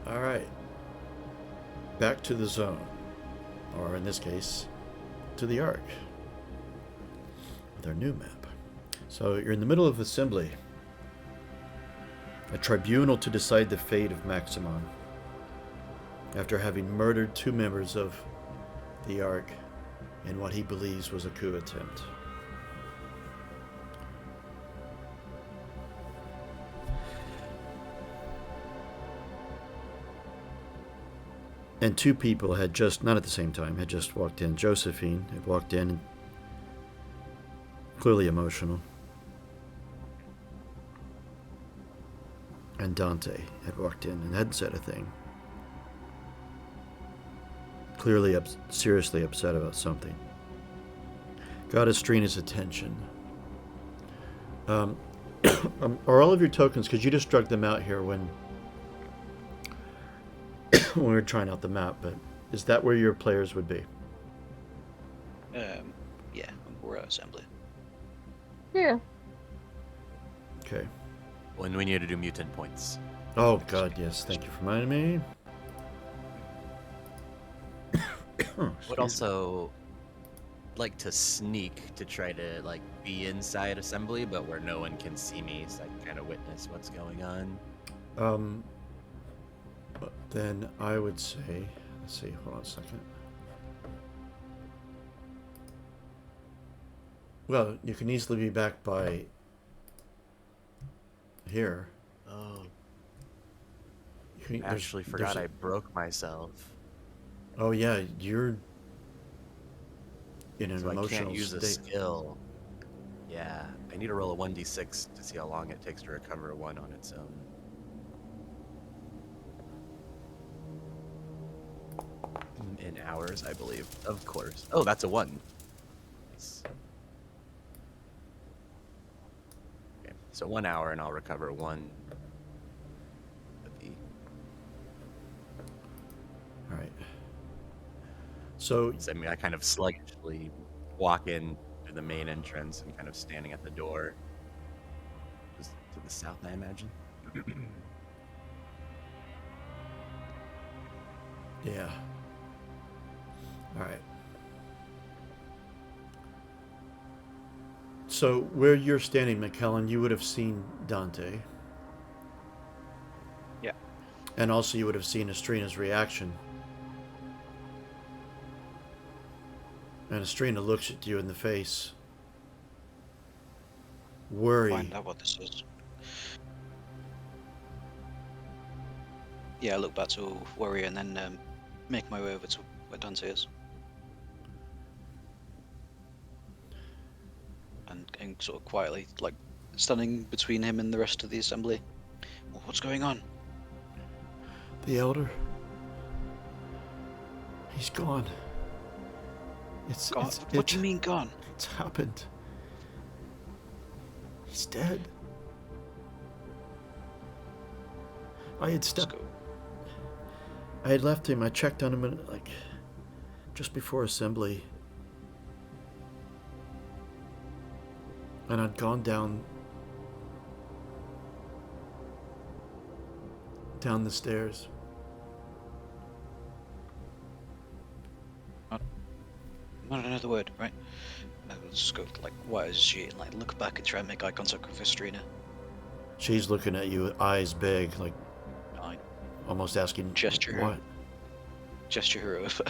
All right. Back to the zone. Or in this case, to the Ark. With our new map. So you're in the middle of assembly. A tribunal to decide the fate of Maximon. After having murdered 2 members of the Ark in what he believes was a coup attempt. And 2 people had just, not at the same time, had just walked in. Josephine had walked in, clearly emotional. And Dante had walked in and hadn't said a thing. Clearly seriously upset about something. Got Estrina's attention. Are all of your tokens, because you just drug them out here when we were trying out the map, but is that where your players would be? Yeah, we're at assembly. Yeah. Okay. When we need to do mutant points. Oh god, yes, thank you for reminding me. Would also like to sneak to try to like be inside assembly, but where no one can see me, so I can kind of witness what's going on. But then I would say, let's see, hold on a second. Well, you can easily be back by here. Oh, You I actually forgot I broke myself. Oh yeah, you're in an So I emotional can't use a state. skill. Yeah, I need to roll a 1d6 to see how long it takes to recover 1 on its own. In hours, I believe. Of course. Oh, that's a 1. Nice. Okay, so 1 hour and I'll recover 1. All right. So I mean, I kind of sluggishly walk in to the main entrance and kind of standing at the door. Just to the south, I imagine. yeah. All right. So where you're standing, McKellen, you would have seen Dante. Yeah. And also you would have seen Estrina's reaction. And Estrina looks at you in the face. Worry. Find out what this is. Yeah, I look back to worry and then make my way over to where Dante is. And sort of quietly, like, standing between him and the rest of the assembly. Well, what's going on? The Elder. He's gone. Gone? What do you mean gone? It's happened. He's dead. I had left him. I checked on him like just before assembly. And I'd gone down the stairs. Not another word, right? Let's just go, like, what is she? And, like, look back and try and make eye contact with Estrina. She's looking at you, eyes big, like I almost asking, gesture what? Gesture her over,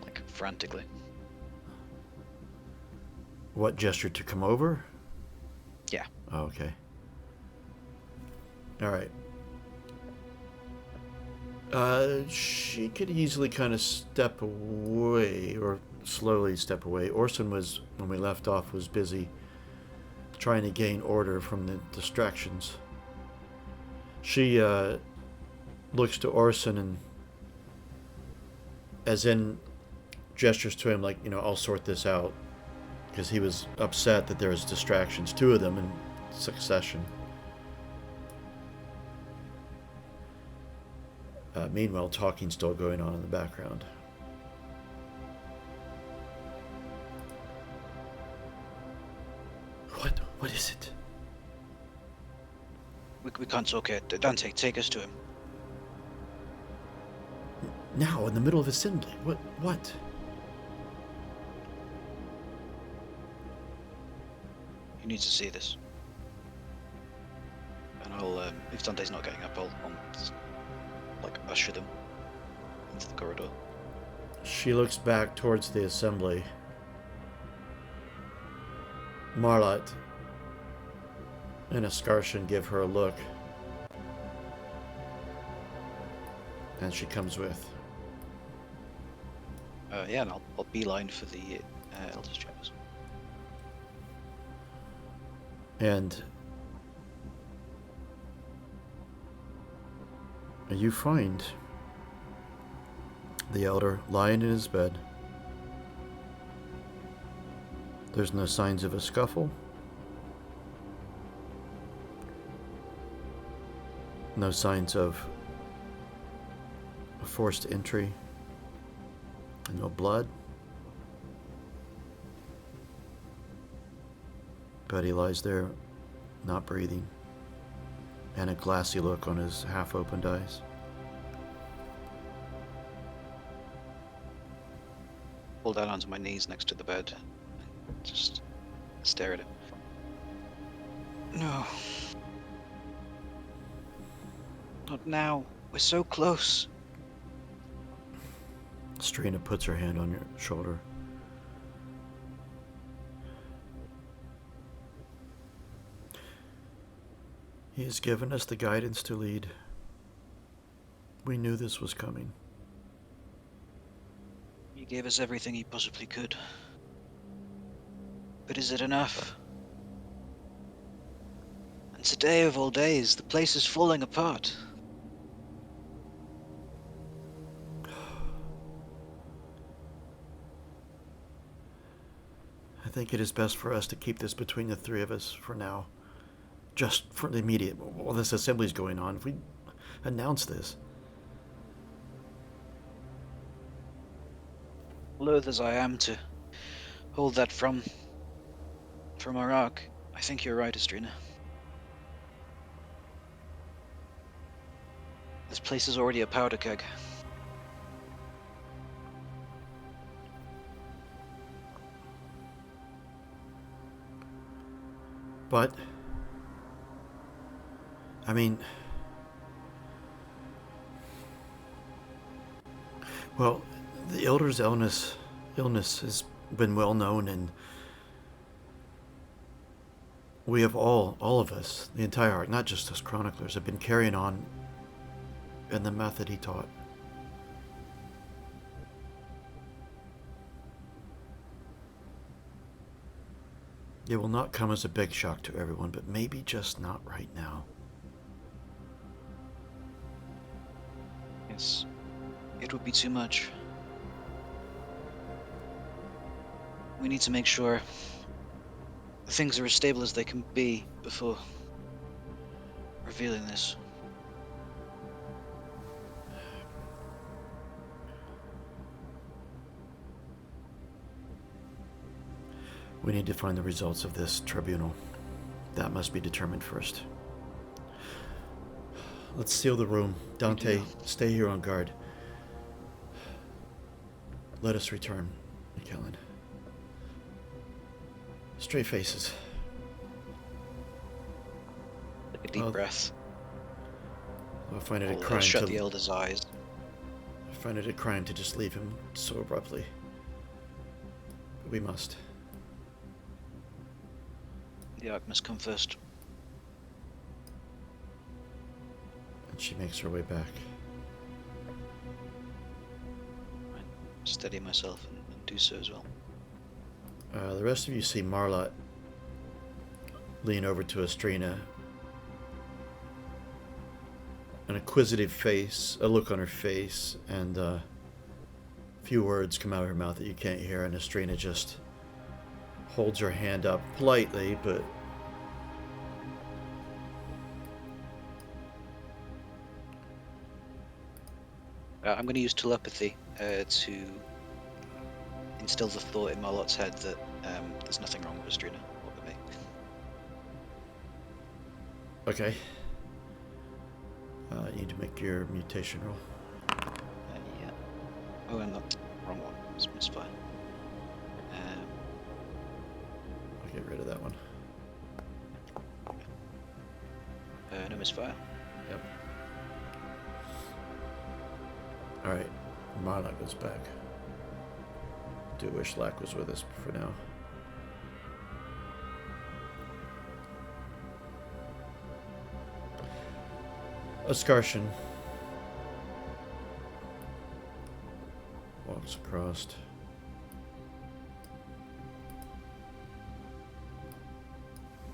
like, frantically. What gesture to come over? Yeah. Oh, okay. All right. She could easily kind of step away, or slowly step away. Orson was, when we left off, was busy trying to gain order from the distractions. She looks to Orson and, as in, gestures to him like, I'll sort this out. Because he was upset that there was distractions, 2 of them in succession. Meanwhile, talking still going on in the background. What is it? We can't talk here. Dante, take us to him. Now, in the middle of assembly. What? You need to see this. And I'll, if Dante's not getting up, I'll like, usher them into the corridor. She looks back towards the assembly. Marlot and Escartian give her a look. And she comes with. Yeah, and I'll beeline for the elders' chambers. And you find the elder lying in his bed. There's no signs of a scuffle. No signs of a forced entry. And no blood. But he lies there, not breathing, and a glassy look on his half-opened eyes. Fall down onto my knees next to the bed and just stare at him. No. Not now. We're so close. Strina puts her hand on your shoulder. He has given us the guidance to lead. We knew this was coming. He gave us everything he possibly could. But is it enough? And today of all days, the place is falling apart. I think it is best for us to keep this between the three of us for now. Just for the immediate, while this assembly's going on. If we announce this. Loath as I am to hold that from our arc, I think you're right, Estrina. This place is already a powder keg. But I mean, well, the elder's illness has been well known, and we have all of us, the entire arc, not just us chroniclers, have been carrying on in the method he taught. It will not come as a big shock to everyone, but maybe just not right now. Yes, it would be too much. We need to make sure things are as stable as they can be before revealing this. We need to find the results of this tribunal. That must be determined first. Let's seal the room. Dante, stay here on guard. Let us return, McKellen. Straight faces. Take a deep breath. I find it a I'll crime shut to the elder's eyes. I find it a crime to just leave him so abruptly. But we must. The arc must come first. And she makes her way back. Steady myself and do so as well. The rest of you see Marlot lean over to Estrina. An inquisitive face, a look on her face, and a few words come out of her mouth that you can't hear, and Estrina just holds her hand up politely, but I'm going to use telepathy to instill the thought in Marlot's head that there's nothing wrong with Estrina or with me. okay. You need to make your mutation roll. Yeah. Oh, and that's wrong one. It's misfire. I'll get rid of that one. No misfire. Yep. Alright. Marla goes back. Do wish Lack was with us for now. Escartion walks across.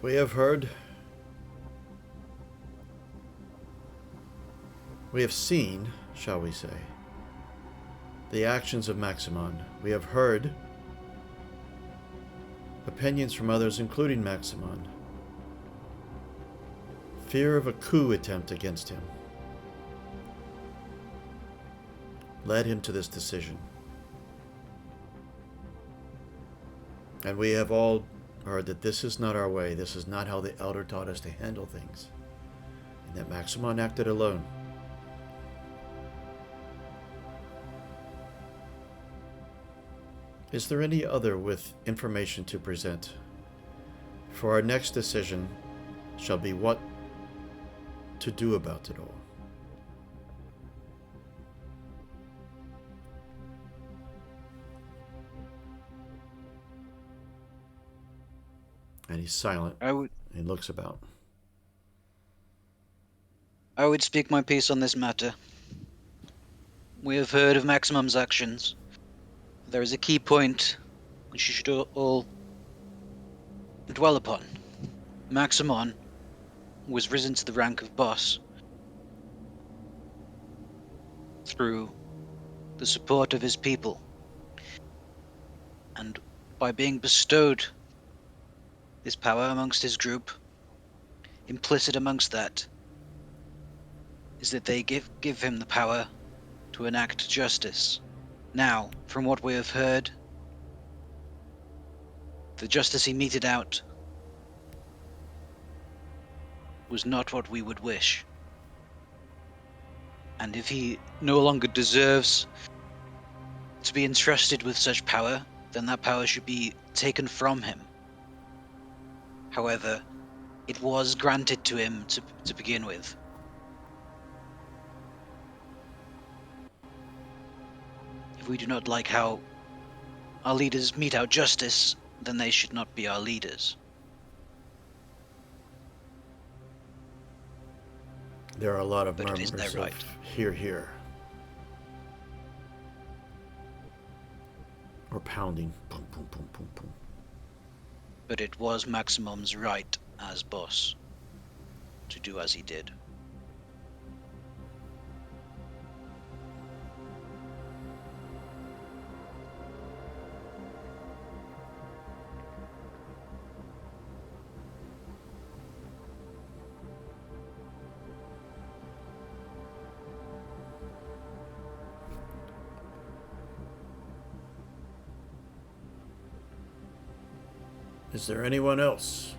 We have heard. We have seen, shall we say, the actions of Maximon. We have heard opinions from others, including Maximon. Fear of a coup attempt against him led him to this decision. And we have all heard that this is not our way. This is not how the Elder taught us to handle things. And that Maximon acted alone. Is there any other with information to present? For our next decision shall be what to do about it all. And he's silent. He looks about. I would speak my piece on this matter. We have heard of Maximum's actions. There is a key point which you should all dwell upon. Maximon was risen to the rank of boss through the support of his people, and by being bestowed this power amongst his group, implicit amongst that is that they give him the power to enact justice. Now, from what we have heard, the justice he meted out was not what we would wish. And if he no longer deserves to be entrusted with such power, then that power should be taken from him. However, it was granted to him to begin with. If we do not like how our leaders mete out justice, then they should not be our leaders. There are a lot of But it murmurs is their right. of hear, hear. Or pounding. Boom, boom, boom, boom, boom. But it was Maximum's right as boss to do as he did. Is there anyone else?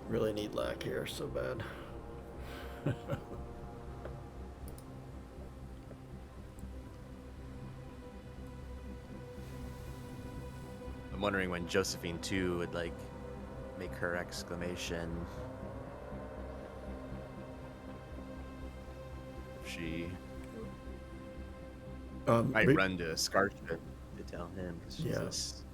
Really need Lack here so bad. I'm wondering when Josephine too would like make her exclamation. She might run to Scarcha to tell him. Yes.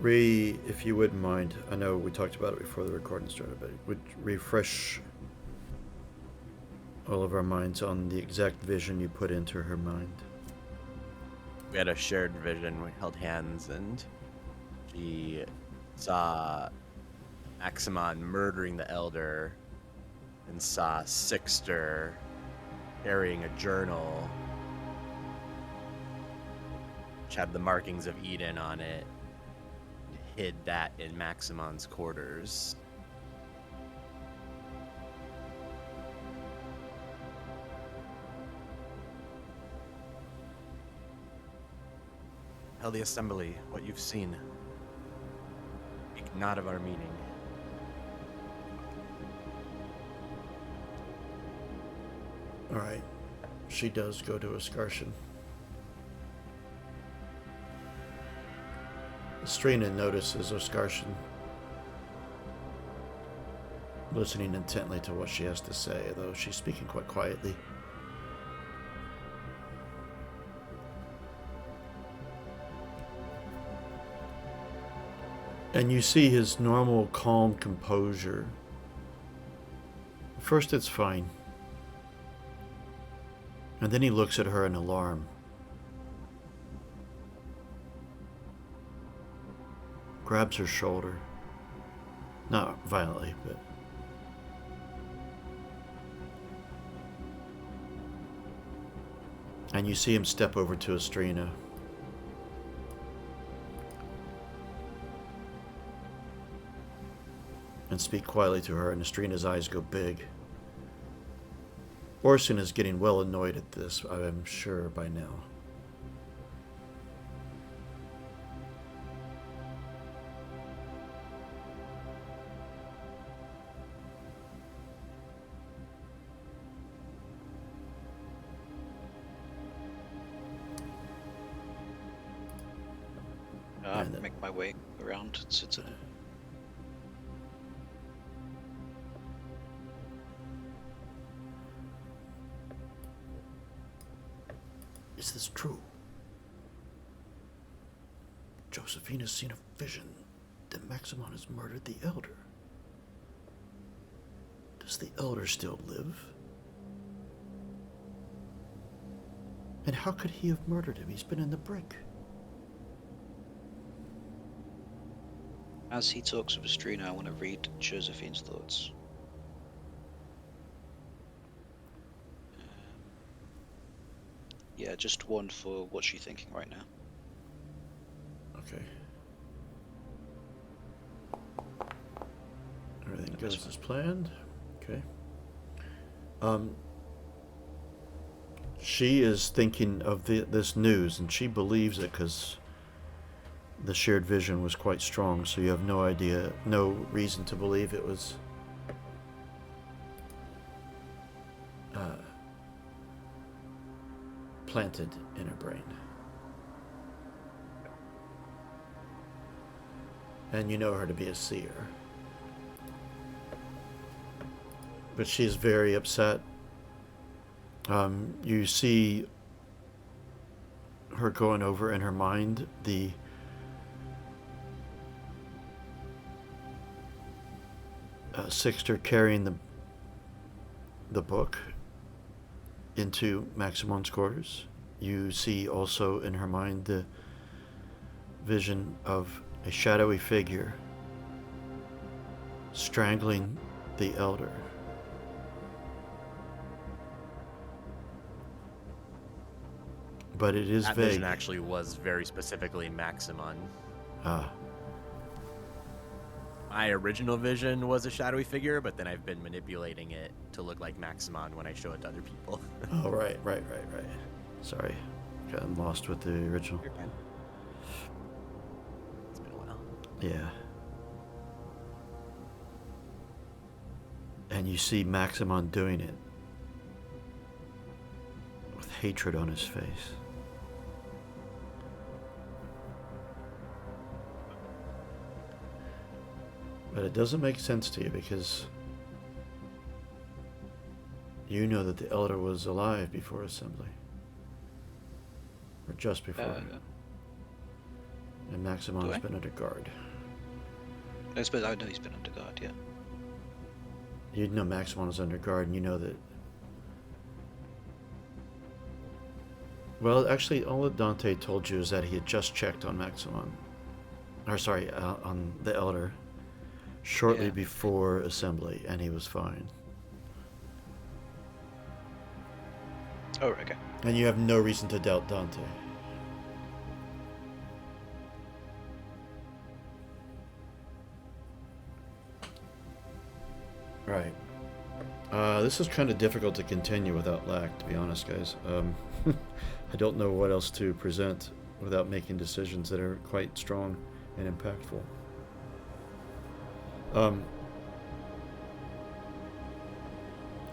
If you wouldn't mind, I know we talked about it before the recording started, but would refresh all of our minds on the exact vision you put into her mind. We had a shared vision. We held hands, and she saw Maximon murdering the Elder, and saw Sixter carrying a journal which had the markings of Eden on it, and hid that in Maximon's quarters. Tell the assembly what you've seen. Speak not of our meeting. Alright. She does go to Escartian. Estrina notices Escartian listening intently to what she has to say, though she's speaking quite quietly. And you see his normal calm composure. First it's fine. And then he looks at her in alarm. Grabs her shoulder. Not violently, but... And you see him step over to Estrina. And speak quietly to her, and Estrina's eyes go big. Orson is getting well annoyed at this, I'm sure, by now. Make my way around Citadel. Is this true? Josephine has seen a vision that Maximon has murdered the Elder. Does the Elder still live? And how could he have murdered him? He's been in the brick. As he talks with Estrina, I want to read Josephine's thoughts. Yeah, just one for what's she thinking right now. Okay. Everything goes as planned. Okay. She is thinking of this news, and she believes it because the shared vision was quite strong, so you have no idea, no reason to believe it was planted in her brain. And you know her to be a seer. But she is very upset. You see her going over in her mind the Sixter carrying the book into Maximon's quarters. You see also in her mind the vision of a shadowy figure strangling the Elder. But it is that vague. Vision actually was very specifically Maximon. Ah. My original vision was a shadowy figure, but then I've been manipulating it to look like Maximon when I show it to other people. Oh, right. Sorry. Got lost with the original. You're fine. It's been a while. Yeah. And you see Maximon doing it with hatred on his face. But it doesn't make sense to you because you know that the Elder was alive before Assembly. Or just before. And Maximon has been under guard. I suppose I know he's been under guard, yeah. You know Maximon was under guard, and you know that... Well, actually, all that Dante told you is that he had just checked on Maximon. Or, sorry, on the Elder. Shortly before Assembly, and he was fine. Oh, okay. And you have no reason to doubt Dante. Right. This is kind of difficult to continue without Lack, to be honest, guys. I don't know what else to present without making decisions that are quite strong and impactful.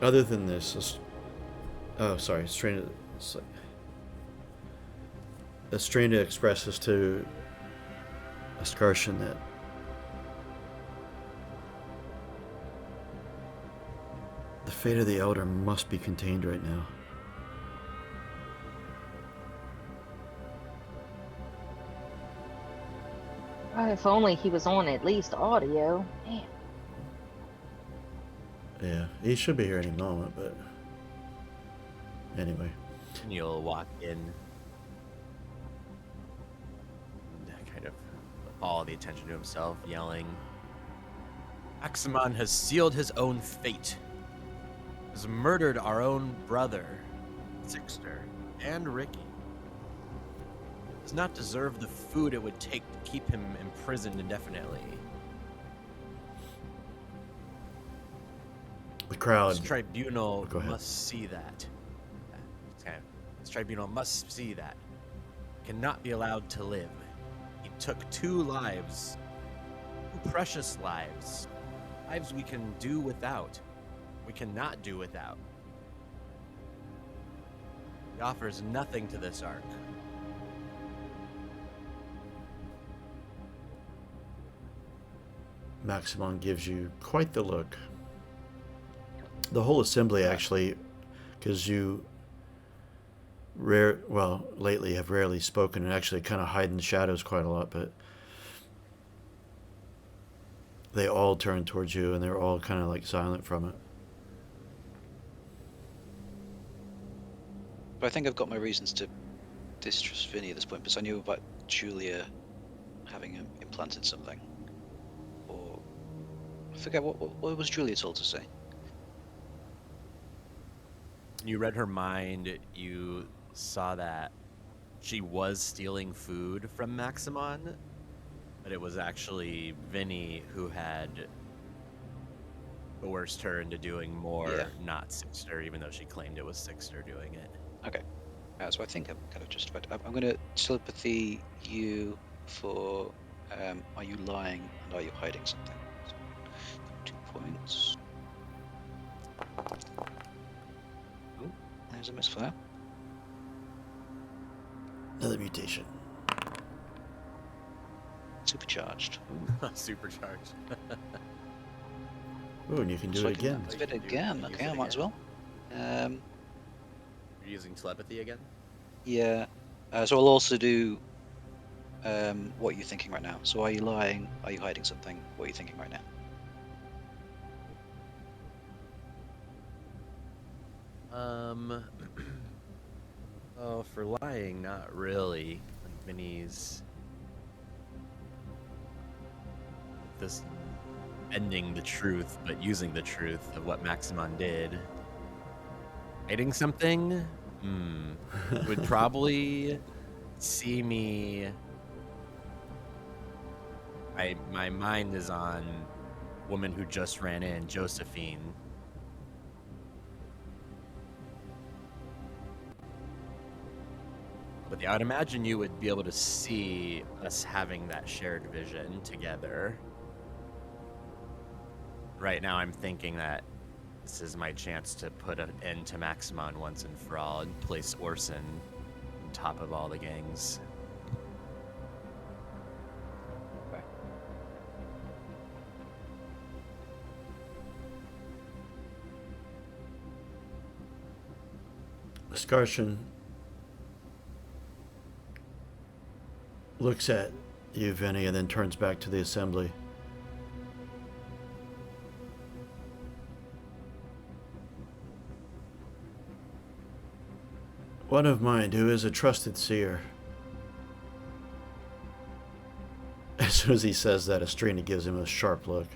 Other than this, Oh, sorry. Estrina expresses to Escartion that the fate of the Elder must be contained right now. If only he was on at least audio. Man. Yeah, he should be here any moment, but anyway. And you'll walk in and kind of all the attention to himself, yelling, Aximon has sealed his own fate, has murdered our own brother, Sixter, and Ricky. Does not deserve the food it would take to keep him imprisoned indefinitely. The crowd. This tribunal Go ahead. must see that. This tribunal must see that. Cannot be allowed to live. He took 2 lives. 2 precious lives. Lives we can do without. We cannot do without. He offers nothing to this ark. Maximon gives you quite the look. The whole assembly, actually, because you lately have rarely spoken and actually kind of hide in the shadows quite a lot, but they all turn towards you and they're all kind of like silent from it. But I think I've got my reasons to distrust Vinny at this point, because I knew about Julia having implanted something. Or I forget what was Julia told to say. You read her mind. You saw that she was stealing food from Maximon, but it was actually Vinny who had coerced her into doing more, not Sixter, even though she claimed it was Sixter doing it. Okay. So I think I'm kind of justified. I'm going to telepathy you for are you lying and are you hiding something? So, 2 points. Oh, there's a misfire. Another mutation. Supercharged. Supercharged. Oh, and you can do So it again. Do it again. Okay, I might as well. You're using telepathy again? Yeah. So I'll also do what you're thinking right now. So are you lying? Are you hiding something? What are you thinking right now? Oh, for lying, not really. Vinny's this bending the truth, but using the truth of what Maximon did. Hiding something? Would probably see me. My mind is on woman who just ran in, Josephine. But I would imagine you would be able to see us having that shared vision together. Right now, I'm thinking that this is my chance to put an end to Maximon once and for all and place Orson on top of all the gangs. Okay. Scarshan looks at you, Vinny, and then turns back to the assembly. One of mine who is a trusted seer. As soon as he says that, Estrina gives him a sharp look.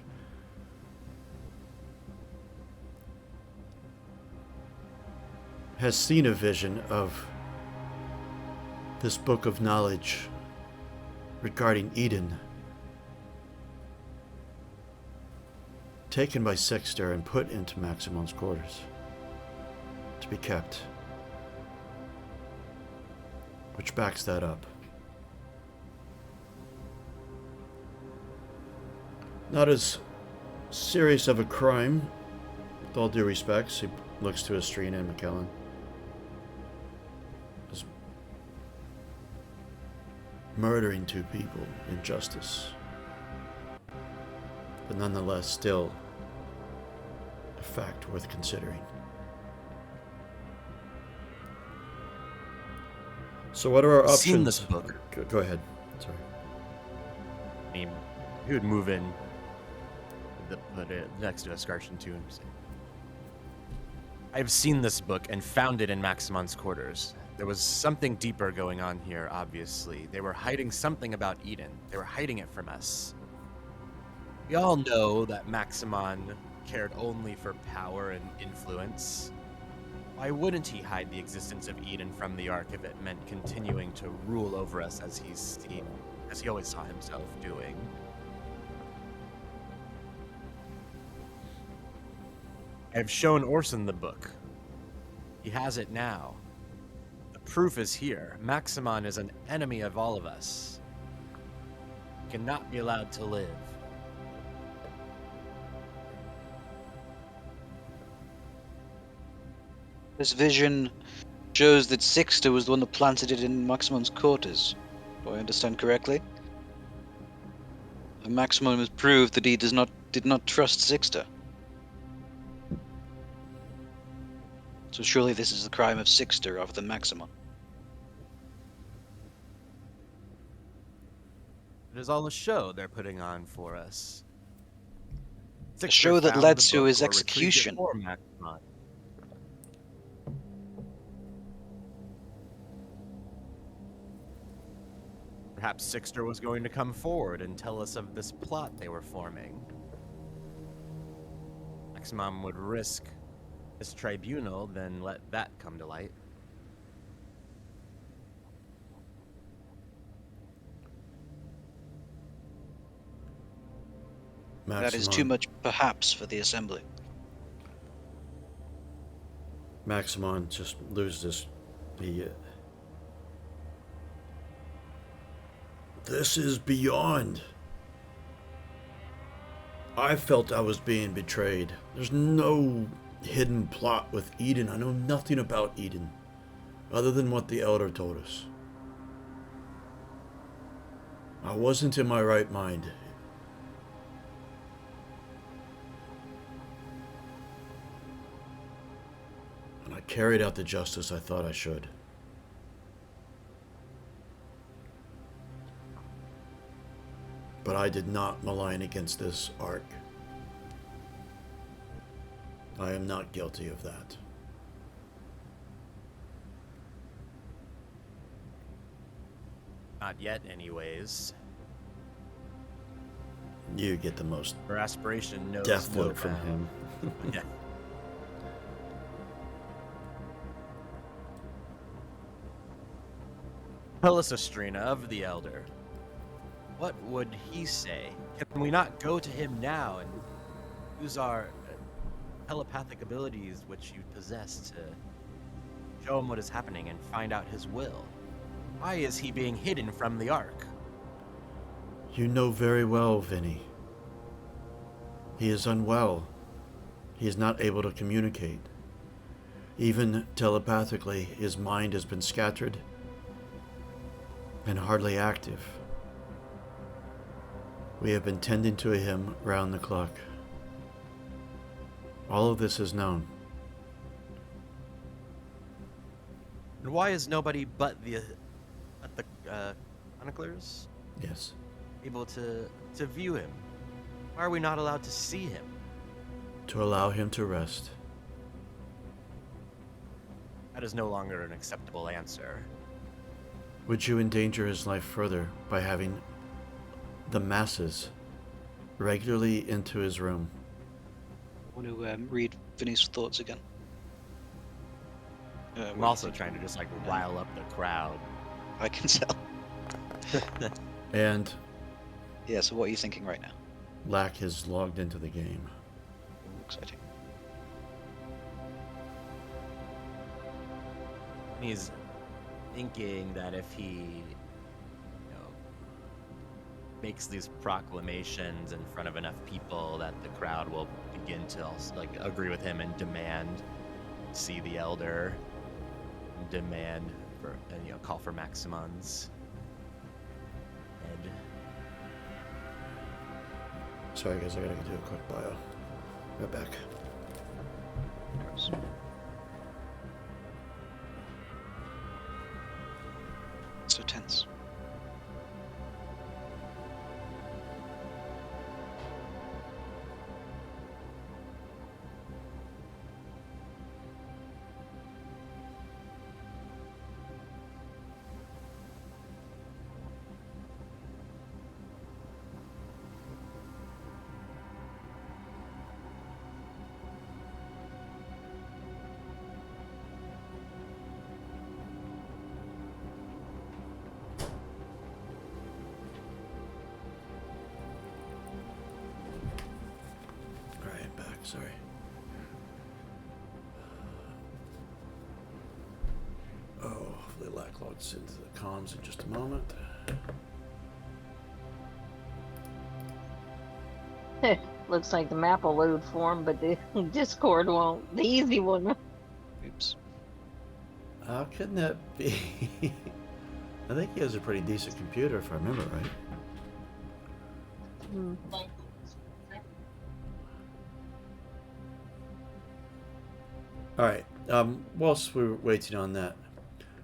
Has seen a vision of this book of knowledge regarding Eden, taken by Sixter and put into Maximon's quarters to be kept, which backs that up. Not as serious of a crime, with all due respects. He looks to Estrina and McKellen. murdering 2 people in justice. But nonetheless, still a fact worth considering. So what are our I've options? seen this book. Go ahead. Sorry. I mean, he would move in next to Escartion too and say, I've seen this book and found it in Maximon's quarters. There was something deeper going on here, obviously. They were hiding something about Eden. They were hiding it from us. We all know that Maximon cared only for power and influence. Why wouldn't he hide the existence of Eden from the Ark if it meant continuing to rule over us as he always saw himself doing? I've shown Orson the book. He has it now. The proof is here. Maximon is an enemy of all of us. He cannot be allowed to live. This vision shows that Sixter was the one that planted it in Maximon's quarters. Do I understand correctly? And Maximon has proved that he did not trust Sixter. So surely this is the crime of Sixter rather than Maximon. It is all a show they're putting on for us. A show that found led the to book his or retrieved it execution. for Maximon. Perhaps Sixter was going to come forward and tell us of this plot they were forming. Maximum would risk this tribunal, then let that come to light. That is too much, perhaps, for the Assembly. Maximon just loses This is beyond. I felt I was being betrayed. There's no hidden plot with Eden. I know nothing about Eden, other than what the Elder told us. I wasn't in my right mind. And I carried out the justice I thought I should. But I did not malign against this Ark. I am not guilty of that. Not yet, anyways. You get the most Her aspiration knows death no look from bounds. him. Yeah. Tell us, Estrina, of the Elder. What would he say? Can we not go to him now and use our telepathic abilities which you possess to show him what is happening and find out his will? Why is he being hidden from the Ark? You know very well, Vinny. He is unwell. He is not able to communicate. Even telepathically, his mind has been scattered and hardly active. We have been tending to him round the clock. All of this is known. And why is nobody but the chroniclers Yes. able to view him? Why are we not allowed to see him? To allow him to rest. That is no longer an acceptable answer. Would you endanger his life further by having the masses regularly into his room? I want to read Vinny's thoughts again. I'm also trying to just like rile up the crowd. I can tell. And Yeah, so what are you thinking right now? Lack has logged into the game. Exciting. He's thinking that if he, makes these proclamations in front of enough people, that the crowd will begin to also, like, agree with him and demand see the Elder, and demand for, and call for Maximons. Sorry guys, I gotta do a quick bio. Right back. So tense. Alright, I'm back, sorry. Oh, hopefully lag loads into the comms in just a moment. Looks like the map will load for him, but the Discord won't. The easy one. Oops. How can that be? I think he has a pretty decent computer, if I remember right. Hmm. Alright, whilst we're waiting on that,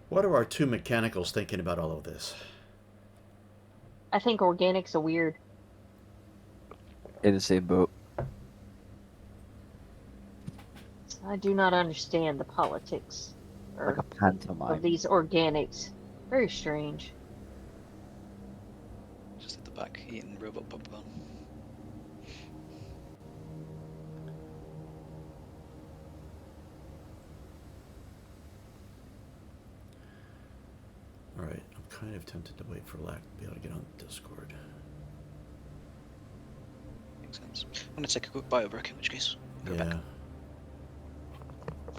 what are our two mechanicals thinking about all of this? I think organics are weird. In the same boat. I do not understand the politics Like a of pantomime. these organics. Very strange. Just at the back eating robot popcorn. Alright, I'm kind of tempted to wait for Lack to be able to get on Discord. Makes sense. I'm gonna take a quick bio break, in which case go Yeah,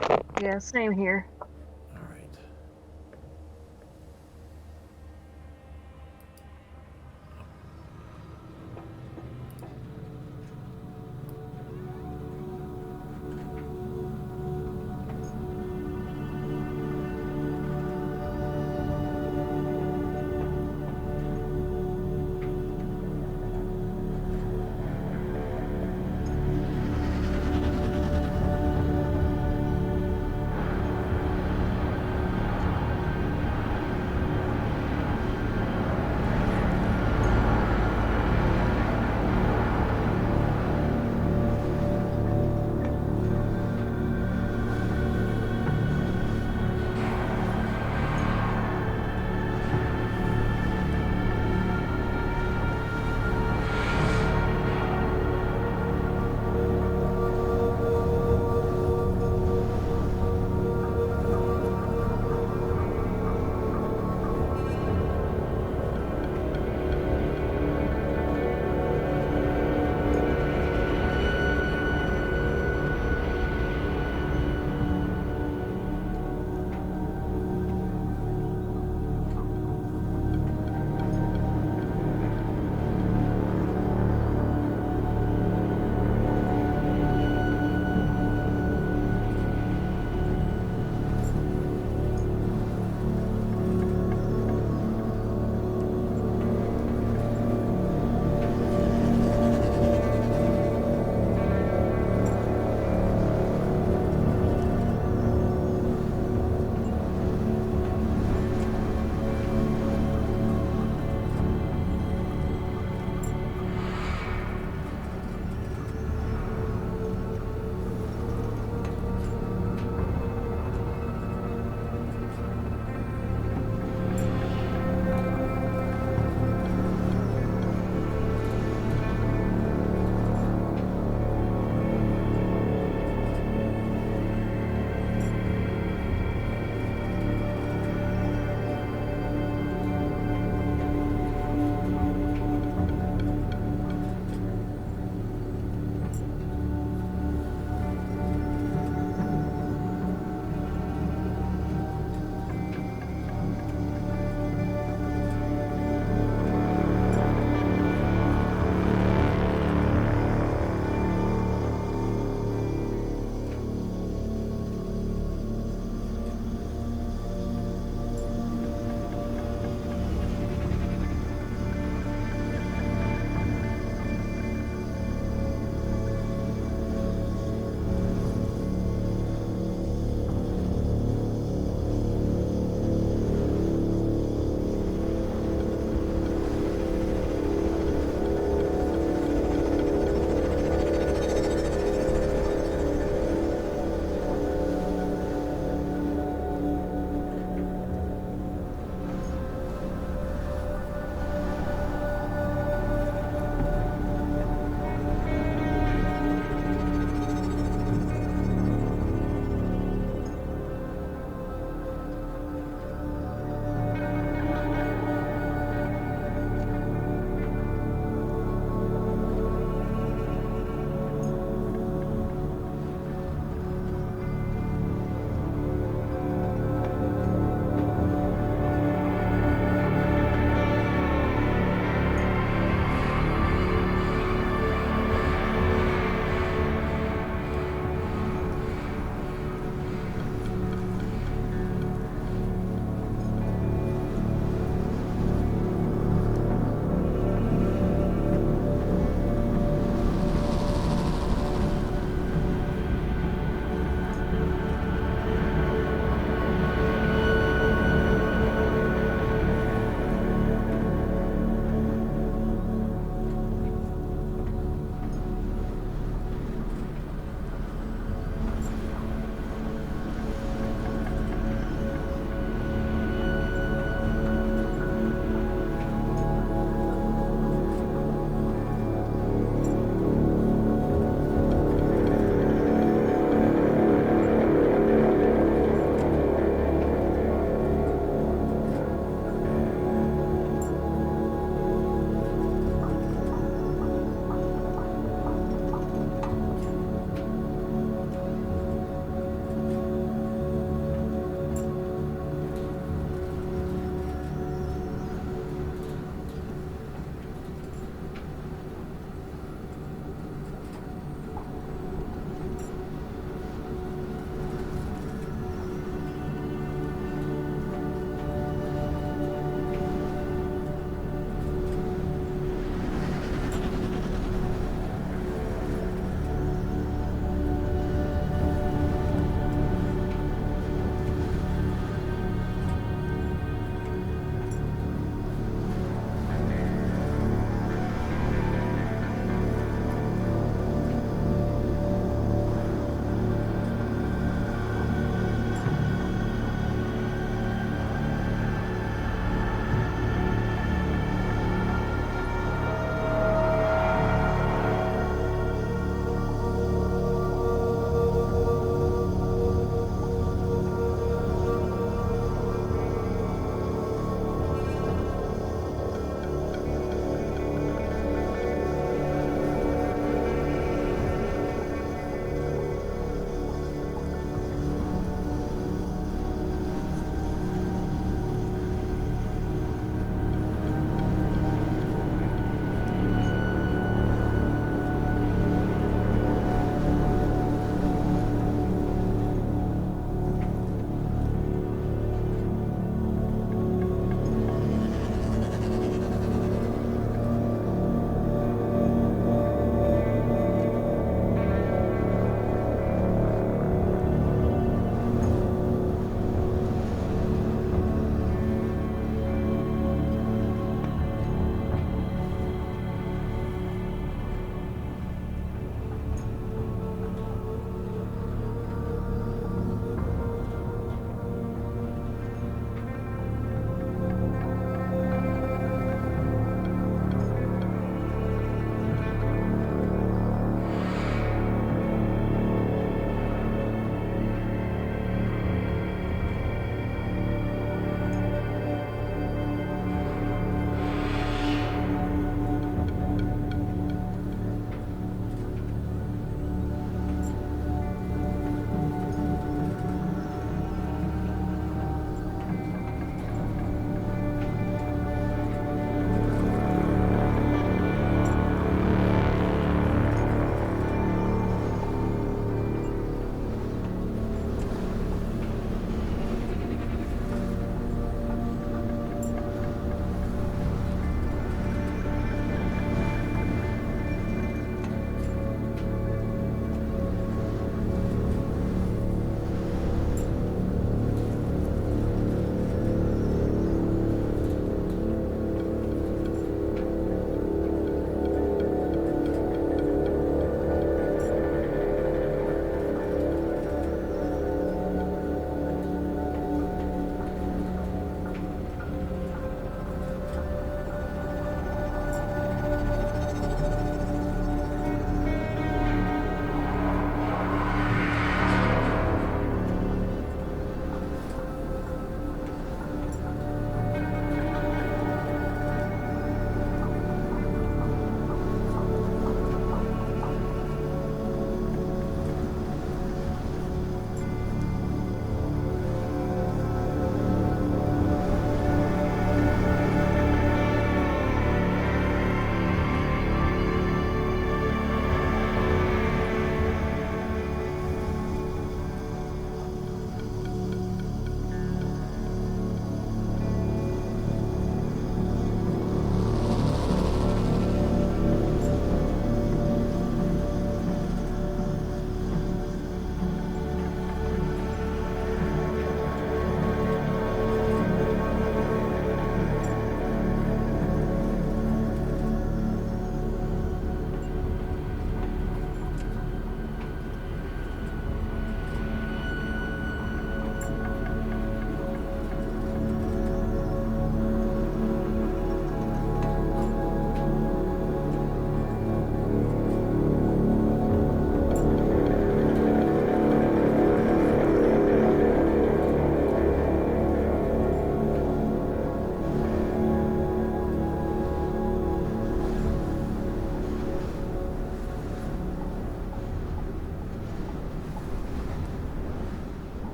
back. Yeah, same here. alright.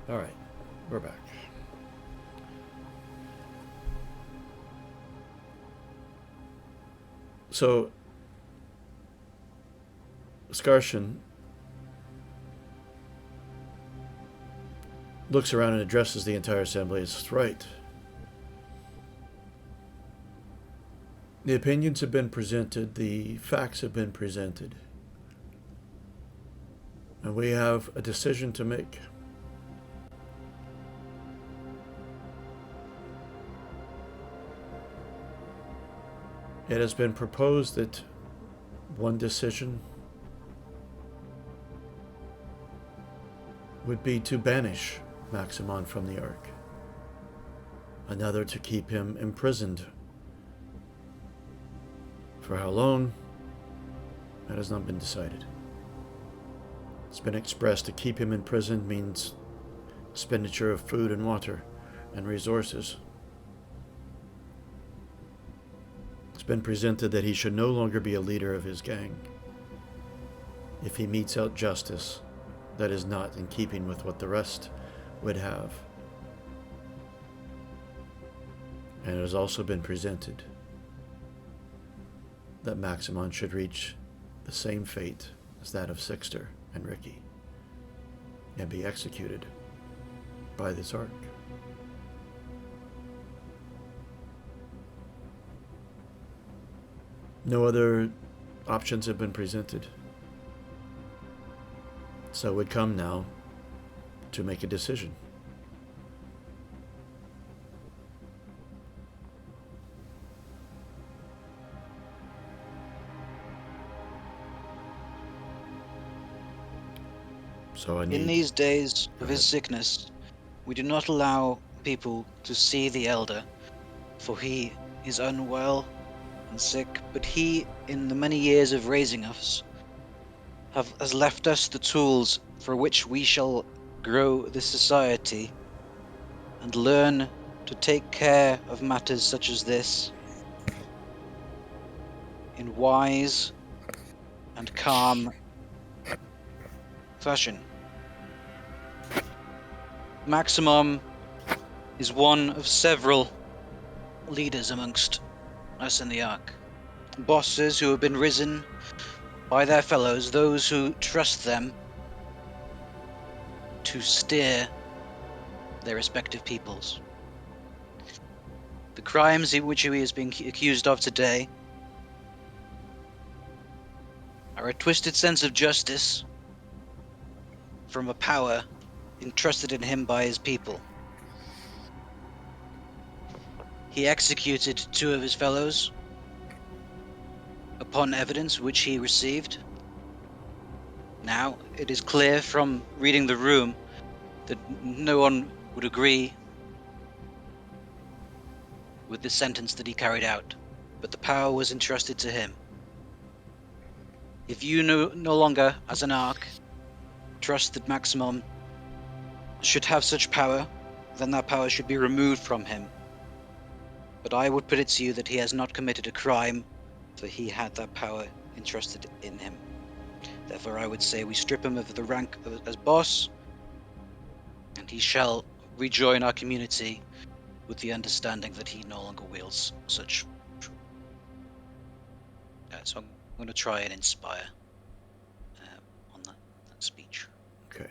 All right, we're back. So, Skarshin looks around and addresses the entire assembly. It's right. The opinions have been presented, the facts have been presented, and we have a decision to make. It has been proposed that one decision would be to banish Maximon from the Ark. Another to keep him imprisoned. For how long? That has not been decided. It's been expressed to keep him imprisoned means expenditure of food and water and resources. It's been presented that he should no longer be a leader of his gang. If he metes out justice, that is not in keeping with what the rest would have. And it has also been presented that Maximon should reach the same fate as that of Sixter and Ricky and be executed by this Ark. No other options have been presented. So it would come now to make a decision. So I need... In these days of his sickness, we do not allow people to see the Elder, for he is unwell and sick, but he, in the many years of raising us, has left us the tools for which we shall grow this society and learn to take care of matters such as this in wise and calm fashion. Maximum is one of several leaders amongst us in the Ark. Bosses who have been risen by their fellows, those who trust them to steer their respective peoples. The crimes in which he is being accused of today are a twisted sense of justice from a power entrusted in him by his people. He executed 2 of his fellows upon evidence which he received. Now, it is clear from reading the room that no one would agree with the sentence that he carried out, but the power was entrusted to him. If you no longer, as an Ark, trust that Maximum should have such power, then that power should be removed from him. But I would put it to you that he has not committed a crime, for he had that power entrusted in him. Therefore, I would say we strip him of the rank as boss, and he shall rejoin our community with the understanding that he no longer wields such. So I'm going to try and inspire on that speech. Okay.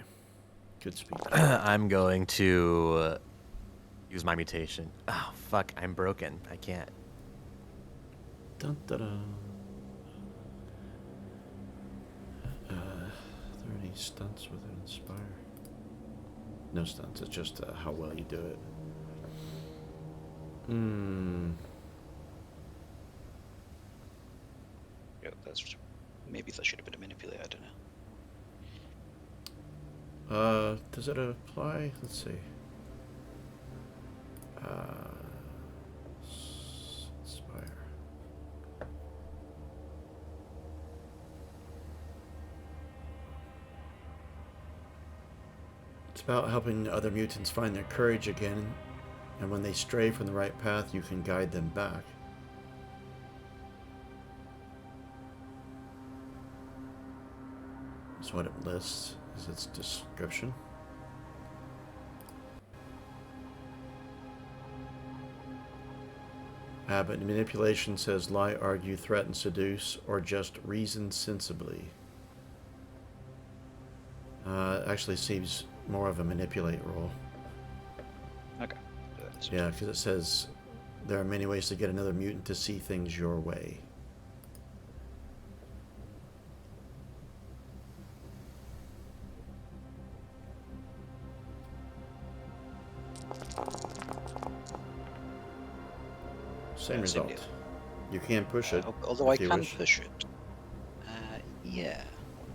Good speech. I'm going to use my mutation. Oh, fuck, I'm broken. I can't. Dun, dun, dun. Are there any stunts with an inspire? No stunts, it's just how well you do it. Yeah, maybe that should have been a manipulator, I don't know. Does it apply? Let's see. Inspire. It's about helping other mutants find their courage again, and when they stray from the right path, you can guide them back. That's what it lists as its description. But manipulation says lie, argue, threaten, seduce, or just reason sensibly. Actually seems more of a manipulate role. Okay. Yeah, because it says there are many ways to get another mutant to see things your way. Same Same result. deal. You can push it. Although I if you can wish. push it. Yeah.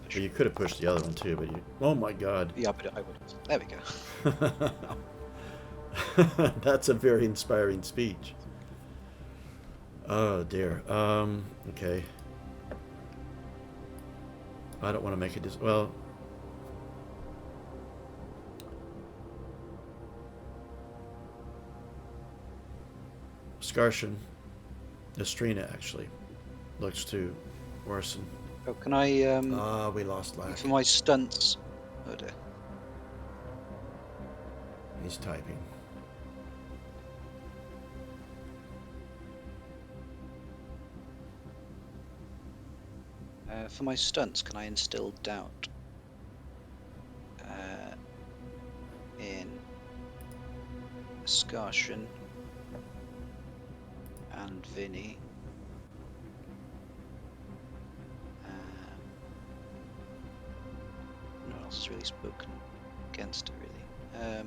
Push Well, you it. could have pushed the other one too, but you. Oh my god. Yeah, but I would. There we go. That's a very inspiring speech. Oh dear. Okay. I don't want to make it. Well. Skarshin, Estrina actually, looks to worsen. Oh, can I We lost Lack. for my stunts? Oh dear. He's typing. For my stunts, can I instill doubt in Skarshin and Vinny? No one else has really spoken against it, really.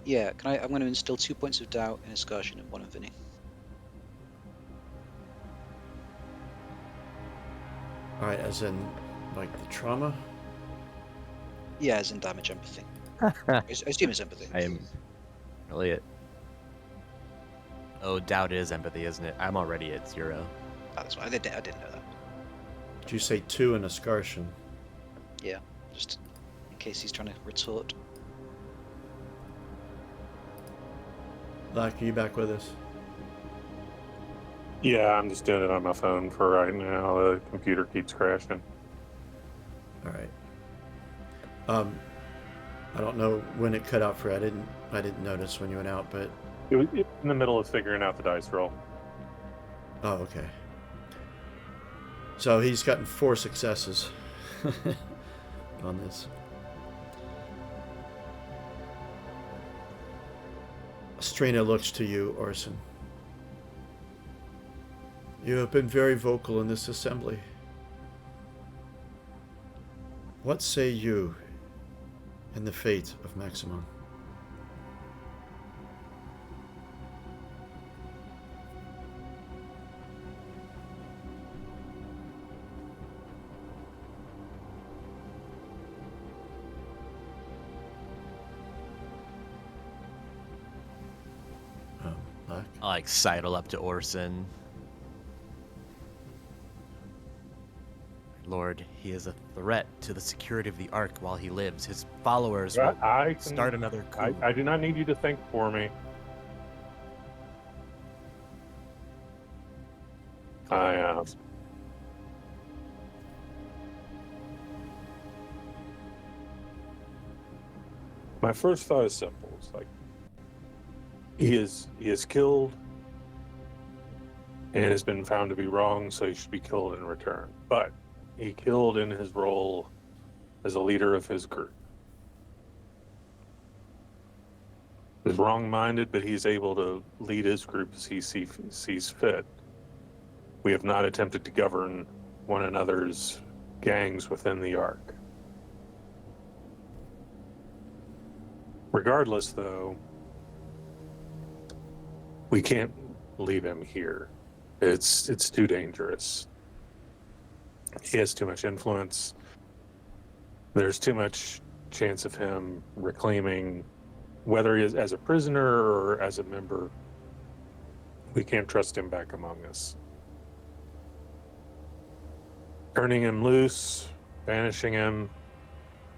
Yeah, can I? I'm going to instill 2 points of doubt in Skarshin and 1 in Vinny. Alright, as in, like, the trauma? Yeah, as in damage empathy. I assume it's empathy. I am really it. Oh, doubt is empathy, isn't it? I'm already at 0. Oh, that's fine. I didn't know that. Did you say 2 in a Skarshin? Yeah, just in case he's trying to retort. Lack, are you back with us? Yeah, I'm just doing it on my phone for right now. The computer keeps crashing. Alright. I don't know when it cut out for you. I didn't notice when you went out, but It was in the middle of figuring out the dice roll. oh, okay. So he's gotten 4 successes on this. Estrina looks to you, Orson. You have been very vocal in this assembly. What say you in the fate of Maximum? Lack? I like sidle up to Orson. Lord, he is a threat to the security of the Ark while he lives. His followers will I can start another coup. I do not need you to think for me. My first thought is simple. It's like he is killed and has been found to be wrong, so he should be killed in return. But he killed in his role as a leader of his group. He's wrong-minded, but he's able to lead his group as he sees fit. We have not attempted to govern one another's gangs within the Ark. Regardless, though, we can't leave him here. It's too dangerous. He has too much influence. There's too much chance of him reclaiming, whether he is as a prisoner or as a member. We can't trust him back among us. Turning him loose, banishing him,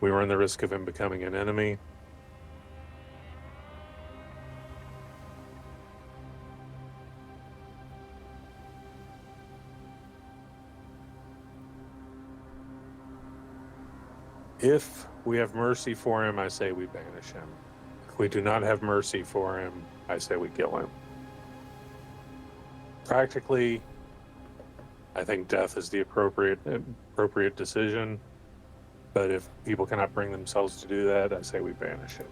we run the risk of him becoming an enemy. If we have mercy for him, I say we banish him. If we do not have mercy for him, I say we kill him. Practically, I think death is the appropriate decision. But if people cannot bring themselves to do that, I say we banish it.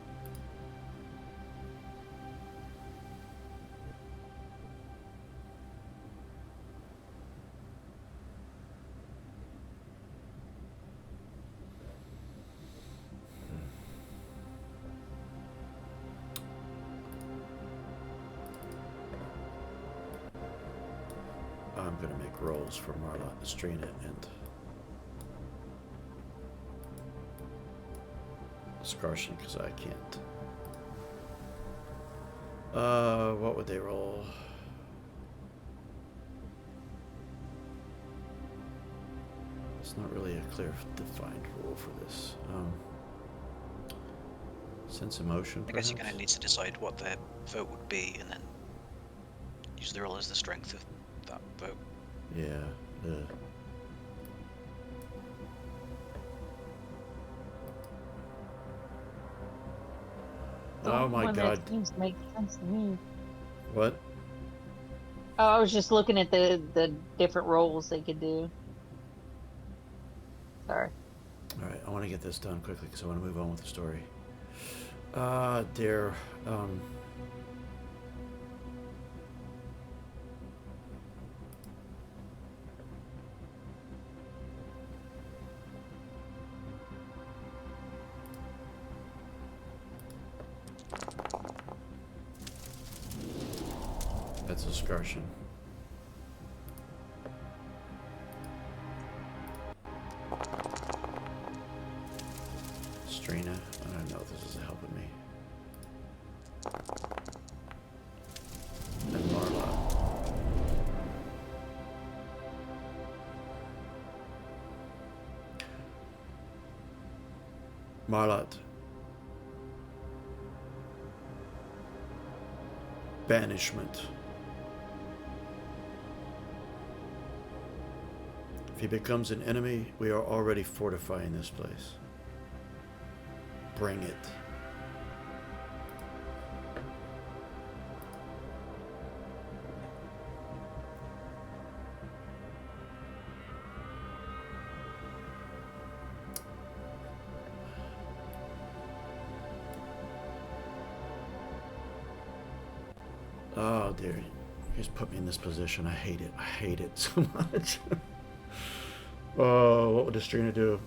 I'm gonna make rolls for Marlot, Estrina, and Scarshin because I can't. What would they roll? It's not really a clear defined rule for this. Sense emotion, I guess he perhaps? kind of needs to decide what their vote would be, and then use the roll as the strength of that vote. Yeah. The Oh only my one god. that seems to make sense to me. What? Oh, I was just looking at the different roles they could do. Sorry. Alright, I want to get this done quickly because I want to move on with the story. Dear, that's a Scarshin. Strina, I don't know if this is helping me. And Marla. Marlot. Banishment. If he becomes an enemy, we are already fortifying this place. Bring it. Oh dear, you just put me in this position. I hate it. I hate it so much. Oh, what would Estrina do?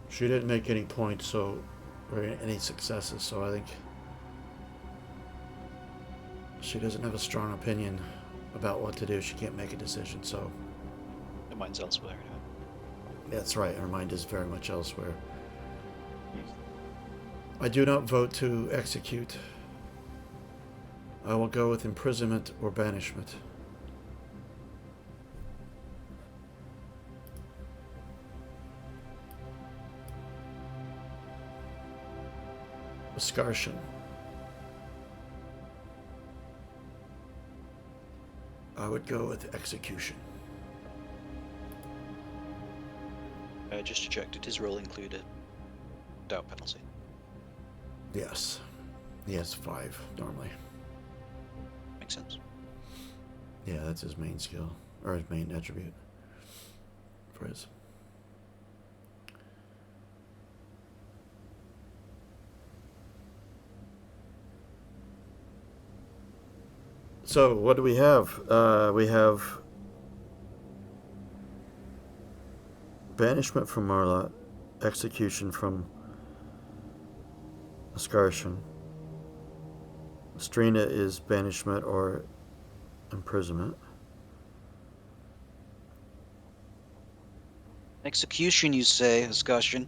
She didn't make any points, or any successes, so I think she doesn't have a strong opinion about what to do. She can't make a decision, so Her mind's elsewhere. that's right. Her mind is very much elsewhere. I do not vote to execute. I will go with imprisonment or banishment. Scarshin. I would go with execution. Just to check, did his role include a doubt penalty? Yes. He has 5 normally. Makes sense. Yeah, that's his main skill, or his main attribute for his. So, what do we have? We have banishment from Marlot, execution from Scarshin. Strina is banishment or imprisonment. Execution, you say, Ascashin.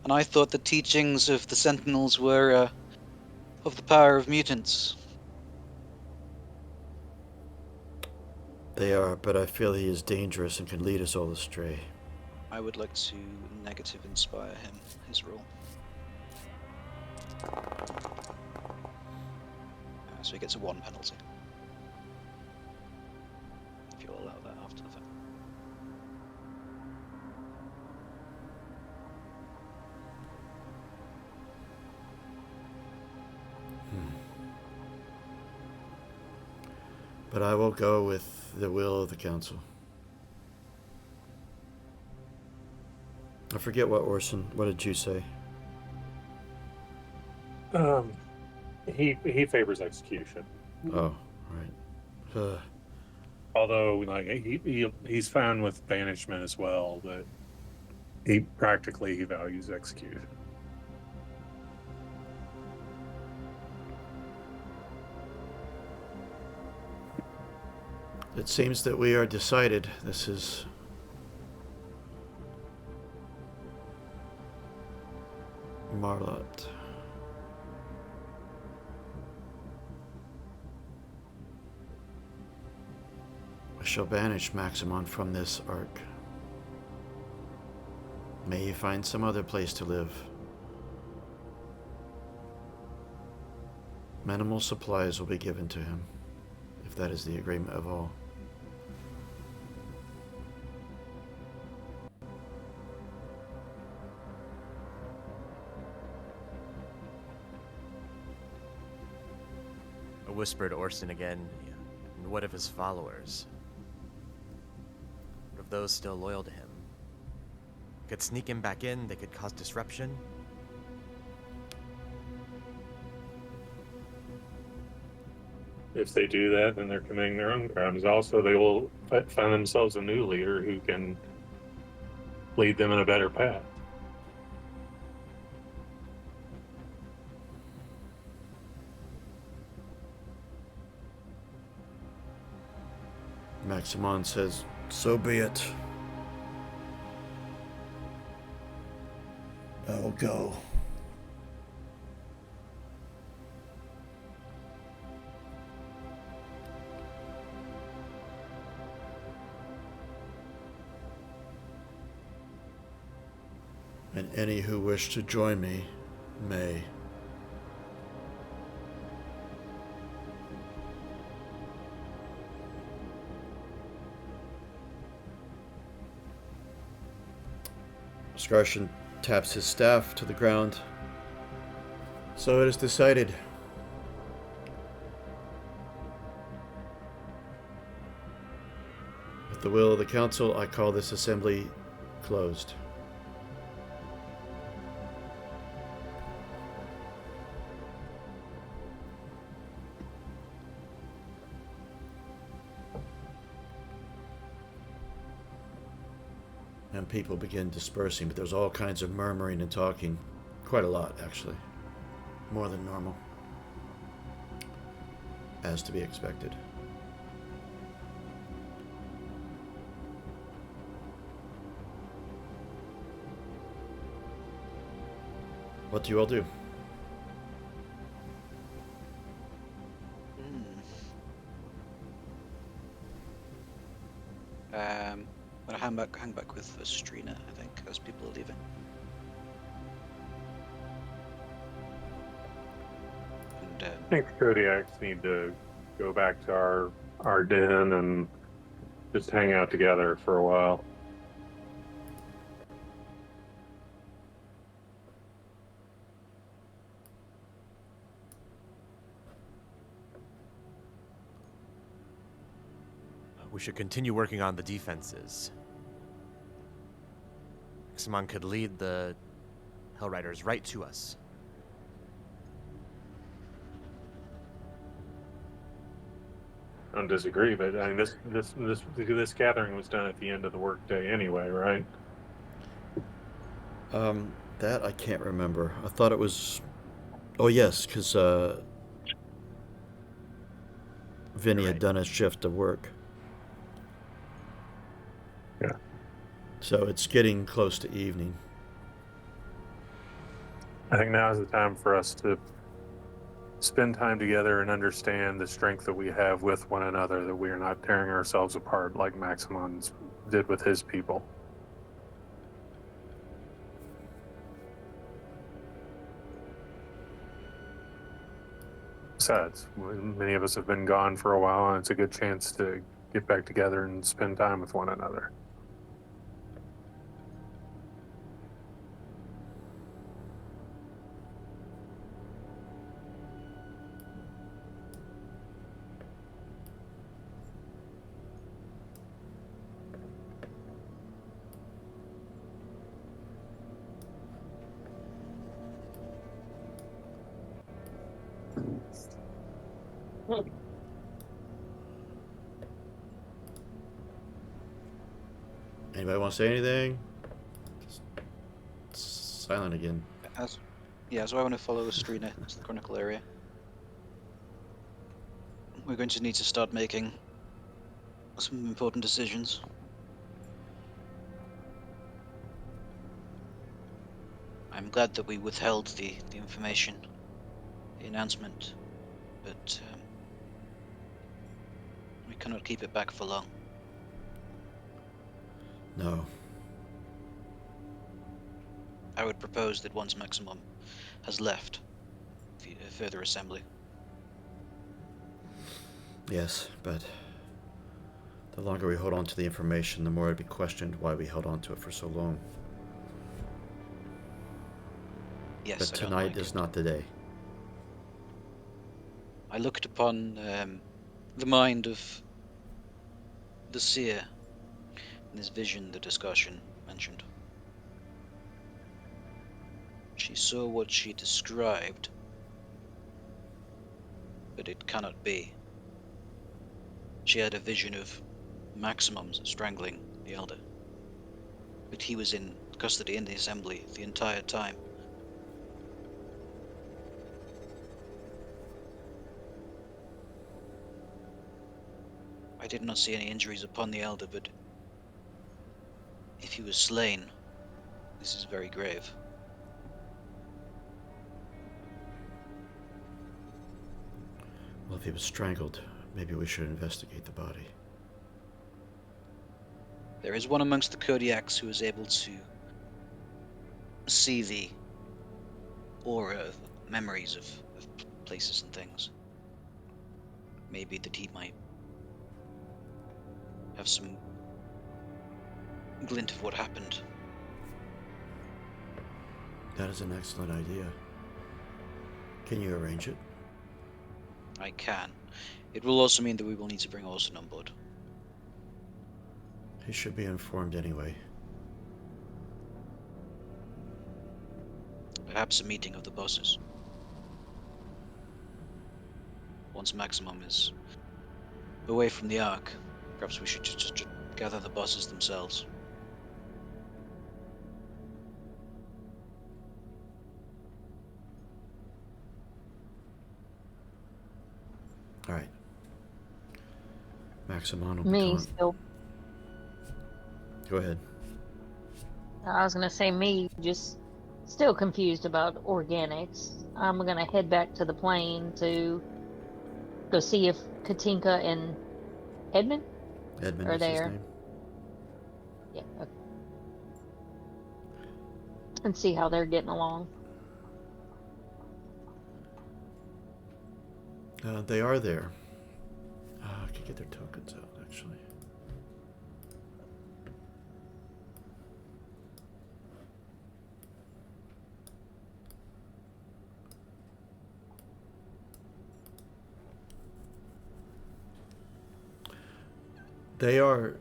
And I thought the teachings of the Sentinels were of the power of mutants. They are, but I feel he is dangerous and can lead us all astray. I would like to negative inspire him, his role. So he gets a 1 penalty. If you'll allow that after the fact. But I will go with the will of the council. I forget what Orson. What did you say? He favors execution. Oh, right. Although, like he's fine with banishment as well, but he values execution. It seems that we are decided. This is Marlot. I shall banish Maximon from this ark. May he find some other place to live. Minimal supplies will be given to him, if that is the agreement of all. I whispered to Orson again. And what of his followers? What of those still loyal to him? Could sneak him back in, they could cause disruption. If they do that, then they're committing their own crimes. Also, they will find themselves a new leader who can lead them in a better path. Maximon says, "So be it. I will go." And any who wish to join me may. Skarshin taps his staff to the ground. So it is decided. With the will of the council, I call this assembly closed. And people begin dispersing, but there's all kinds of murmuring and talking. Quite a lot, actually. More than normal. As to be expected. What do you all do? I'm gonna hang back with Strina, I think, as people are leaving. And I think the Kodiaks need to go back to our den and just hang out together for a while. We should continue working on the defenses. Maximon could lead the Hellriders right to us. I don't disagree, but I mean this gathering was done at the end of the workday anyway, right? That I can't remember. I thought it was... Oh, yes, because Vinny had done his shift of work. Yeah. So it's getting close to evening. I think now is the time for us to spend time together and understand the strength that we have with one another, that we are not tearing ourselves apart like Maximon did with his people. Besides, many of us have been gone for a while, and it's a good chance to get back together and spend time with one another. Anybody want to say anything? Just silent again. So I want to follow Astrina to the Chronicle area. We're going to need to start making some important decisions. I'm glad that we withheld the information, the announcement, but we cannot keep it back for long. No. I would propose that once Maximum has left, further assembly. Yes, but the longer we hold on to the information, the more it'd be questioned why we held on to it for so long. Yes, but tonight is not the day. I looked upon the mind of the seer in this vision the discussion mentioned. She saw what she described, but it cannot be. She had a vision of Maximum strangling the Elder, but he was in custody in the assembly the entire time. I did not see any injuries upon the Elder, but if he was slain, this is very grave. Well, if he was strangled, maybe we should investigate the body. There is one amongst the Kodiaks who is able to see the aura of memories of places and things. Maybe that he might have some glint of what happened. That is an excellent idea. Can you arrange it? I can. It will also mean that we will need to bring Orson on board. He should be informed anyway. Perhaps a meeting of the bosses. Once Maximum is away from the Ark, perhaps we should just gather the bosses themselves. All right. Maximon will be Me gone. still. Go ahead. I was gonna say me just still confused about organics. I'm gonna head back to the plane to go see if Katinka and Edmund Edmund are is his there. name. Yeah. Okay. And see how they're getting along. They are there. I could get their tokens out, actually. They are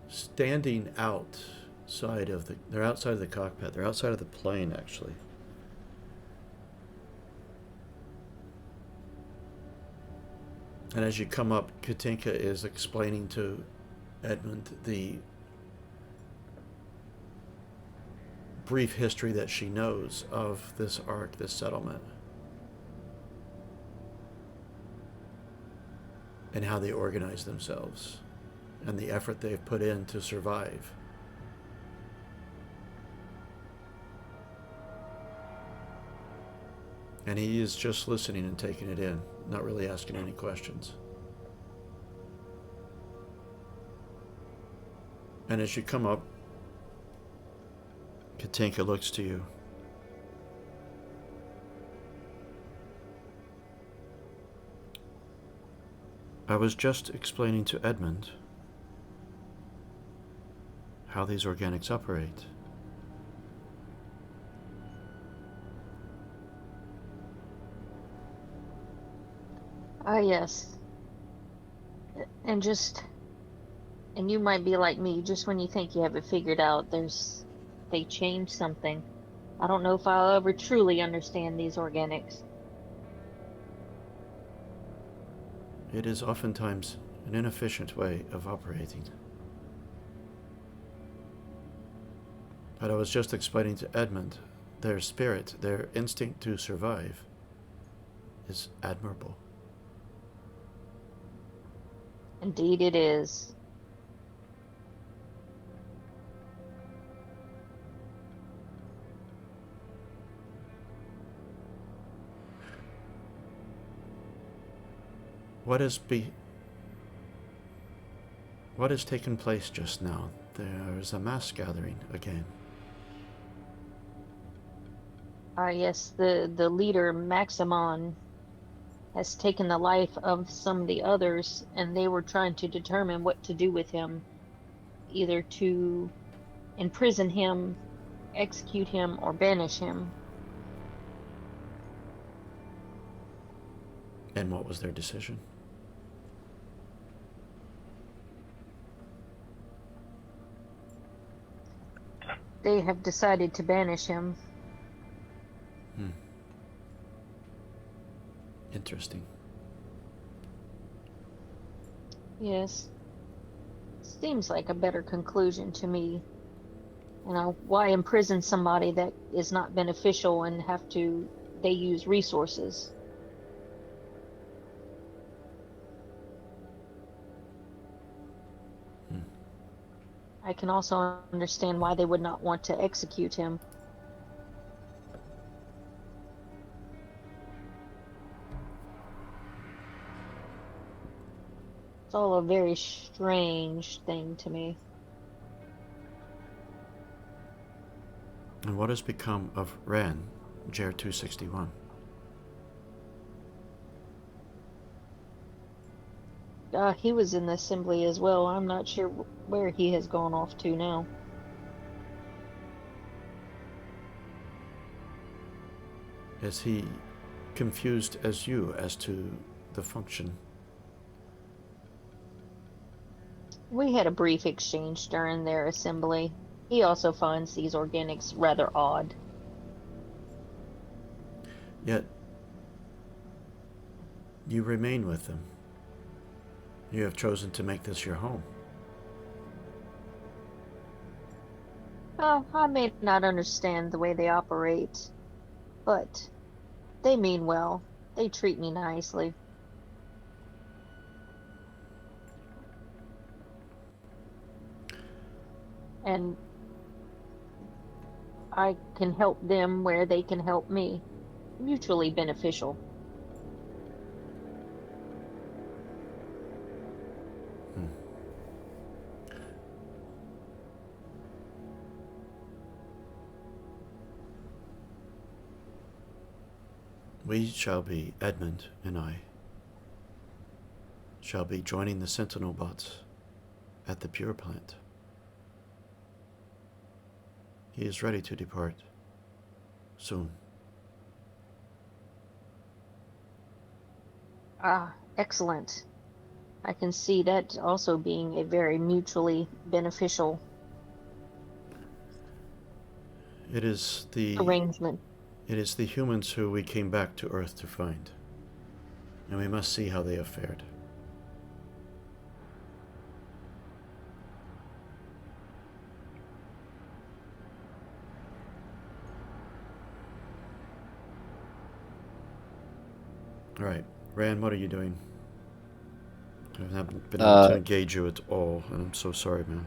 standing outside of the... They're outside of the cockpit. They're outside of the plane, actually. And as you come up, Katinka is explaining to Edmund the brief history that she knows of this ark, this settlement, and how they organize themselves and the effort they've put in to survive. And he is just listening and taking it in, not really asking any questions. And as you come up, Katinka looks to you. I was just explaining to Edmund how these organics operate. Ah, yes. And you might be like me, just when you think you have it figured out, they change something. I don't know if I'll ever truly understand these organics. It is oftentimes an inefficient way of operating. But I was just explaining to Edmund, their spirit, their instinct to survive is admirable. Indeed it is. What has taken place just now? There is a mass gathering again. Yes, the leader, Maximon, has taken the life of some of the others, and they were trying to determine what to do with him, either to imprison him, execute him, or banish him. And what was their decision? They have decided to banish him. Interesting. Yes. Seems like a better conclusion to me. You know, why imprison somebody that is not beneficial and they use resources? I can also understand why they would not want to execute him. It's all a very strange thing to me. And what has become of Ran, Jer 261? He was in the assembly as well. I'm not sure where he has gone off to now. Is he confused as you as to the function? We had a brief exchange during their assembly. He also finds these organics rather odd. Yet, you remain with them. You have chosen to make this your home. I may not understand the way they operate, but they mean well. They treat me nicely. And I can help them where they can help me. Mutually beneficial. We shall be, Edmund and I, shall be joining the Sentinel bots at the Pure Plant. He is ready to depart soon. Excellent. I can see that also being a very mutually beneficial It is the arrangement. It is the humans who we came back to Earth to find, and we must see how they have fared. All right, Rand, what are you doing? I haven't been able to engage you at all, and I'm so sorry, man.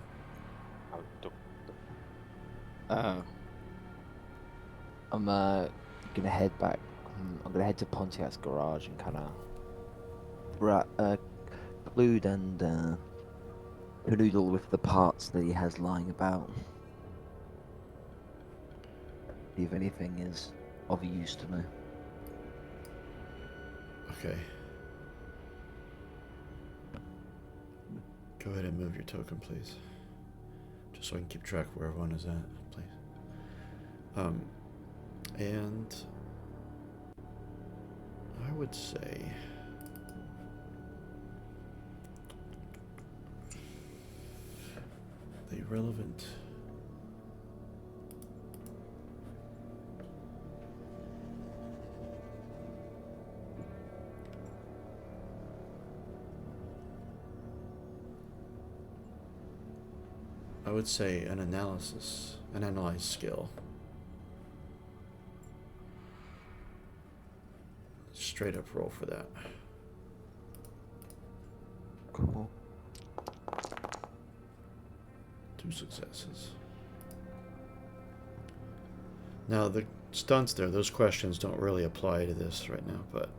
I'm gonna head back. I'm gonna head to Pontiac's garage and kind of collude and canoodle with the parts that he has lying about. See if anything is of use to me. Okay. Go ahead and move your token, please. Just so I can keep track where everyone is at, please. And I would say the relevant I would say an analyze skill. Straight up roll for that. Cool. 2 successes. Now the stunts there, those questions don't really apply to this right now, but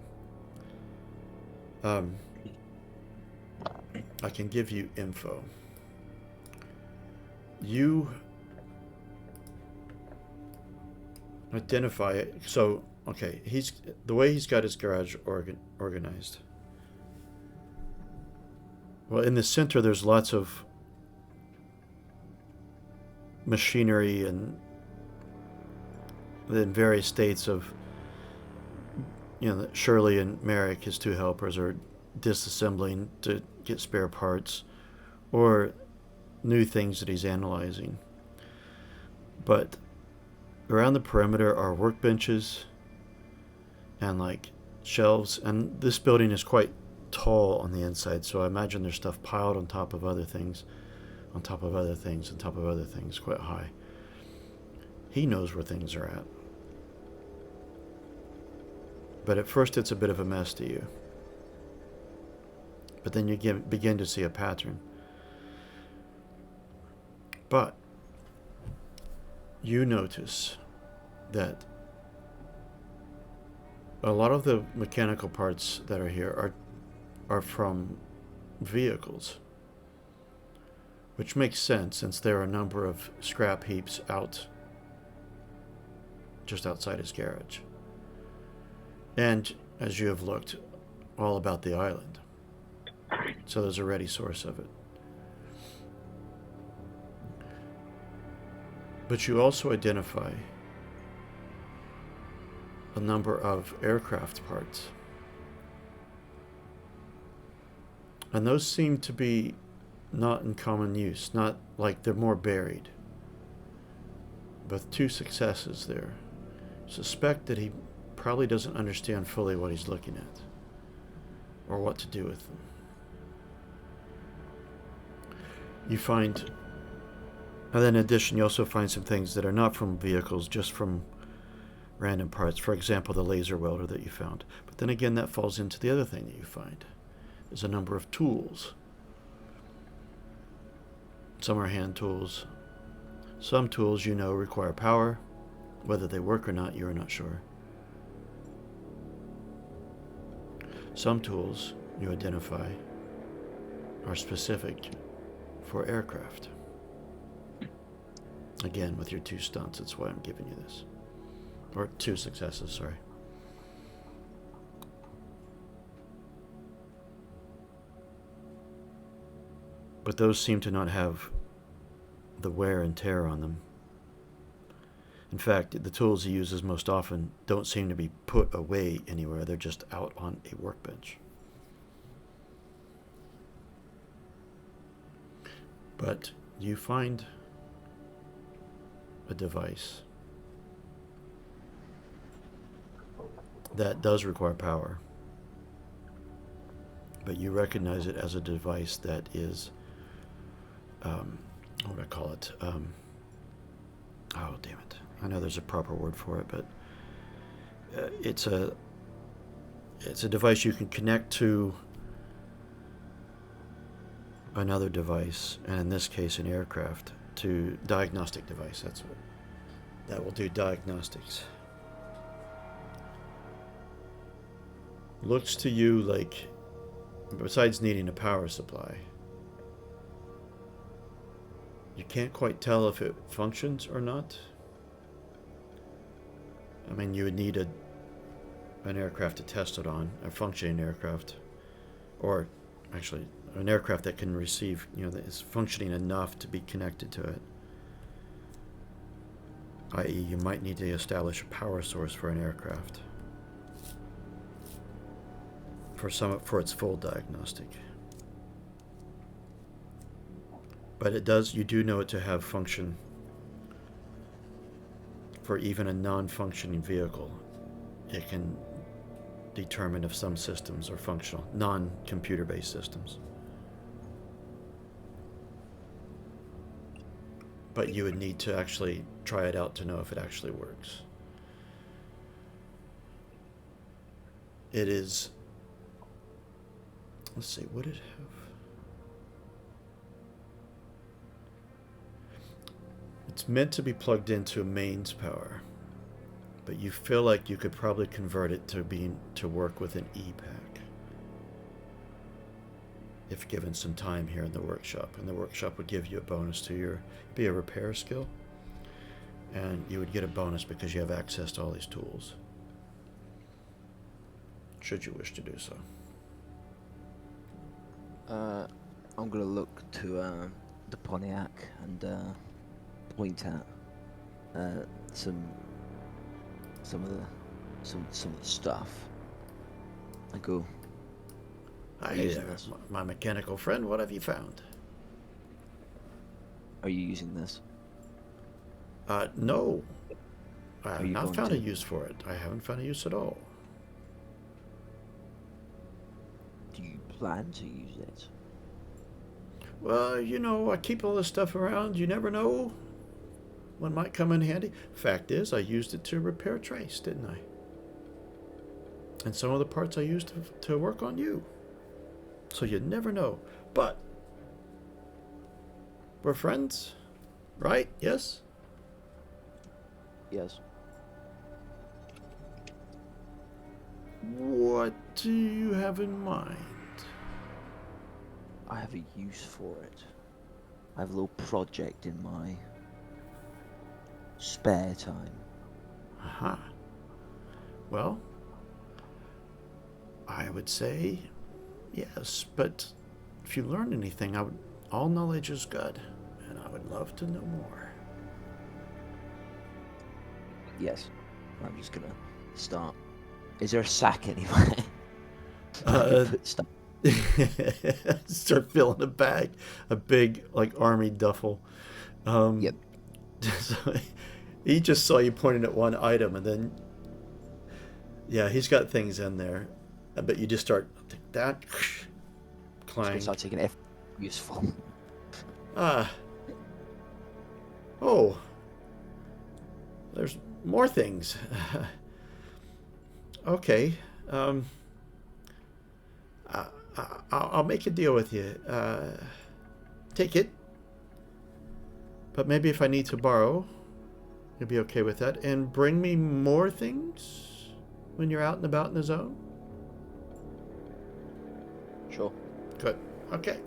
I can give you info. You identify it. So, okay, the way he's got his garage organized. Well, in the center, there's lots of machinery and in various states of, Shirley and Merrick, his 2 helpers, are disassembling to get spare parts or new things that he's analyzing. But around the perimeter are workbenches and like shelves, and this building is quite tall on the inside, so I imagine there's stuff piled on top of other things, on top of other things, on top of other things, quite high. He knows where things are at. But at first it's a bit of a mess to you. But then you begin to see a pattern. But you notice that a lot of the mechanical parts that are here are from vehicles, which makes sense since there are a number of scrap heaps just outside his garage. And as you have looked all about the island, so there's a ready source of it. But you also identify a number of aircraft parts. And those seem to be not in common use, not like they're more buried. With 2 successes there. Suspect that he probably doesn't understand fully what he's looking at or what to do with them. You find, and then in addition, you also find some things that are not from vehicles, just from random parts. For example, the laser welder that you found. But then again, that falls into the other thing that you find. There's a number of tools. Some are hand tools. Some tools require power. Whether they work or not, you're not sure. Some tools you identify are specific for aircraft. Again, with your 2 stunts, that's why I'm giving you this. Or 2 successes, sorry. But those seem to not have the wear and tear on them. In fact, the tools he uses most often don't seem to be put away anywhere. They're just out on a workbench. But you find a device that does require power. But you recognize it as a device that is, what would I call it? Oh, damn it. I know there's a proper word for it, but it's a device you can connect to another device, and in this case an aircraft, to diagnostic device. That's what that will do, diagnostics. Looks to you like, besides needing a power supply, you can't quite tell if it functions or not. I mean, you would need an aircraft to test it on, a functioning aircraft, or actually an aircraft that can receive, that is functioning enough to be connected to it. I.e., you might need to establish a power source for an aircraft for its full diagnostic. But you do know it to have function for even a non-functioning vehicle. It can determine if some systems are functional, non-computer based systems. but you would need to actually try it out to know if it actually works. It is, let's see, what did it have? It's meant to be plugged into mains power, but you feel like you could probably convert it to work with an e-pack if given some time here in the workshop. And the workshop would give you a bonus to your be a repair skill, and you would get a bonus because you have access to all these tools, should you wish to do so. I'm gonna look to the Pontiac and point at some of the stuff. I go, Hi using there, this. my mechanical friend. What have you found? are you using this? No. I Are have you not going found a to? use for it. I haven't found a use at all. Do you plan to use it? Well, you know, I keep all this stuff around. You never know when might come in handy. Fact is, I used it to repair Trace, didn't I? And some of the parts I used to work on you. So you never know. But we're friends, right? Yes? Yes. What do you have in mind? I have a use for it. I have a little project in my spare time. Aha. Well, I would say yes, but if you learn anything, all knowledge is good, and I would love to know more. Yes. I'm just gonna start. Is there a sack anywhere? Put stuff. Start filling a bag, a big like army duffel. Yep. So he just saw you pointing at one item, and then yeah, he's got things in there, but you just start that Just clang. gonna start taking it useful. Oh, there's more things. Okay. I'll make a deal with you. Take it. But maybe if I need to borrow, you'll be okay with that. And bring me more things when you're out and about in the zone. Sure. Good. Okay.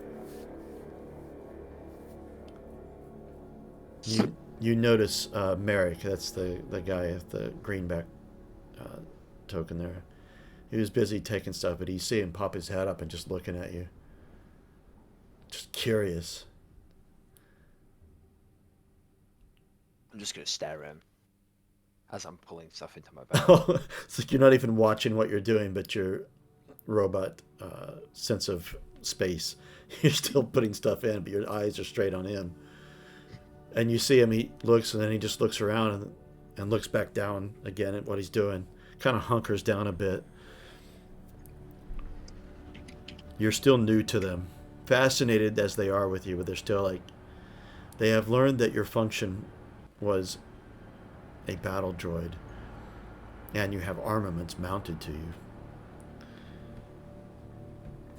You notice Merrick, that's the guy with the greenback token there. He was busy taking stuff, but you see him pop his head up and just looking at you. Just curious. I'm just gonna stare at him as I'm pulling stuff into my bag. Oh, it's like you're not even watching what you're doing, but your robot sense of space. You're still putting stuff in, but your eyes are straight on him. And you see him, he looks, and then he just looks around and looks back down again at what he's doing. Kind of hunkers down a bit. You're still new to them. Fascinated as they are with you, but they're still like... They have learned that your function was a battle droid. And you have armaments mounted to you.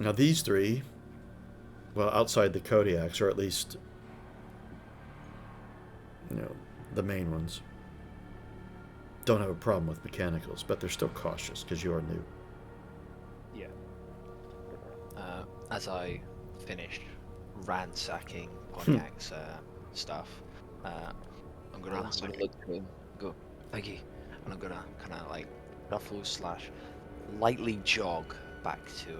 Now these three, well, outside the Kodiaks, or at least, you know, the main ones, don't have a problem with mechanicals, but they're still cautious because you are new. Yeah. As I finished ransacking Pontiac's stuff, I'm gonna look at him and go, thank you. And I'm gonna kind of like shuffle / lightly jog back to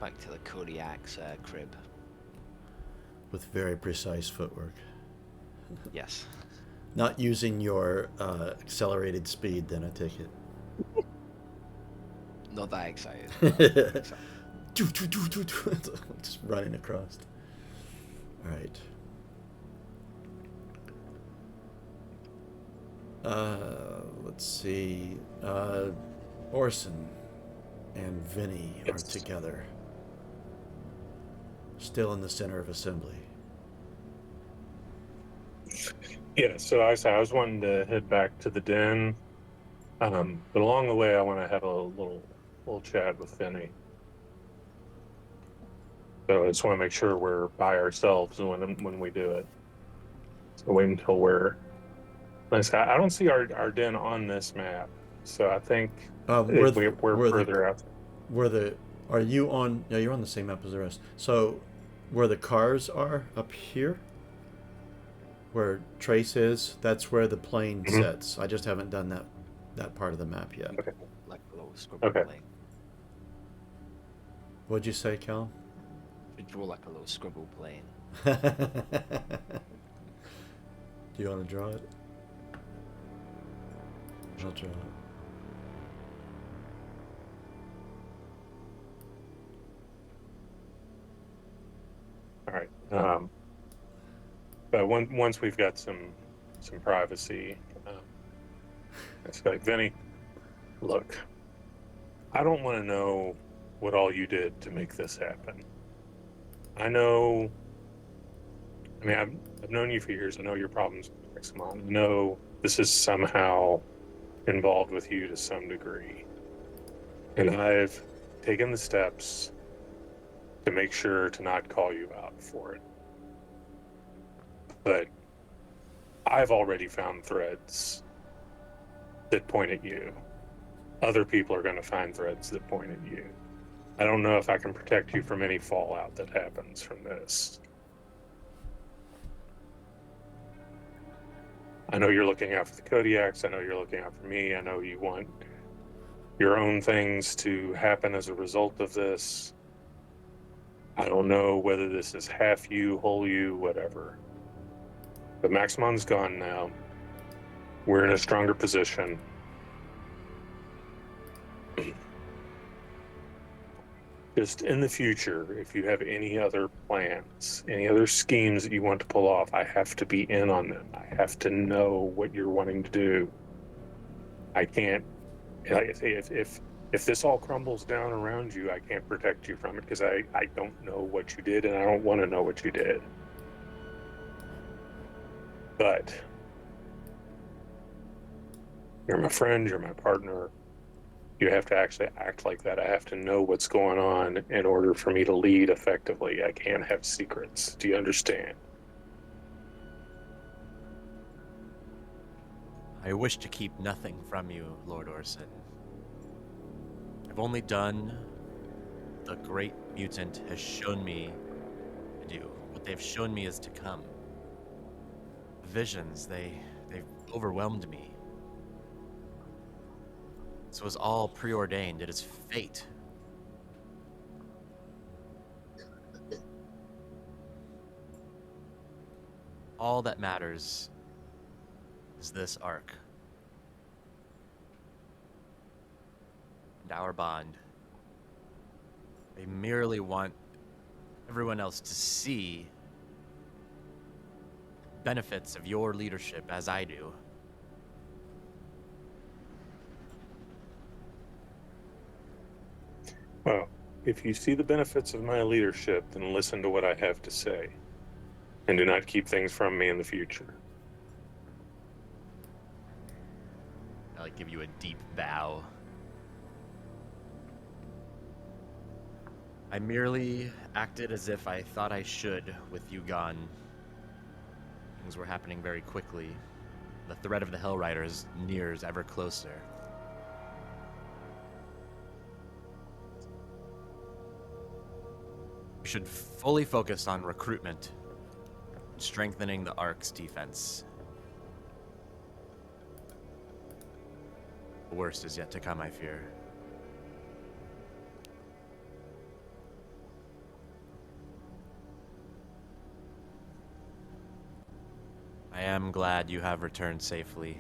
the Kodiak's crib. With very precise footwork. Yes. Not using your accelerated speed, then I take it. Not that excited. Just running across. All right. Let's see. Orson and Vinny are together. Still in the center of assembly. Yeah, so I was wanting to head back to the den, but along the way I want to have a little chat with Vinny. So I just want to make sure we're by ourselves when we do it. So wait until we're. I don't see our den on this map, so I think we're we're the further out. where the are you on? Yeah, you're on the same map as the rest. So where the cars are up here, where Trace is, that's where the plane Mhm. sets. I just haven't done that part of the map yet. Okay. Like a little scribble Okay. plane. What'd you say, Callum? You draw like a little scribble plane. Do you want to draw it? I'll draw it. All right. But once we've got some privacy, it's like, Vinny, look, I don't want to know what all you did to make this happen. I know. I mean, I've known you for years. I know your problems with Maximon. I know this is somehow involved with you to some degree, and I've taken the steps to make sure to not call you out for it. But I've already found threads that point at you. Other people are going to find threads that point at you. I don't know if I can protect you from any fallout that happens from this. I know you're looking out for the Kodiaks. I know you're looking out for me. I know you want your own things to happen as a result of this. I don't know whether this is half you, whole you, whatever. But Maximon's gone now. We're in a stronger position. Just in the future, if you have any other plans, any other schemes that you want to pull off, I have to be in on them. I have to know what you're wanting to do. I can't, like I say, if this all crumbles down around you, I can't protect you from it because I don't know what you did and I don't want to know what you did. But you're my friend, you're my partner. You have to actually act like that. I have to know what's going on in order for me to lead effectively. I can't have secrets. Do you understand? I wish to keep nothing from you, Lord Orson. I've only done the great mutant has shown me to do. What they've shown me is to come. Visions, they've overwhelmed me. This was all preordained. It is fate. All that matters is this arc. And our bond. They merely want everyone else to see benefits of your leadership as I do. Well, if you see the benefits of my leadership, then listen to what I have to say. And do not keep things from me in the future. I'll give you a deep bow. I merely acted as if I thought I should with you gone. Things were happening very quickly. The threat of the Hell Riders nears ever closer. We should fully focus on recruitment, strengthening the Ark's defense. The worst is yet to come, I fear. I am glad you have returned safely.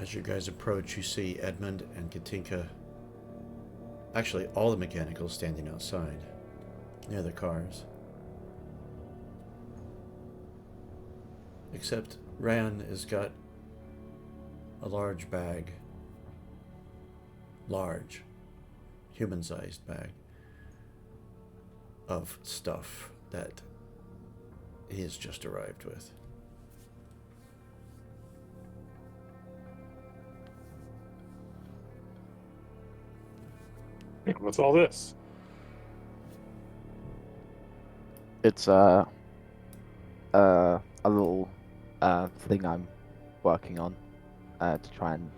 As you guys approach, you see Edmund and Katinka, actually all the mechanicals standing outside, near the cars. Except Ran has got a large bag, large, human-sized bag of stuff that he has just arrived with. What's all this? It's a little thing I'm working on to try and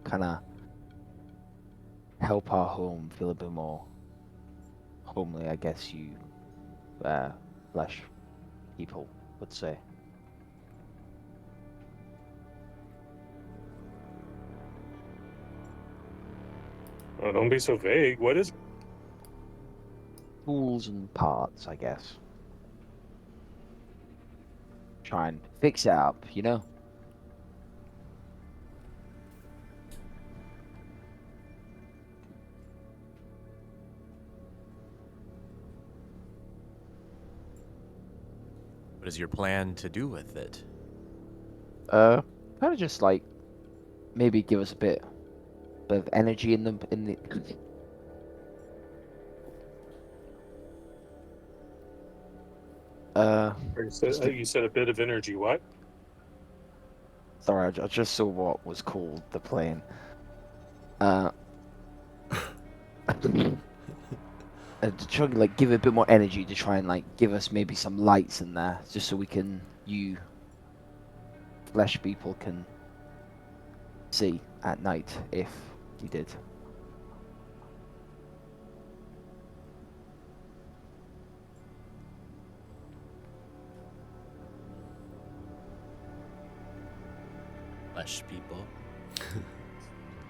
kind of help our home feel a bit more homely, I guess you flesh people would say. Oh, don't be so vague. What is it? Tools and parts, I guess. Try and fix it up, you know? What is your plan to do with it? Kind of just like maybe give us a bit of energy in the You said a bit of energy. What? sorry, I just saw what was called the plane. To try and like give it a bit more energy to try and like give us maybe some lights in there, just so you flesh people can see at night if you did. Flesh people.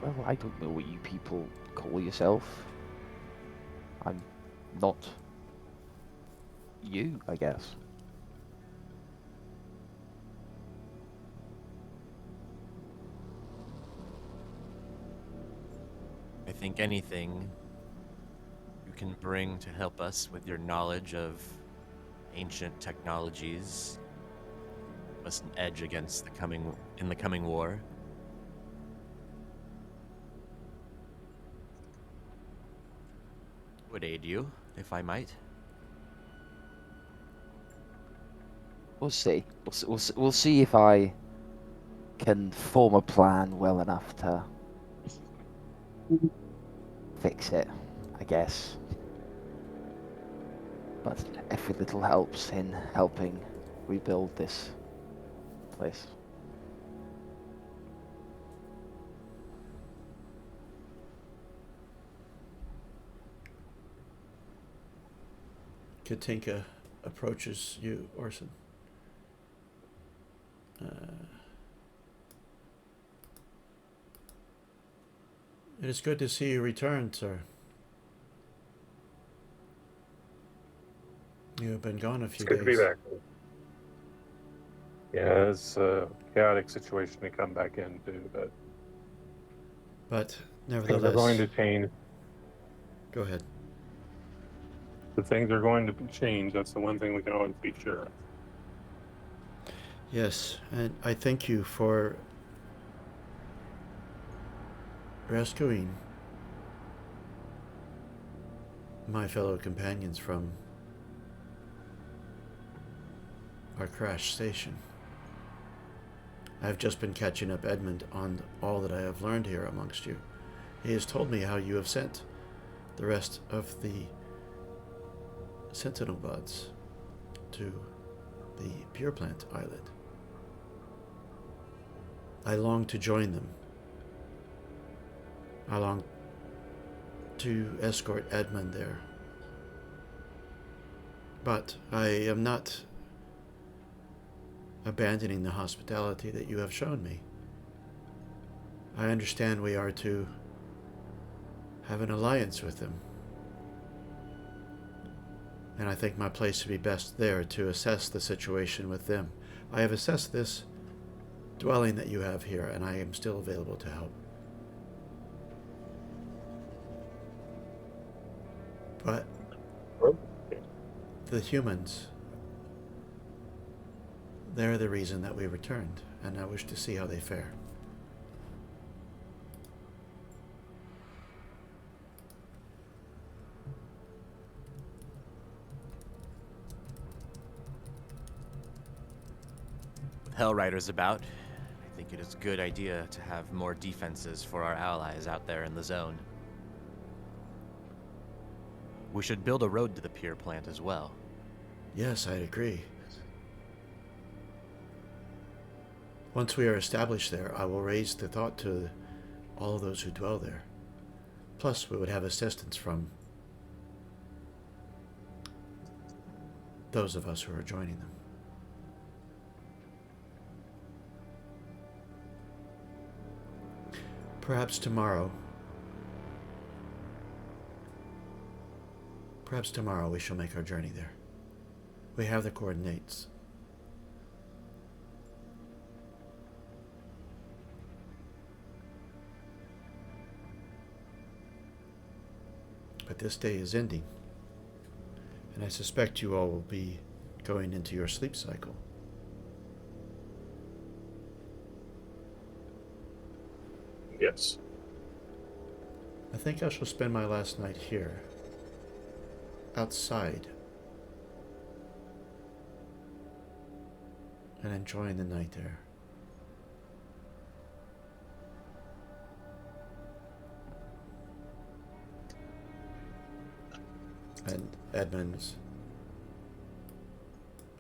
Well, I don't know what you people call yourself. I'm not you, I guess. I think anything you can bring to help us with your knowledge of ancient technologies give us an edge against the coming war. Would aid you, if I might. We'll see. We'll see if I can form a plan well enough to fix it, I guess. But every little helps in helping rebuild this place. Katinka approaches you, Orson. It is good to see you returned, sir. You have been gone a few It's good to be days. back. Yeah, it's a chaotic situation to come back into, But things are nevertheless, going to change. go ahead. The things are going to change. That's the one thing we can always be sure of. Yes, and I thank you for rescuing my fellow companions from our crash station. I've just been catching up Edmund on all that I have learned here amongst you. He has told me how you have sent the rest of the Sentinel buds to the Pure Plant Islet. I long to join them. I long to escort Edmund there. But I am not abandoning the hospitality that you have shown me. I understand we are to have an alliance with them. And I think my place would be best there to assess the situation with them. I have assessed this dwelling that you have here, and I am still available to help. But the humans, they're the reason that we returned, and I wish to see how they fare. With Hellriders about, I think it is a good idea to have more defenses for our allies out there in the zone. We should build a road to the pier plant as well. Yes, I agree. Once we are established there, I will raise the thought to all those who dwell there. Plus, we would have assistance from those of us who are joining them. Perhaps tomorrow we shall make our journey there. We have the coordinates. But this day is ending, and I suspect you all will be going into your sleep cycle. Yes. I think I shall spend my last night here, outside, and enjoying the night air. And Edmonds,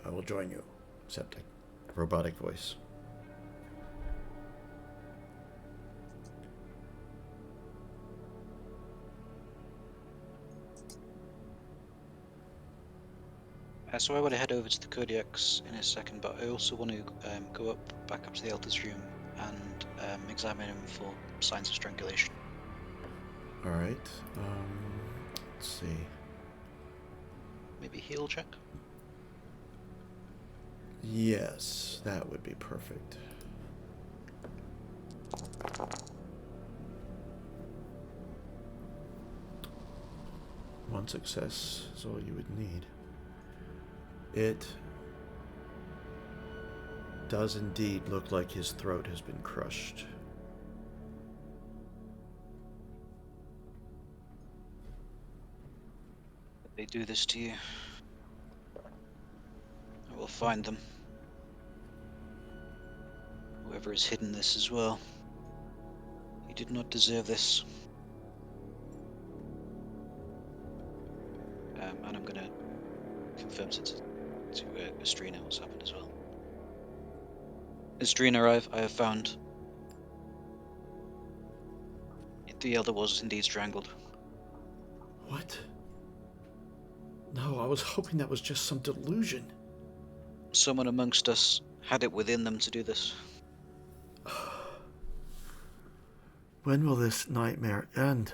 I will join you, except a robotic voice. So I want to head over to the Kodiaks in a second, but I also want to go back up to the Elder's room and examine him for signs of strangulation. All right. Let's see. Maybe heal check? Yes, that would be perfect. One success is all you would need. It does indeed look like his throat has been crushed. If they do this to you, I will find them. Whoever has hidden this as well. He did not deserve this. And I'm gonna confirm to Estrina what's happened as well. Estrina, I have found the elder was indeed strangled. What? No, I was hoping that was just some delusion. Someone amongst us had it within them to do this. When will this nightmare end?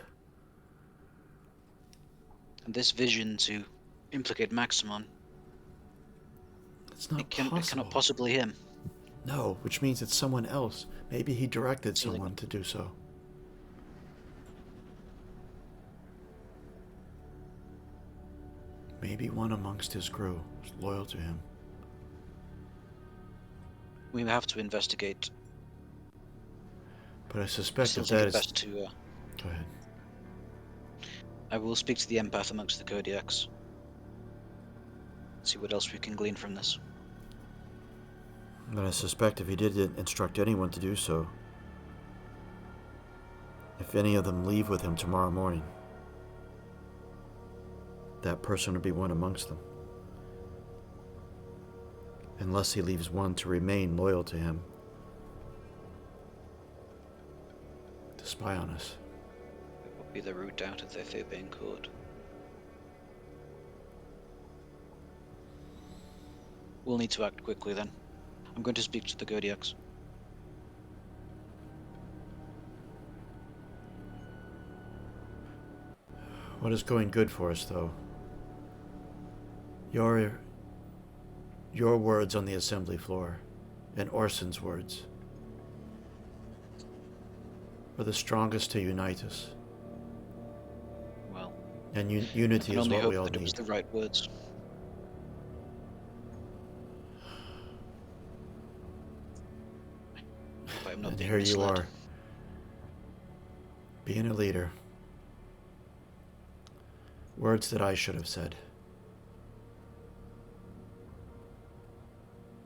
And this vision to implicate Maximon, It's not it possible. cannot possibly him. No, which means it's someone else. Maybe he directed someone to do so. Maybe one amongst his crew was loyal to him. We have to investigate. But I suspect Still that think that it is... best to. Go ahead. I will speak to the empath amongst the Kodiaks. See what else we can glean from this. But I suspect if he did instruct anyone to do so, if any of them leave with him tomorrow morning, that person would be one amongst them. Unless he leaves one to remain loyal to him, to spy on us. It would be the root out if they fear being caught. We'll need to act quickly then. I'm going to speak to the Kodiaks. What is going good for us, though? Your words on the assembly floor and Orson's words were the strongest to unite us. Well, And I unity can is only what hope we all that it was need. the right words. here you misled. are, being a leader. Words that I should have said.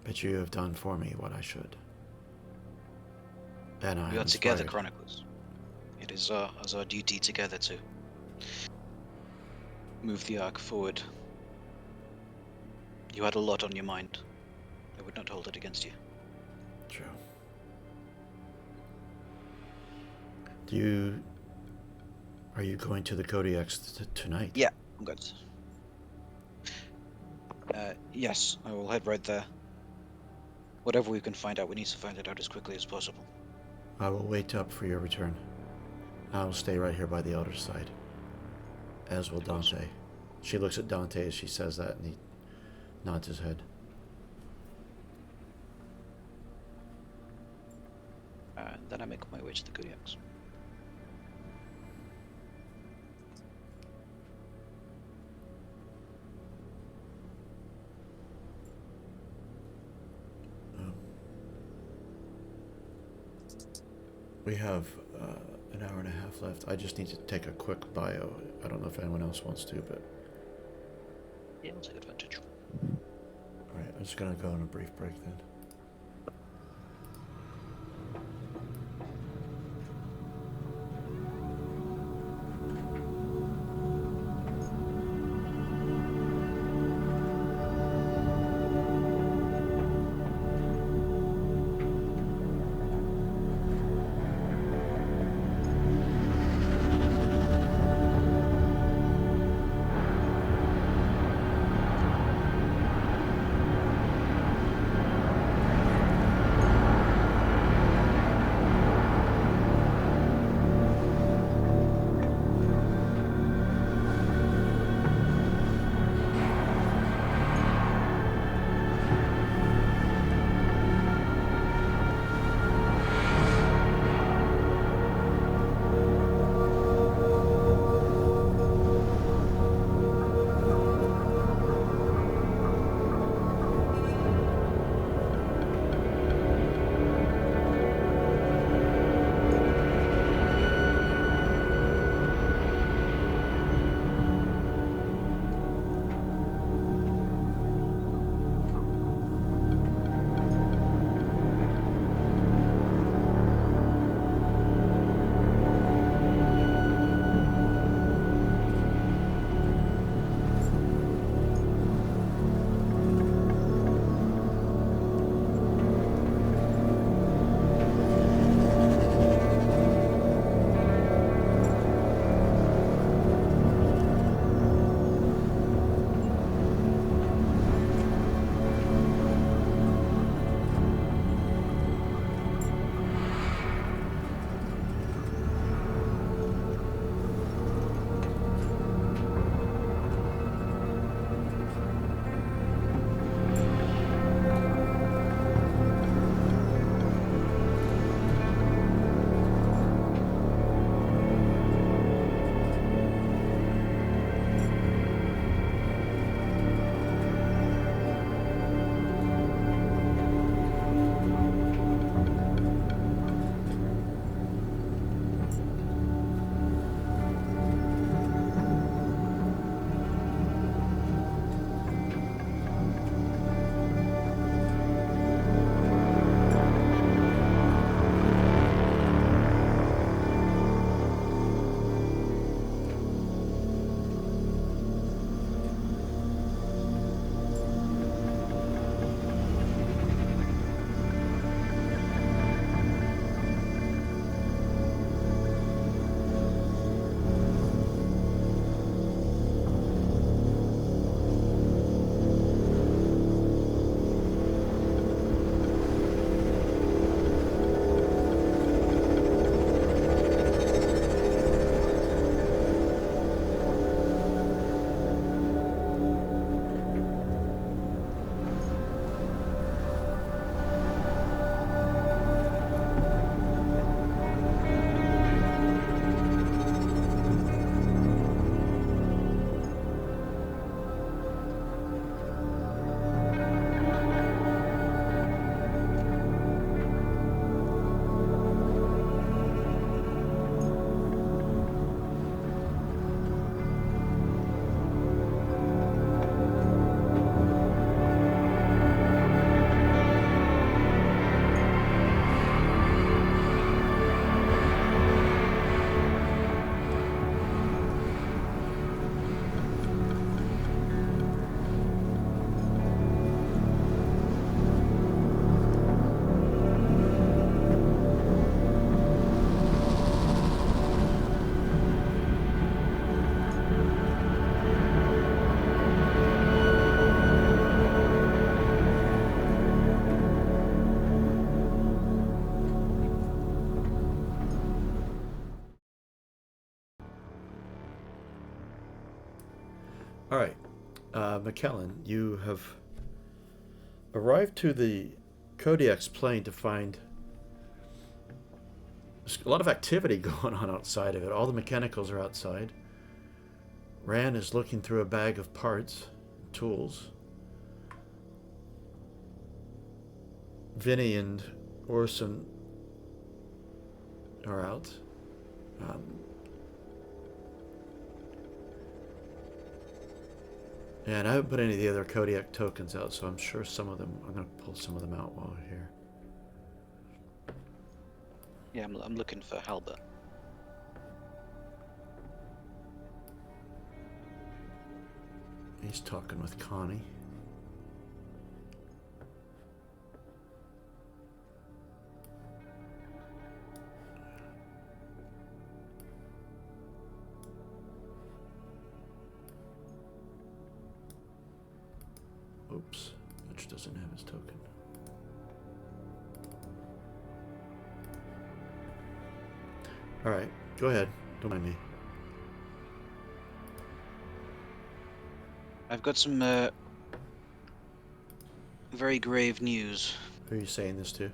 But you have done for me what I should. And I We am are together, inspired. Chronicles. It is as our duty together to move the Ark forward. You had a lot on your mind. I would not hold it against you. True. Are you going to the Kodiaks tonight? Yeah, I'm good. Yes, I will head right there. Whatever we can find out, we need to find it out as quickly as possible. I will wait up for your return. I will stay right here by the Elder's side. As will Dante. She looks at Dante as she says that, and he nods his head. Then I make my way to the Kodiaks. We have an hour and a half left. I just need to take a quick bio. I don't know if anyone else wants to, but... Yeah, we'll take advantage. Alright, I'm just gonna go on a brief break then. All right, McKellen, you have arrived to the Kodiak's plane to find there's a lot of activity going on outside of it. All the mechanicals are outside. Ran is looking through a bag of parts, tools. Vinny and Orson are out. And I haven't put any of the other Kodiak tokens out, so I'm sure some of them, I'm going to pull some of them out while we're here. Yeah, I'm looking for Halbert. He's talking with Connie. Oops, which doesn't have his token. All right, go ahead. Don't mind me. I've got some very grave news. Who are you saying this to?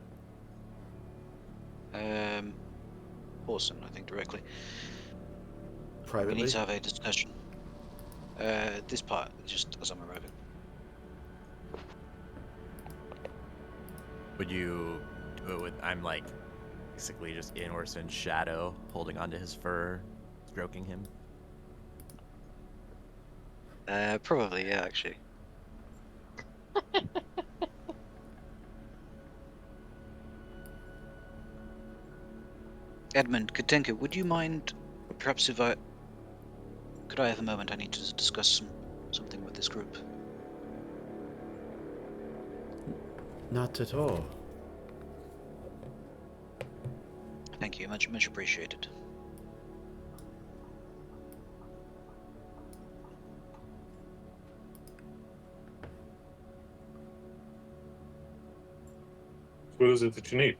Orson, I think directly. We Privately? need to have a discussion. This part, just as I'm arriving. Would you do it with? I'm like basically just in Orson's shadow, holding onto his fur, stroking him. Probably, yeah, actually. Edmund, Katinka, would you mind, perhaps could I have a moment? I need to discuss something with this group. Not at all. Thank you, much appreciated. What is it that you need?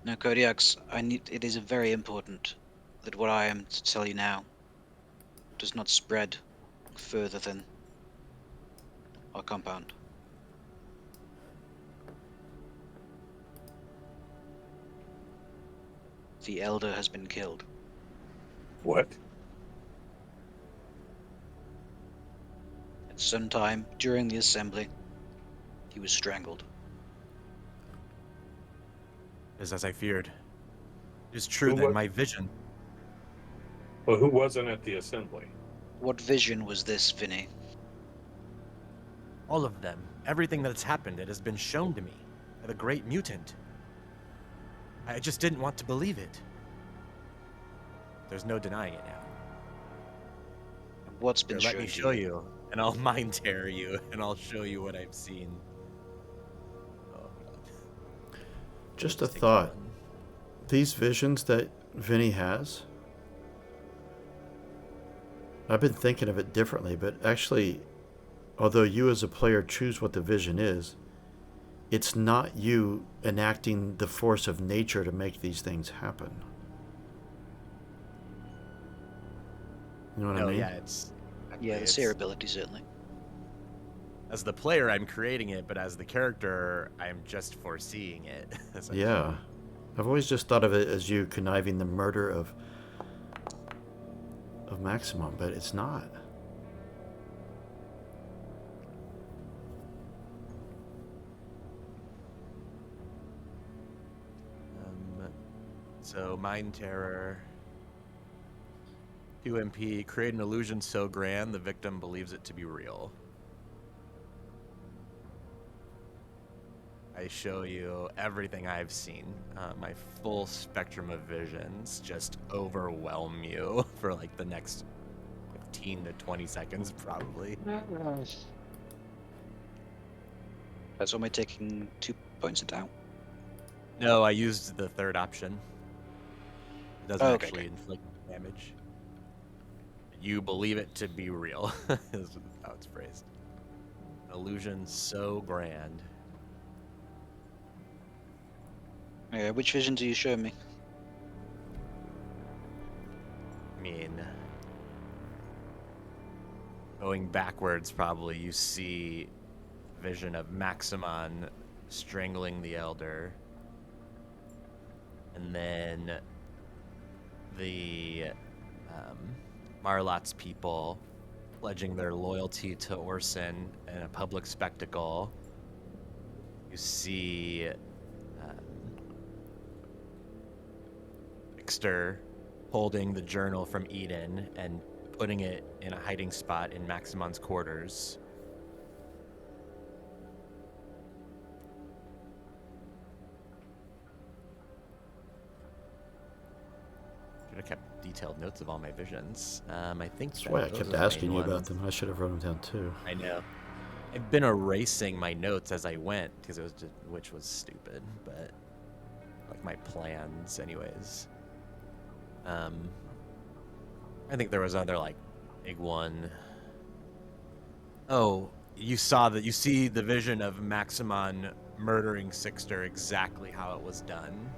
Now, Kodiaks, it is very important that what I am to tell you now does not spread further than our compound. The Elder has been killed. What? At some time during the assembly, he was strangled. It is as I feared. It is true that my vision. Well, who wasn't at the assembly? What vision was this, Vinny? All of them. Everything that's happened, it has been shown to me by the great mutant. I just didn't want to believe it. There's no denying it now. What's been shown let me to show you? you, and I'll mind terror you, and I'll show you what I've seen. Oh, God. Just a thought. These visions that Vinny has, I've been thinking of it differently, but actually, although you as a player choose what the vision is, it's not you enacting the force of nature to make these things happen. You know what I mean? Yeah, it's... Yeah, the seer ability, certainly. As the player, I'm creating it, but as the character, I'm just foreseeing it. Yeah. I've always just thought of it as you conniving the murder of Maximum, but it's not. So, Mind Terror. QMP, create an illusion so grand the victim believes it to be real. I show you everything I've seen. My full spectrum of visions just overwhelm you for like the next 15 to 20 seconds, probably. That's only taking 2 points of doubt. No, I used the third option. It doesn't actually okay. inflict damage. You believe it to be real, is how it's phrased. An illusion so grand. Yeah, which vision do you show me? I mean, Going backwards, probably, you see vision of Maximon strangling the Elder. And then the Marlot's people pledging their loyalty to Orson in a public spectacle. You see Ixter holding the journal from Eden and putting it in a hiding spot in Maximon's quarters. Should have kept detailed notes of all my visions. I think That's why I kept asking you about them. I should have wrote them down too. I know. I've been erasing my notes as I went because it was just, which was stupid, but like my plans, anyways. I think there was another like big one. Oh, you see the vision of Maximon murdering Sixter exactly how it was done.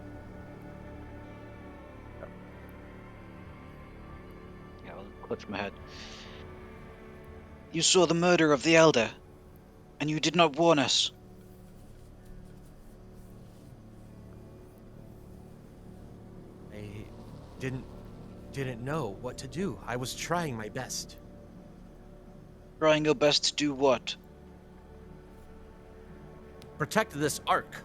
Yeah, I'll clutch my head. You saw the murder of the Elder, and you did not warn us. I didn't know what to do. I was trying my best. Trying your best to do what? Protect this ark.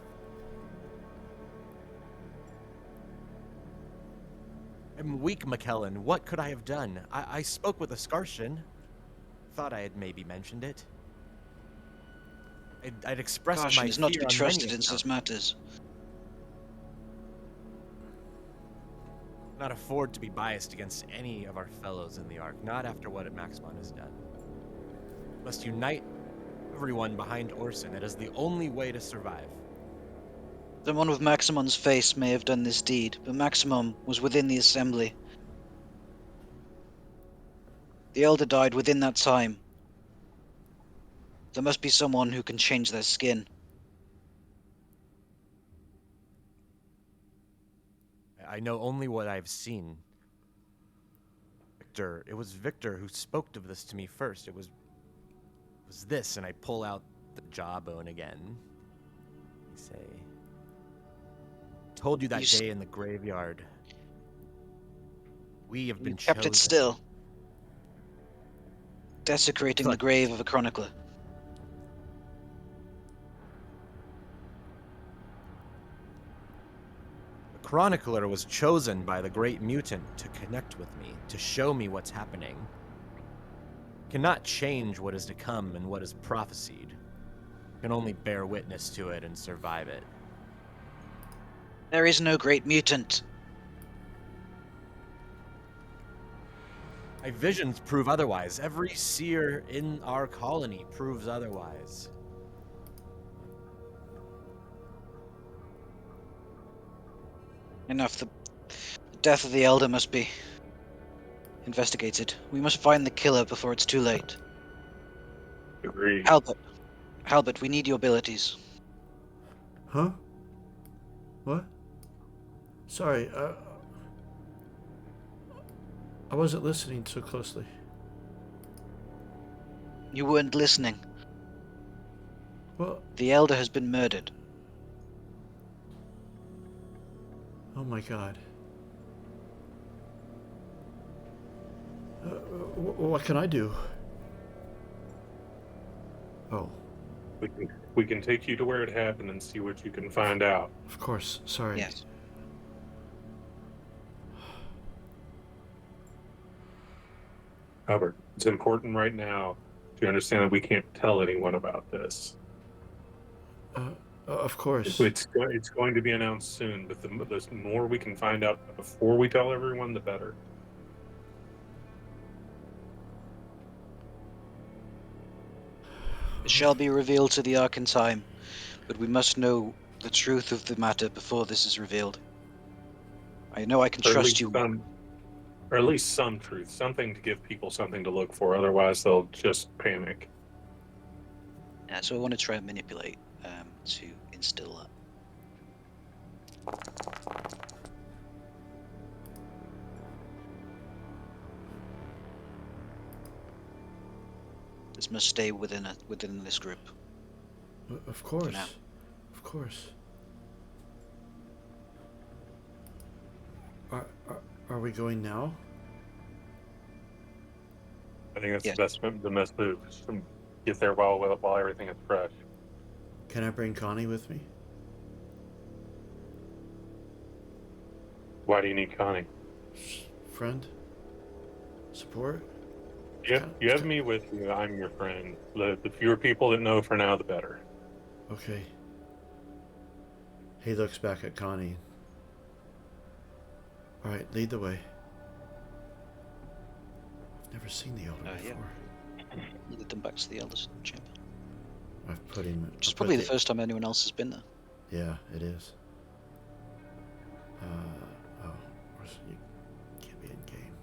I'm weak, McKellen. What could I have done? I spoke with Ascarshan. Thought I had maybe mentioned it. I'd expressed Caution my is not to fear be on trusted many in such accounts. matters. Not afford to be biased against any of our fellows in the Ark, not after what Maximon has done. Must unite everyone behind Orson. It is the only way to survive. Someone with Maximon's face may have done this deed, but Maximum was within the assembly. The Elder died within that time. There must be someone who can change their skin. I know only what I've seen. Victor, it was Victor who spoke of this to me first. It was this, and I pull out the jawbone again. I say, told you that day in the graveyard. We have been chosen. Kept it still. Desecrating the grave of a chronicler. The chronicler was chosen by the great mutant to connect with me, to show me what's happening. Cannot change what is to come and what is prophesied. Can only bear witness to it and survive it. There is no great mutant. My visions prove otherwise. Every seer in our colony proves otherwise. Enough. The death of the Elder must be investigated. We must find the killer before it's too late. Agreed. Halbert, we need your abilities. Huh? What? Sorry, I wasn't listening so closely. You weren't listening. Well, The Elder has been murdered. oh my God. What can I do? Oh, We can take you to where it happened and see what you can find out. of course. Sorry. Yes. Albert, it's important right now to understand that we can't tell anyone about this. Of course. It's going to be announced soon, but the more we can find out before we tell everyone, the better. It shall be revealed to the Ark in time, but we must know the truth of the matter before this is revealed. I know I can trust you. Or at least some truth, something to give people something to look for. Otherwise, they'll just panic. Yeah, so I want to try and manipulate to instill that. This must stay within this group. Of course. now. Of course. Are we going now? I think that's Yes. the best move. Just to get there while everything is fresh. Can I bring Connie with me? Why do you need Connie? Friend? Support? You have me with you. I'm your friend. The fewer people that know for now, the better. Okay. He looks back at Connie. Alright, lead the way. I've never seen the Elder Yeah. before. Lead them back to the Elder's chamber. I've put him... Which is probably the first time anyone else has been there. Yeah, it is. You can't be in game.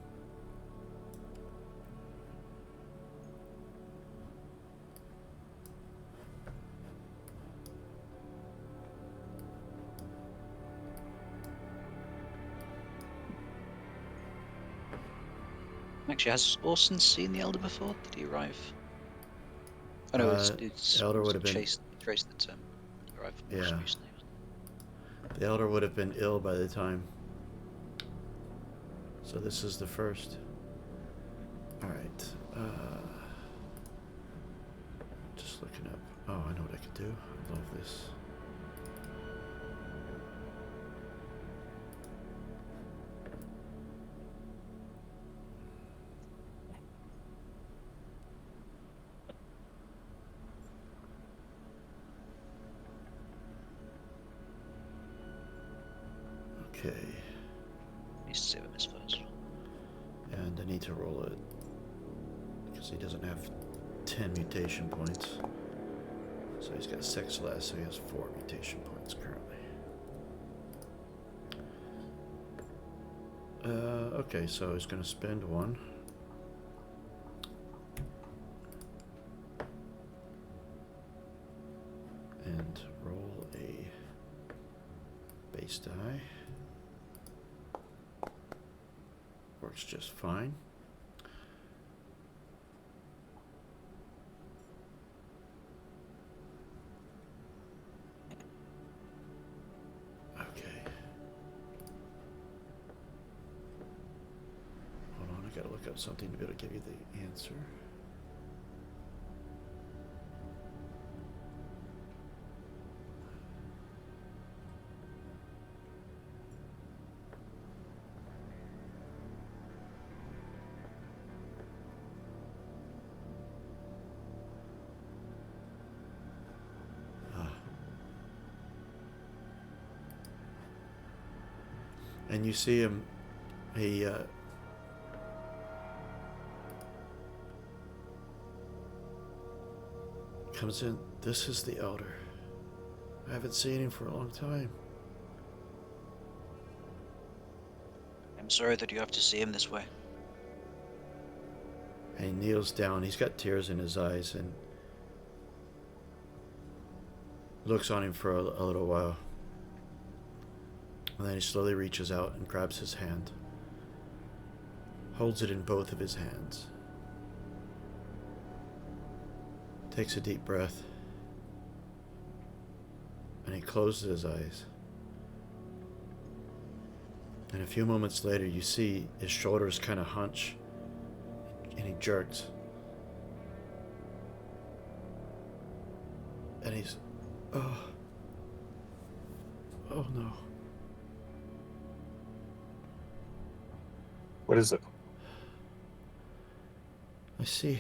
Actually, has Orson seen the Elder before? Did he arrive? Oh no, it's Elder would have been... traced that arrived most Yeah. recently. The Elder would have been ill by the time. So this is the first. Alright. Just looking up. Oh, I know what I could do. I love this. Okay. Needs to save him his first. And I need to roll it because he doesn't have 10 mutation points. So he's got 6 less, so he has 4 mutation points currently. Okay, so he's going to spend 1. And roll a base die. Works just fine. Okay. Hold on, I gotta look up something to be able to give you the answer. And you see him, he comes in. This is the Elder. I haven't seen him for a long time. I'm sorry that you have to see him this way. And he kneels down. He's got tears in his eyes and looks on him for a little while. And then he slowly reaches out and grabs his hand. Holds it in both of his hands. Takes a deep breath. And he closes his eyes. And a few moments later you see his shoulders kind of hunch. And he jerks. And he's... Oh no. What is it? I see.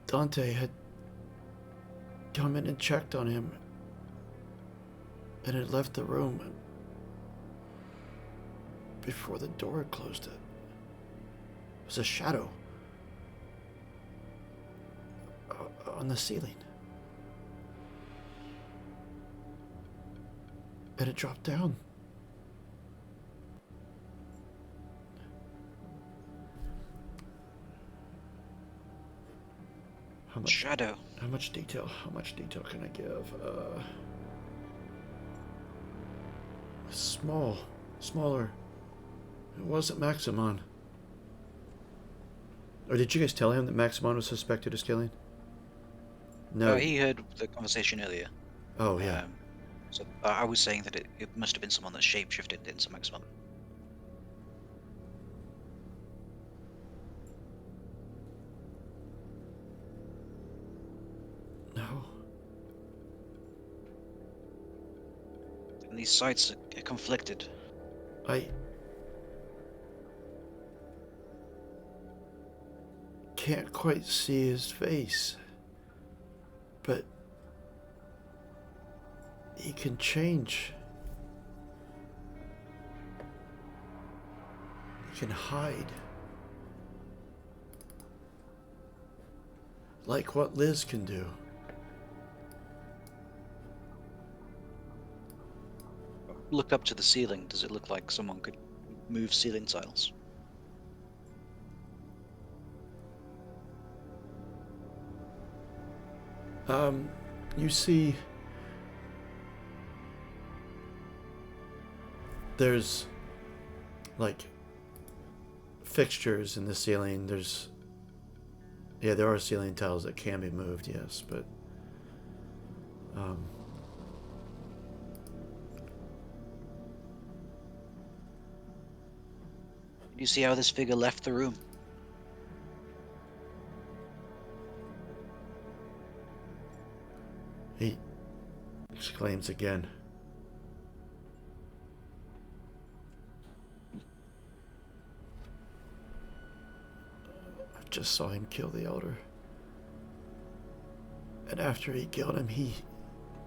Dante had come in and checked on him and had left the room before the door had closed. It was a shadow on the ceiling. And it dropped down. Shadow. How much detail? How much detail can I give? Smaller. It wasn't Maximon. Or did you guys tell him that Maximon was suspected of killing? No. He heard the conversation earlier. Oh, yeah. So I was saying that it must have been someone that shapeshifted into Maximum. No. And these sites are conflicted. I can't quite see his face, but he can change. He can hide. Like what Liz can do. Look up to the ceiling. Does it look like someone could move ceiling tiles? You see, there's like fixtures in the ceiling. There are ceiling tiles that can be moved, yes, but Do you see how this figure left the room? he exclaims again. I just saw him kill the elder. And after he killed him, he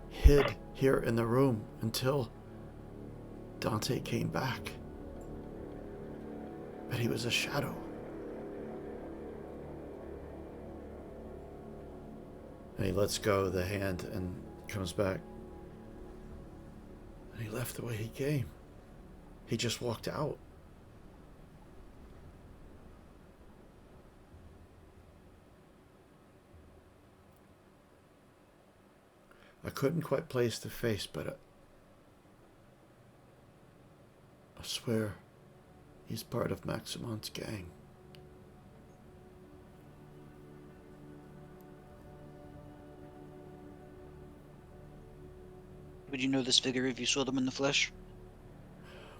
hid here in the room until Dante came back. But he was a shadow. And he lets go of the hand and comes back. And he left the way he came. He just walked out. I couldn't quite place the face, but I swear he's part of Maximon's gang. Would you know this figure if you saw them in the flesh?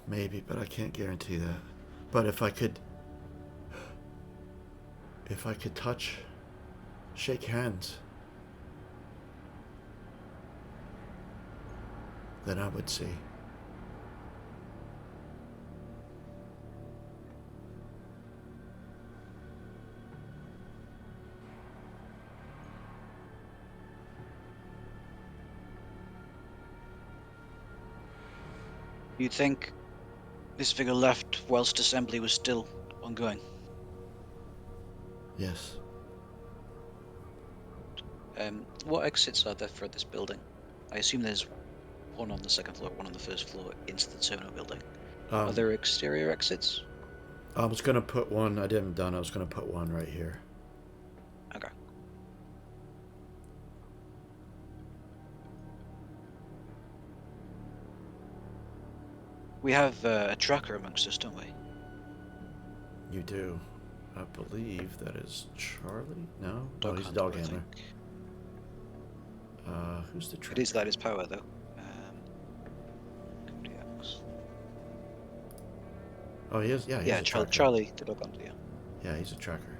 Maybe, but I can't guarantee that. But if I could touch, shake hands, then I would see. Do you think this figure left whilst assembly was still ongoing? Yes. What exits are there for this building? I assume there's one on the second floor, one on the first floor into the Tono building. Are there exterior exits? I was gonna put one. I didn't done. I was gonna put one right here. Okay. We have a tracker amongst us, don't we? You do. I believe that is Charlie. No, Dog he's a hunter, dog I handler. think. Who's the It tracker? is light as power, though. Kodiaks. Oh, he is. Yeah, he's a tracker. Charlie, the dog hunter. Yeah. Yeah, he's a tracker.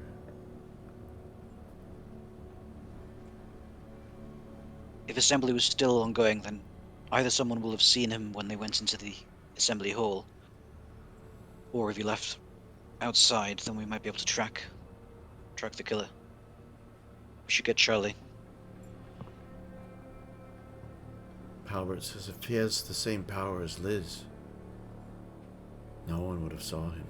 If assembly was still ongoing, then either someone will have seen him when they went into the assembly hall, or if he left outside, then we might be able to track the killer. We should get Charlie. Halbert says if he has the same power as Liz, no one would have saw him.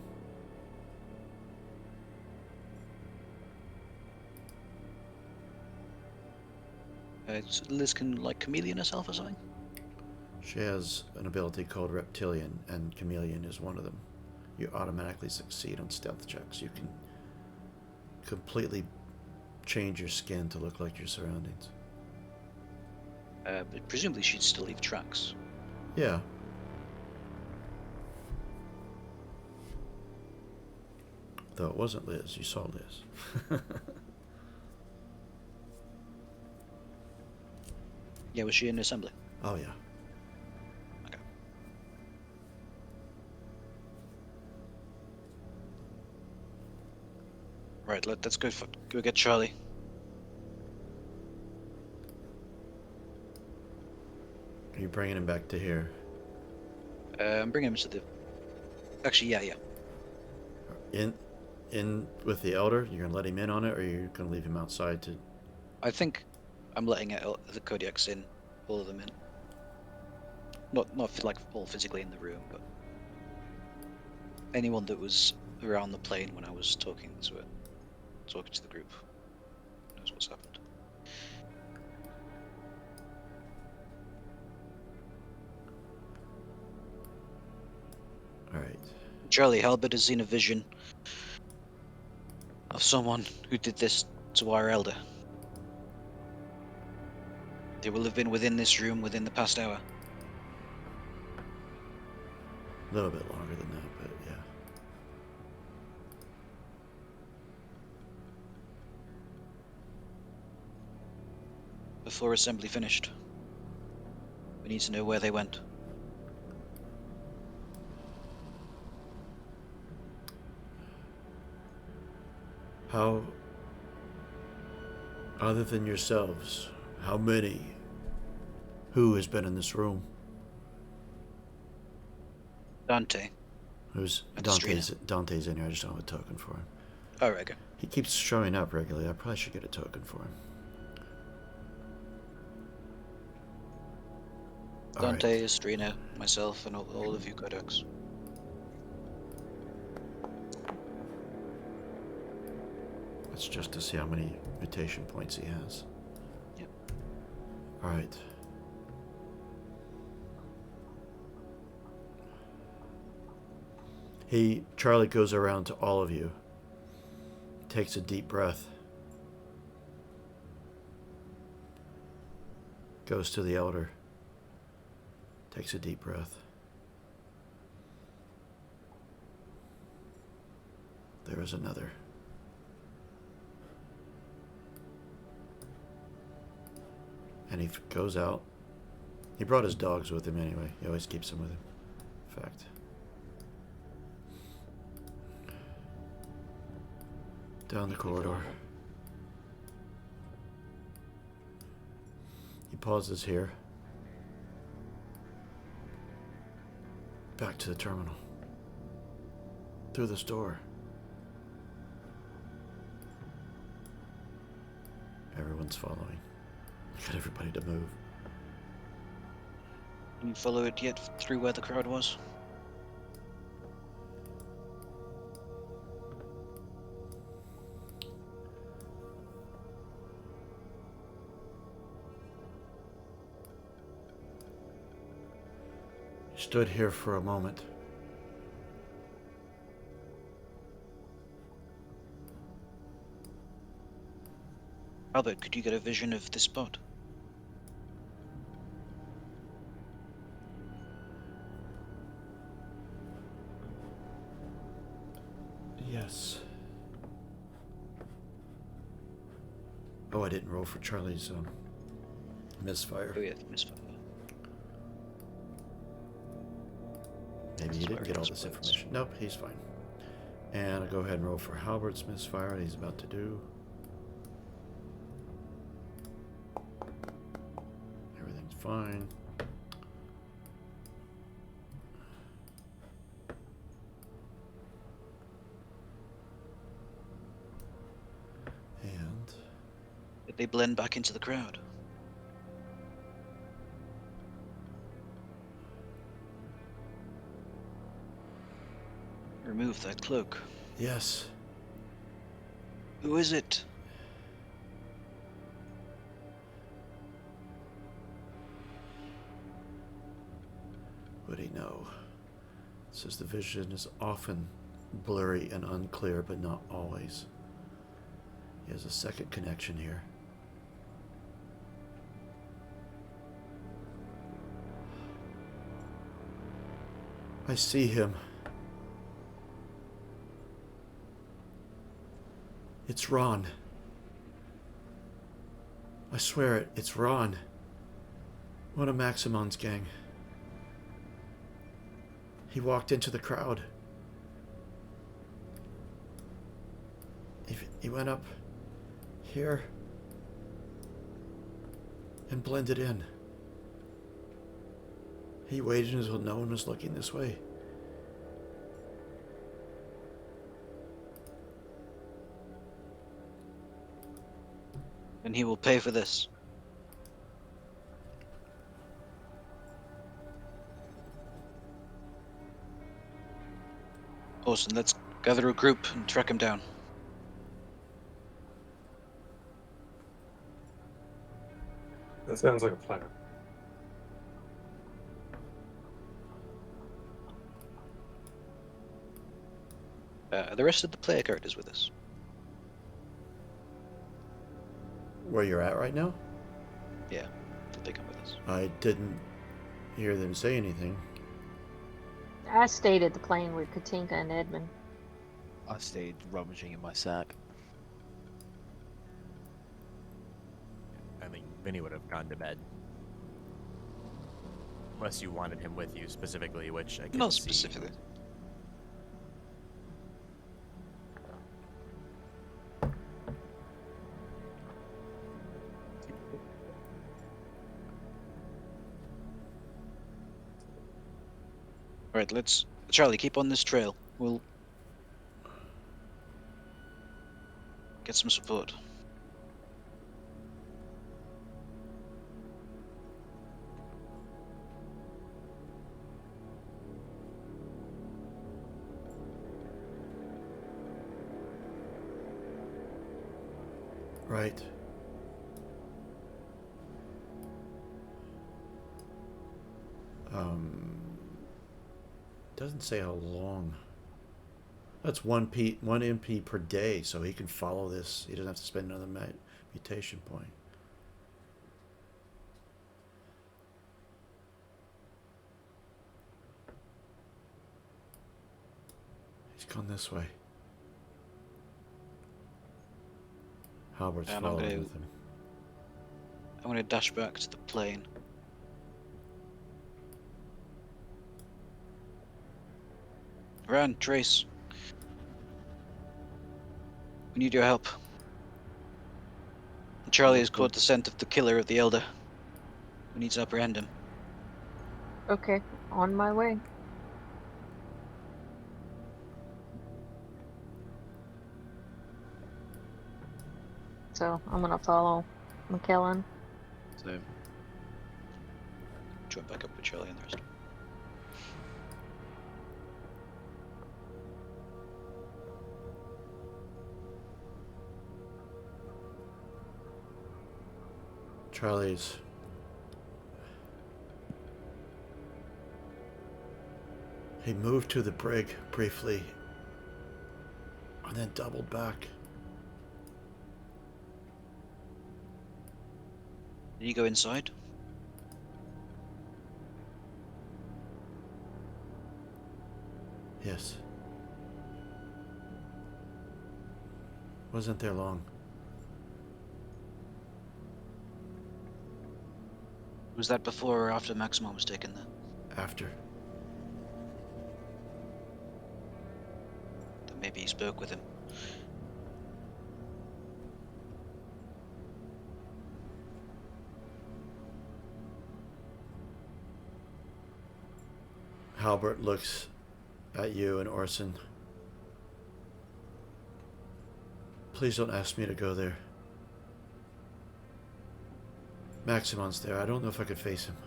Liz can like chameleon herself or something. She has an ability called Reptilian, and Chameleon is one of them. You automatically succeed on stealth checks. You can completely change your skin to look like your surroundings. But presumably she'd still leave tracks. Yeah. Though it wasn't Liz. You saw Liz. Yeah, was she in assembly? Oh, yeah. Okay. Right, let's go get Charlie. Are you bringing him back to here? Bring him to the... Actually, yeah. In with the elder? You're going to let him in on it, or you're going to leave him outside to... I think I'm letting the Kodiaks in, all of them in. Not like all physically in the room, but anyone that was around the plane when I was talking to the group knows what's happened. All right. Charlie, Halbert has seen a vision of someone who did this to our elder. They will have been within this room within the past hour. A little bit longer than that, but yeah. Before assembly finished. We need to know where they went. How, other than yourselves, how many? Who has been in this room? Dante. Who's And Dante's in here. I just don't have a token for him. Oh, right, okay. He keeps showing up regularly. I probably should get a token for him. Dante, Estrina, myself, and all of you Kodaks. That's just to see how many mutation points he has. Yep. All right. Charlie goes around to all of you, takes a deep breath, goes to the elder, takes a deep breath. There is another. And he goes out. He brought his dogs with him anyway. He always keeps them with him. In fact. Down the corridor. He pauses here. Back to the terminal. Through this door. Everyone's following. Get everybody to move. Can you follow it yet through where the crowd was? Stood here for a moment. Albert, could you get a vision of this spot? Yes. Oh, I didn't roll for Charlie's misfire. Oh yeah, misfire. Maybe you didn't get all this information. Nope, he's fine. And I'll go ahead and roll for Halbert's misfire that he's about to do. Everything's fine. And Did they blend back into the crowd? Remove that cloak. yes, Who is it? would he know? It says the vision is often blurry and unclear, but not always. He has a second connection here. I see him. It's Ron. I swear it. It's Ron. One of Maximon's gang. He walked into the crowd. He went up here and blended in. He waited until no one was looking this way. And he will pay for this. Awesome, let's gather a group and track him down. That sounds like a plan. Are the rest of the player characters with us? Where you're at right now? Yeah, did they come with us? I didn't hear them say anything. I stayed at the plane with Katinka and Edmund. I stayed rummaging in my sack. I think Vinny would have gone to bed. Unless you wanted him with you specifically, which I can Not see. specifically. Alright, let's... Charlie, keep on this trail. We'll... get some support. Right. Doesn't say how long. That's one MP per day, so he can follow this. He doesn't have to spend another mutation point. He's gone this way. Halbert's And I'm following gonna- with him. I'm gonna dash back to the plane. Run, Trace. We need your help. Charlie has caught the scent of the killer of the Elder. We need to apprehend him. Okay, on my way. So I'm gonna follow McKellen. So, join back up with Charlie and the rest. Charlie's he moved to the brig briefly and then doubled back. Did you go inside? Yes. Wasn't there long. Was that before or after Maximum was taken there? After. Then maybe he spoke with him. Halbert looks at you and Orson. Please don't ask me to go there. Maximon's there. I don't know if I could face him.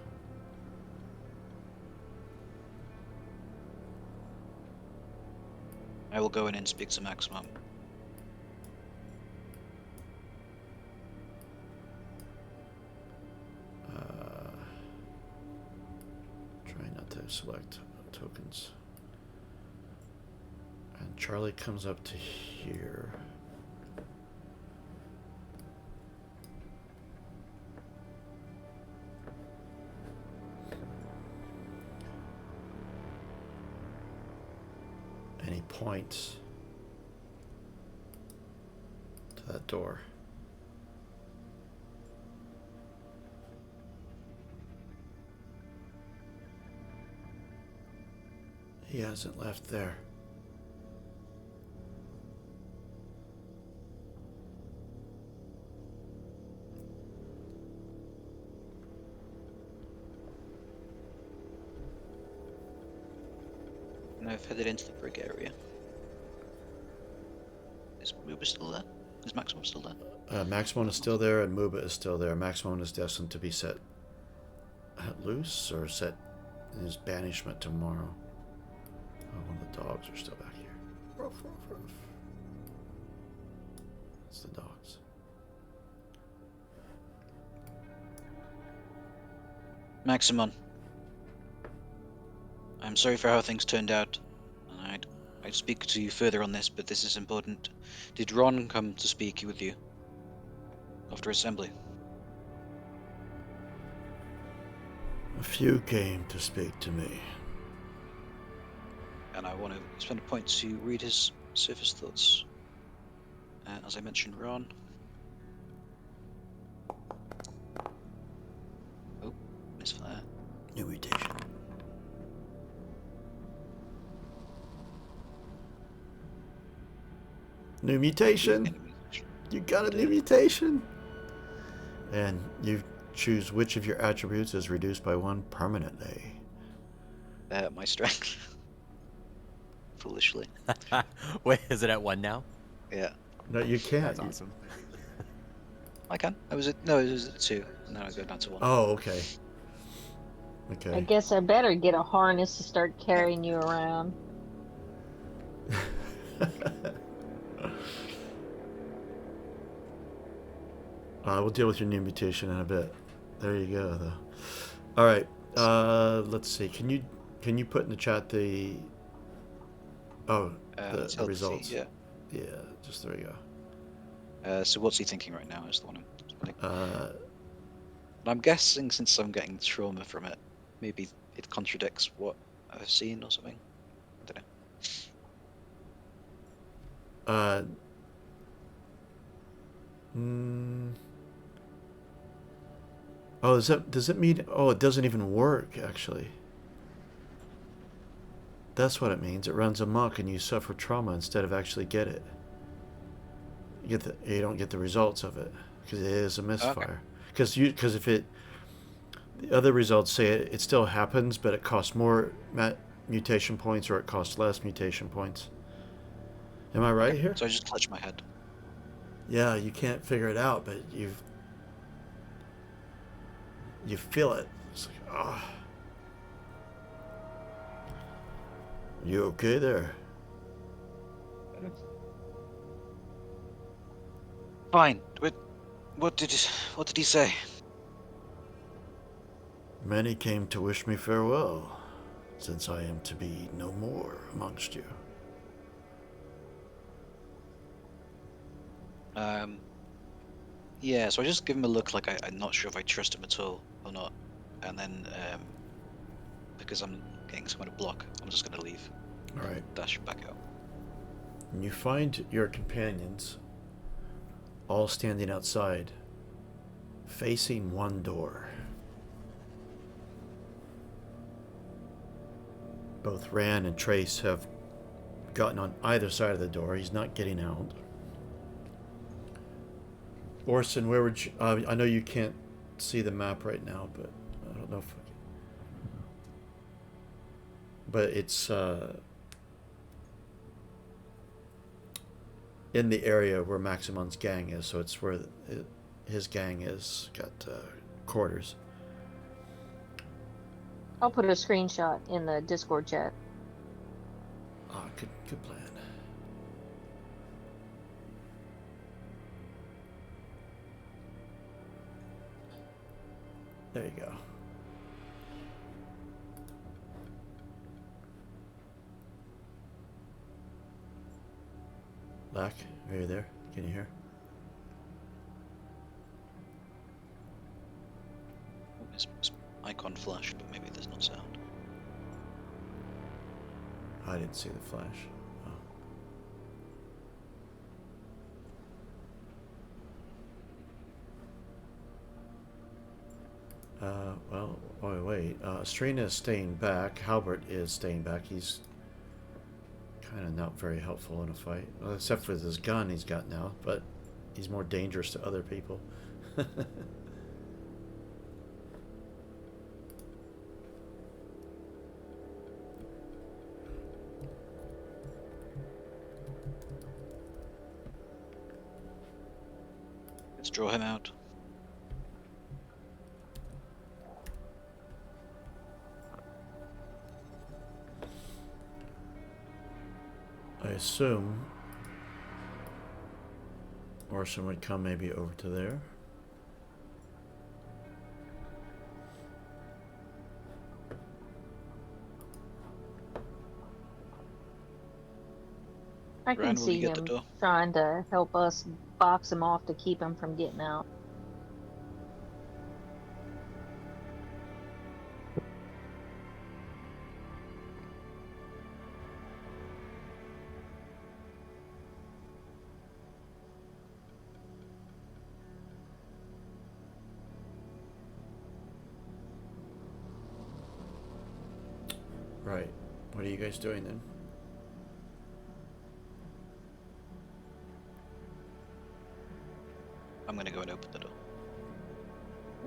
I will go in and speak to Maximum. Try not to select tokens. And Charlie comes up to here. And he points that door. He hasn't left there. And I've headed into the brig area. Is Muba still there? Is Maximum still there? Maximum is still there, and Muba is still there. Maximum is destined to be set loose or set in his banishment tomorrow. Oh, one of the dogs are still back here. Ruff, ruff, ruff. It's the dogs. Maximum. I'm sorry for how things turned out. I'd speak to you further on this, but this is important. Did Ron come to speak with you after assembly? A few came to speak to me. And I want to spend a point to read his surface thoughts. As I mentioned, Ron. Oh, misfire. New mutation. New mutation. You got a new mutation. And you choose which of your attributes is reduced by 1 permanently. My strength. Foolishly. Wait, is it at 1 now? Yeah. No, you can't. That's awesome. I can. It was at 2. And now I go down to 1. Oh, okay. I Okay. guess I better get a harness to start carrying you around. We'll deal with your new mutation in a bit. There you go, though. All right. Let's see. Can you put in the chat the the results? Yeah. Yeah. Just there you go. So what's he thinking right now? Is the one I'm spending. Uh, And I'm guessing since I'm getting trauma from it, maybe it contradicts what I've seen or something. I don't know. Oh, does it mean? Oh, it doesn't even work actually. That's what it means. It runs amok, and you suffer trauma instead of actually get it. You don't get the results of it because it is a misfire. Because if the other results say it still happens, but it costs more mutation points or it costs less mutation points. Am I right here? So I just clutch my head. Yeah, you can't figure it out, but you feel it. It's like, ah. You okay there? Fine. What did he say? Many came to wish me farewell, since I am to be no more amongst you. Yeah, so I just give him a look like I'm not sure if I trust him at all or not. And then, because I'm getting somewhere to block, I'm just going to leave. All right. Dash back out. And you find your companions all standing outside, facing one door. Both Ran and Trace have gotten on either side of the door. He's not getting out. Orson, where would you... I know you can't see the map right now, but I don't know if... But it's in the area where Maximon's gang is, so it's where his gang is, got quarters. I'll put a screenshot in the Discord chat. Ah, good plan. There you go. Lack, are you there? Can you hear? His icon flashed, but maybe there's no sound. I didn't see the flash. Oh. Well, wait. Strina is staying back. Halbert is staying back. He's kind of not very helpful in a fight. Well, except for this gun he's got now, but he's more dangerous to other people. Let's draw him out. I assume Orson would come maybe over to there. I can Rand, will see you get the him door? trying to help us box him off to keep him from getting out. Right. What are you guys doing then? I'm gonna go and open the door.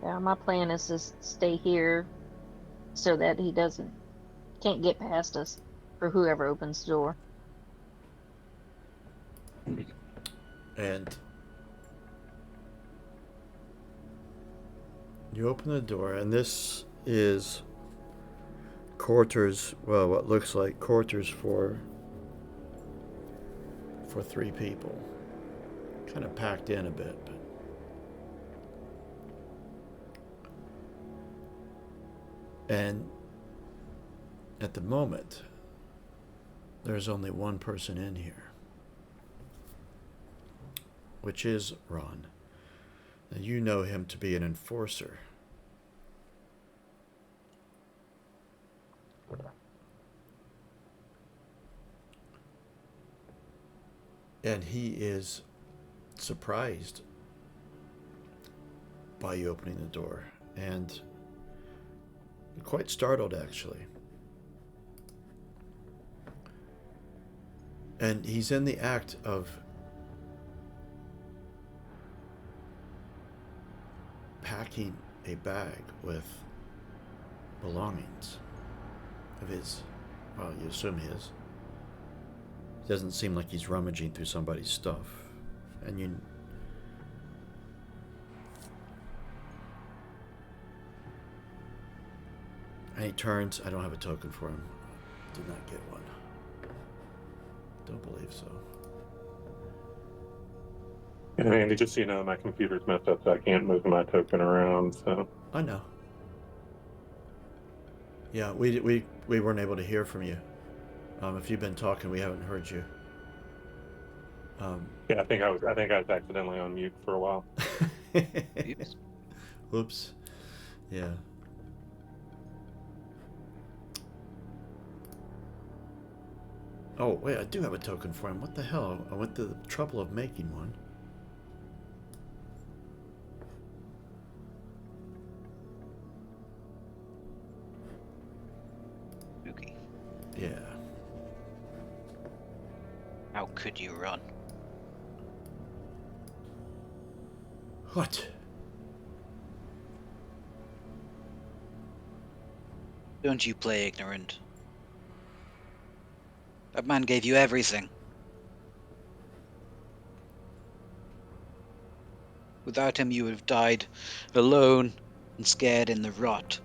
Yeah, my plan is to stay here so that he can't get past us for whoever opens the door. And you open the door, and this is quarters, well, what looks like quarters for 3 people. Kind of packed in a bit, but and at the moment there's only one person in here, which is Ron. Now, you know him to be an enforcer. And he is surprised by you opening the door, and quite startled actually. And he's in the act of packing a bag with belongings of his. Well, you assume his. It doesn't seem like he's rummaging through somebody's stuff. And you... And he turns. I don't have a token for him. Did not get one. Don't believe so. And Andy, just so you know, my computer's messed up, so I can't move my token around. So I know. Yeah, we weren't able to hear from you. If you've been talking, we haven't heard you. yeah, I think I was accidentally on mute for a while. Oops. Whoops. Yeah. Oh, wait, I do have a token for him. What the hell? I went to the trouble of making one. Spooky. Yeah. How could you run? What? Don't you play ignorant. That man gave you everything. Without him, you would have died alone and scared in the rot.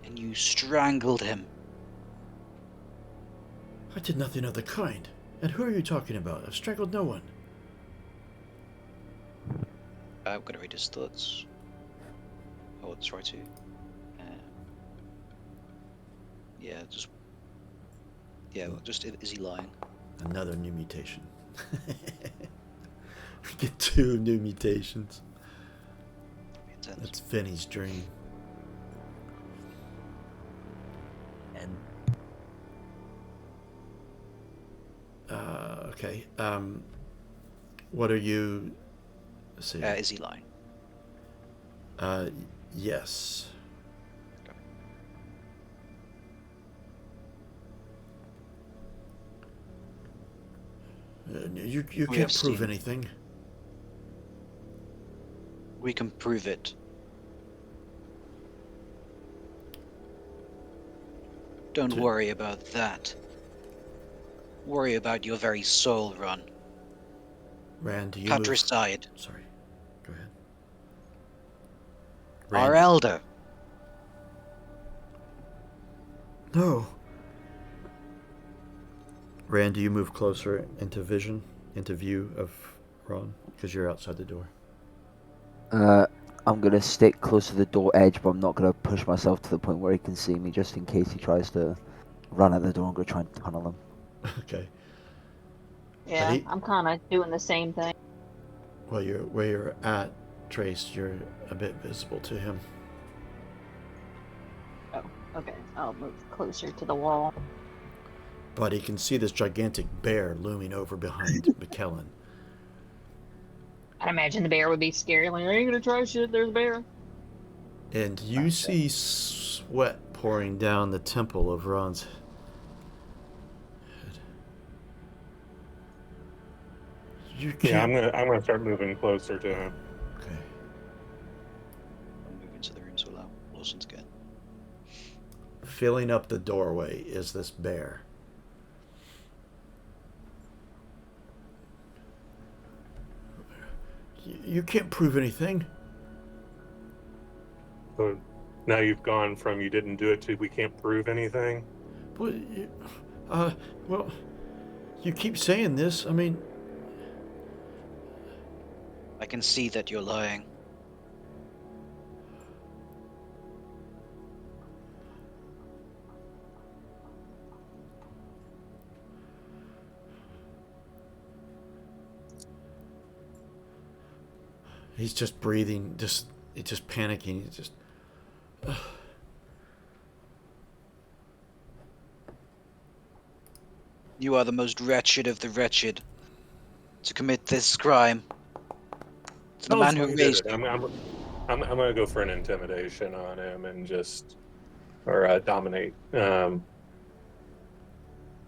And you strangled him. I did nothing of the kind. And who are you talking about? I've strangled no one. I'm gonna read his thoughts. Oh, that's right too. Yeah, just is he lying? Another new mutation. Get 2 new mutations. Intense. That's Finney's dream. And Okay. What are you... Let's see. Is he lying? Yes. You We can't have prove seen. anything. We can prove it. Don't worry about that. Worry about your very soul, Ron. Rand, do you move? Patricide. Sorry. Go ahead. Our Rand. elder. No. Rand, do you move closer into view of Ron? Because you're outside the door. I'm gonna stick close to the door edge, but I'm not gonna push myself to the point where he can see me, just in case he tries to run out the door. I'm gonna try and tunnel him. Okay. Yeah, I'm kind of doing the same thing. Well, where you're at, Trace, you're a bit visible to him. Oh, okay. I'll move closer to the wall. But he can see this gigantic bear looming over behind McKellen. I imagine the bear would be scary. Like, are you gonna try shit? There's a bear. And you see sweat pouring down the temple of Ron's head. You can't. Yeah, I'm gonna start moving closer to him. Okay. I'll move into the room to allow Lawson to get. Filling up the doorway is this bear. You can't prove anything. So now you've gone from you didn't do it to we can't prove anything. Well, well, you keep saying this. I mean, I can see that you're lying. he's just breathing, just panicking. He's just. You are the most wretched of the wretched to commit this crime. To the Tell us man why who you did raised it. you. I'm gonna go for an intimidation on him and or dominate, and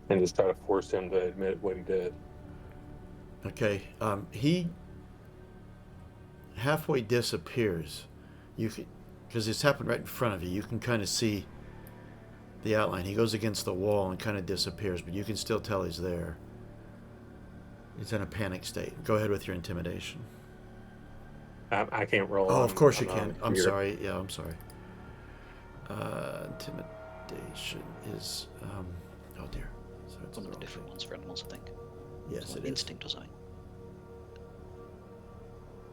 just try to force him to admit what he did. Okay. He halfway disappears. You can, because it's happened right in front of you. You can kind of see the outline. He goes against the wall and kind of disappears, but you can still tell he's there. He's in a panic state. Go ahead with your intimidation. I can't roll. Oh, of course you I'm can. I'm sorry. Yeah, I'm sorry. Intimidation is. Oh dear. So it's One of the wrong different thing. ones for animals, I think. Yes, So it is. instinct or something.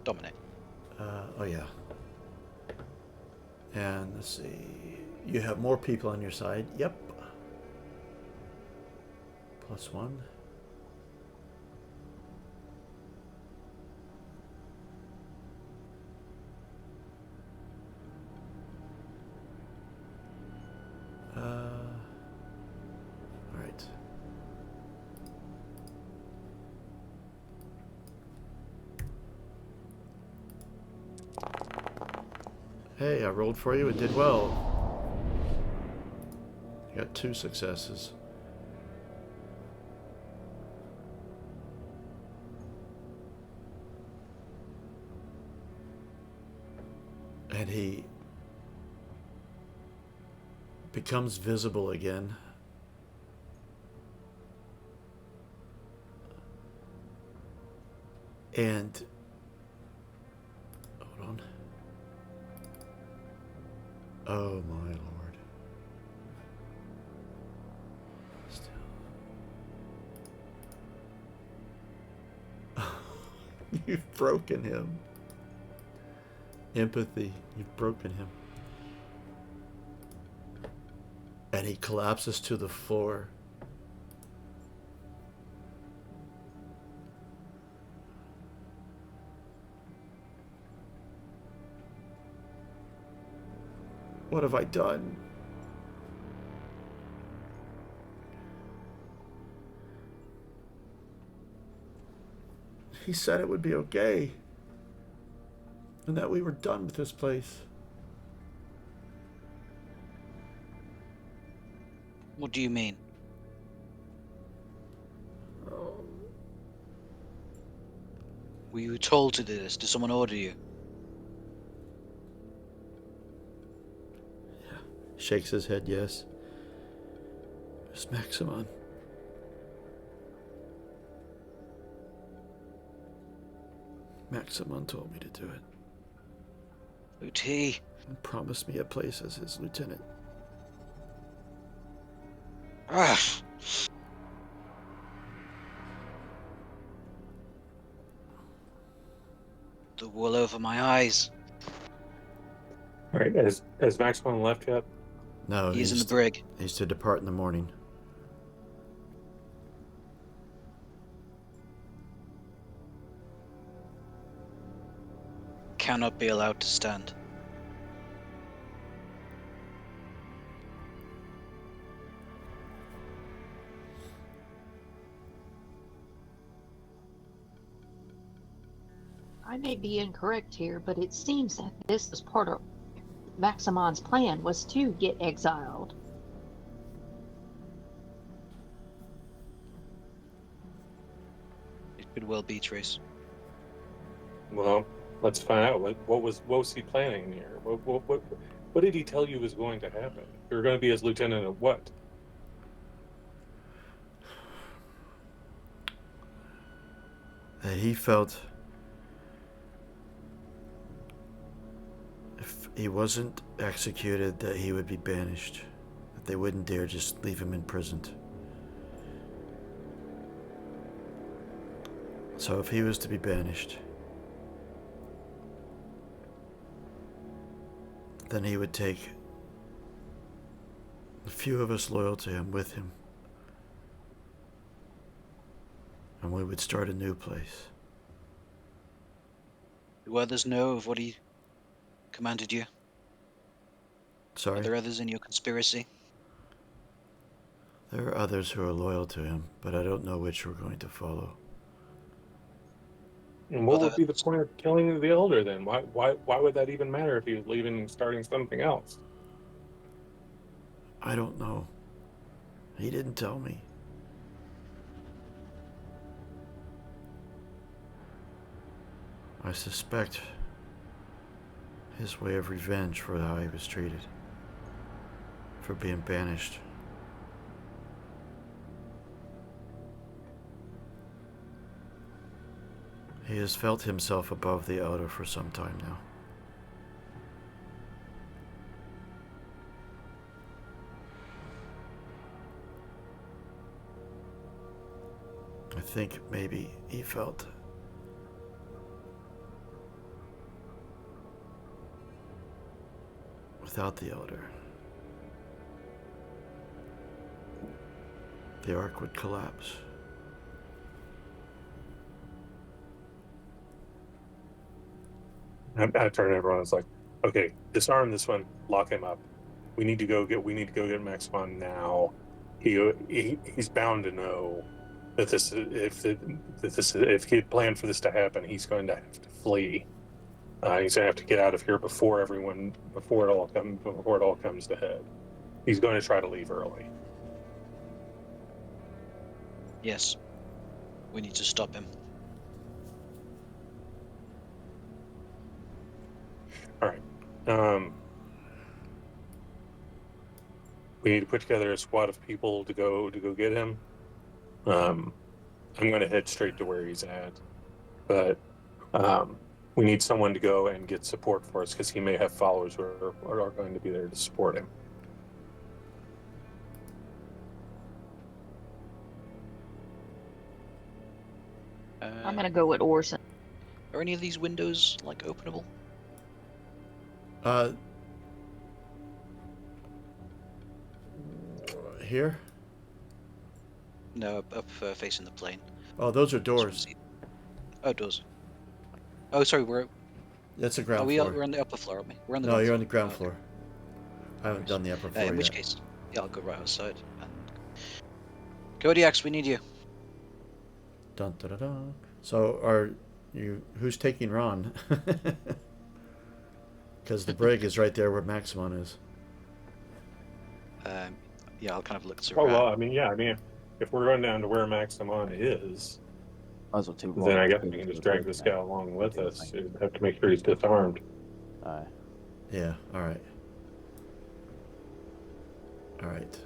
Dominate. Oh yeah. And let's see. You have more people on your side. Yep. +1. All right. Hey, I rolled for you. It did well. You got 2 successes. And he becomes visible again. And hold on. Oh my lord. Still. You've broken him. Empathy. You've broken him. And he collapses to the floor. What have I done? He said it would be okay. and that we were done with this place. What do you mean? Oh, Were you told to do this? Did someone order you? shakes his head, yes. It's Maximon. Maximon told me to do it. Who'd he? And promised me a place as his lieutenant. Ah, the wool over my eyes. All right, has Maximum left yet? No, He's in the brig. He's to depart in the morning. Cannot be allowed to stand. I may be incorrect here, but it seems that this was part of Maximon's plan was to get exiled. It could well be, Trace. Well, let's find out. What was he planning here? What did he tell you was going to happen? You're going to be his lieutenant of what? That he felt if he wasn't executed, that he would be banished. That they wouldn't dare just leave him imprisoned. So if he was to be banished, then he would take a few of us loyal to him with him. And we would start a new place. Do others know of what he commanded you? Sorry? Are there others in your conspiracy? There are others who are loyal to him, but I don't know which we're going to follow. And what would be the point of killing the elder then? Why would that even matter if he was leaving and starting something else? I don't know. He didn't tell me. I suspect his way of revenge for how he was treated, for being banished. He has felt himself above the Elder for some time now. I think maybe he felt without the Elder, the Ark would collapse. I turn to everyone. It's like, okay, disarm this one, lock him up. We need to go get Maximon now. He's bound to know that if he had planned for this to happen, he's going to have to flee. He's going to have to get out of here before it all comes to head. He's going to try to leave early. Yes. We need to stop him. All right. We need to put together a squad of people to go get him. I'm going to head straight to where he's at, but we need someone to go and get support for us because he may have followers who are going to be there to support him. I'm gonna go with Orson. Are any of these windows like openable? Here? No, up facing the plane. Oh, those are doors. Oh, doors. Oh, sorry, That's the ground we floor. we're on the upper floor, aren't we? We're on the No, ground you're floor. on the ground Oh, floor. I haven't done the upper floor in yet. which case, yeah, I'll go right outside. And... Kodiaks, we need you. Dun, dun, dun, dun. So, are you? Who's taking Ron? because the brig is right there where Maximon is. Yeah, I'll kind of look to Oh, well, Rat. I mean, yeah, I mean, if we're going down to where Maximon is, Might as well take then I Ron guess to we can the just drag brig this then. guy along with Do the us. thing. You have to make sure he's disarmed. Aye. Yeah, alright. Alright.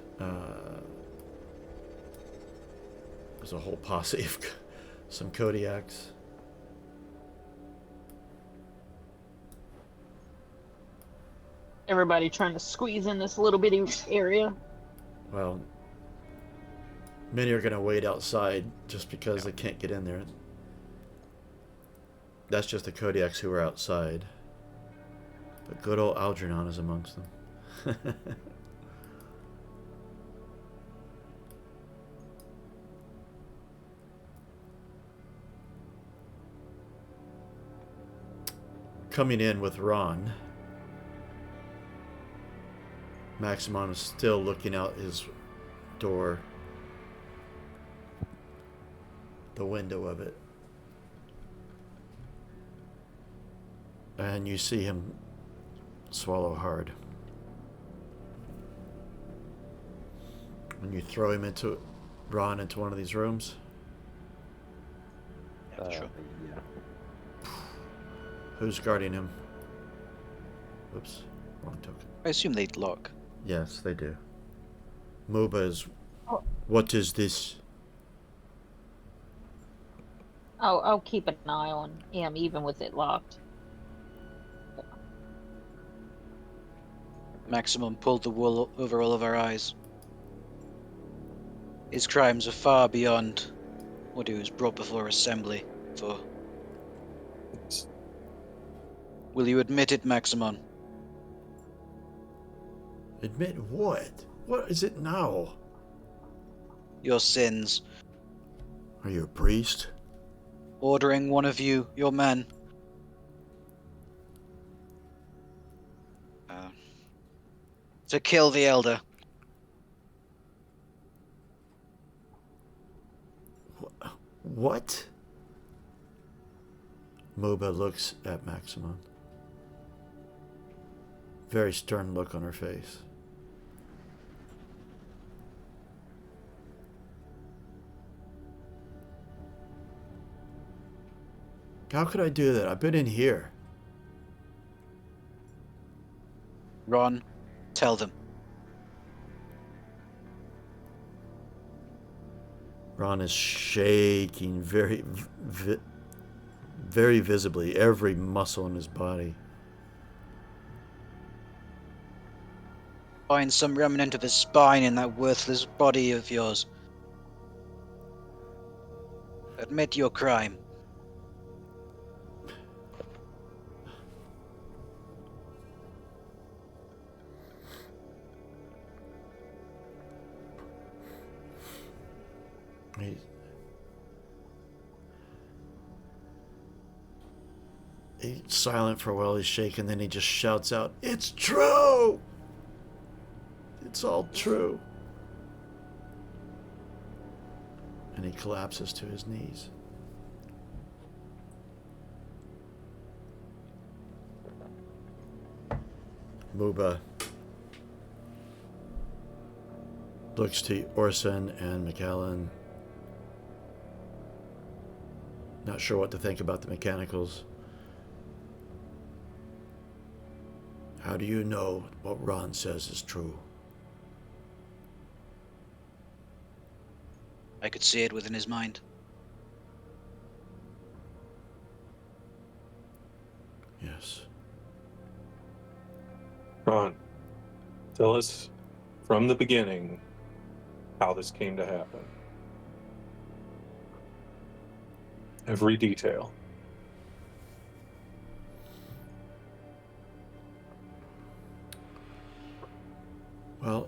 There's a whole posse of some Kodiaks. Everybody trying to squeeze in this little bitty area. Well, many are going to wait outside just because they can't get in there. That's just the Kodiaks who are outside. But good old Algernon is amongst them. Coming in with Ron, Maximon is still looking out his door, the window of it. And you see him swallow hard. When you throw him into Ron into one of these rooms, Yeah, sure. Yeah. who's guarding him? Oops, wrong token. I assume they'd lock. Yes, they do. Muba is. Oh. What is this? I'll keep an eye on him even with it locked. Maximum pulled the wool over all of our eyes. His crimes are far beyond what he was brought before assembly for. Will you admit it, Maximon? Admit what? What is it now? Your sins. Are you a priest? Ordering one of you, your men, to kill the Elder. What? Muba looks at Maximon. Very stern look on her face. How could I do that? I've been in here. Ron, tell them. Ron is shaking very visibly, every muscle in his body. Find some remnant of his spine in that worthless body of yours. Admit your crime. He's silent for a while, he's shaking, then he just shouts out, "It's true! It's all true." And he collapses to his knees. Muba looks to Orson and McAllen. Not sure what to think about the mechanicals. How do you know what Ron says is true? I could see it within his mind. Yes. Ron, tell us from the beginning how this came to happen. Every detail. Well,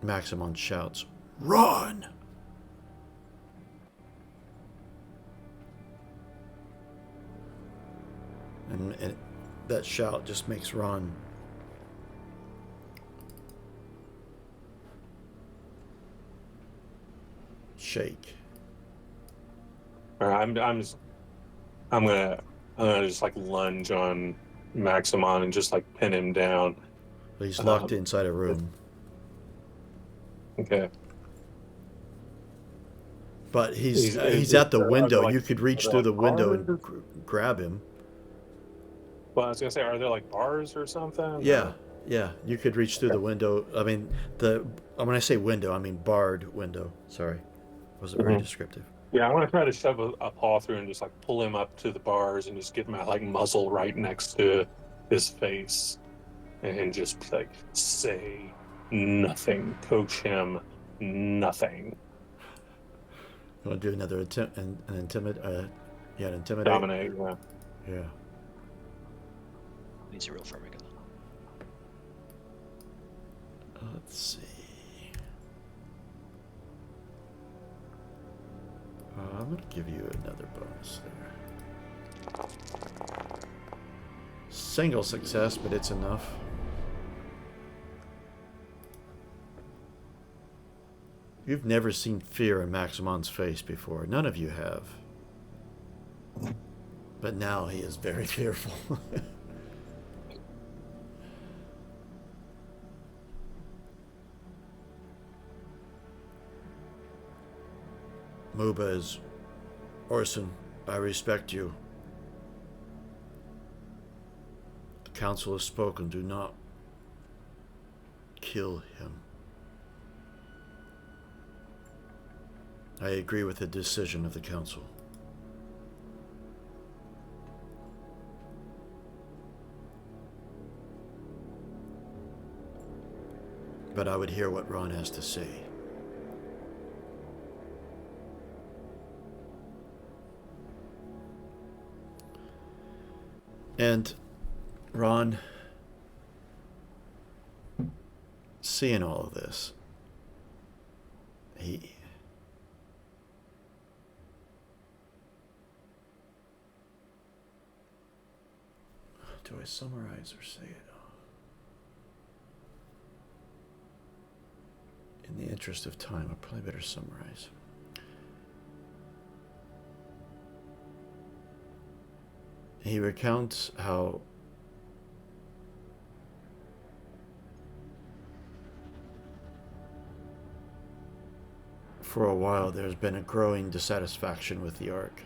Maximon shouts, "Run!" And that shout just makes Ron shake. Or I'm gonna just like lunge on Maximon and just like pin him down. He's locked inside a room. Okay. But he's at the window. Like, you could reach are through there the like window bars? and grab him. Well, I was gonna say, are there like bars or something? Yeah, Or... yeah. You could reach through the window. I mean, when I say window, I mean barred window. Sorry, wasn't very descriptive. Yeah, I want to try to shove a paw through and just like pull him up to the bars and just get my like muzzle right next to his face and just like say nothing, coach him nothing. You want to do another attempt and intimidate? Yeah, intimidate. Dominate. Yeah. Yeah. Needs a real for regular. Let's see. I'm going to give you another bonus there. Single success, but it's enough. You've never seen fear in Maximon's face before. None of you have. But now he is very fearful. Muba is... Orson, I respect you. The council has spoken. Do not kill him. I agree with the decision of the council. But I would hear what Ron has to say. And Ron, seeing all of this, do I summarize or say it? In the interest of time, I probably better summarize. He recounts how for a while there's been a growing dissatisfaction with the Ark.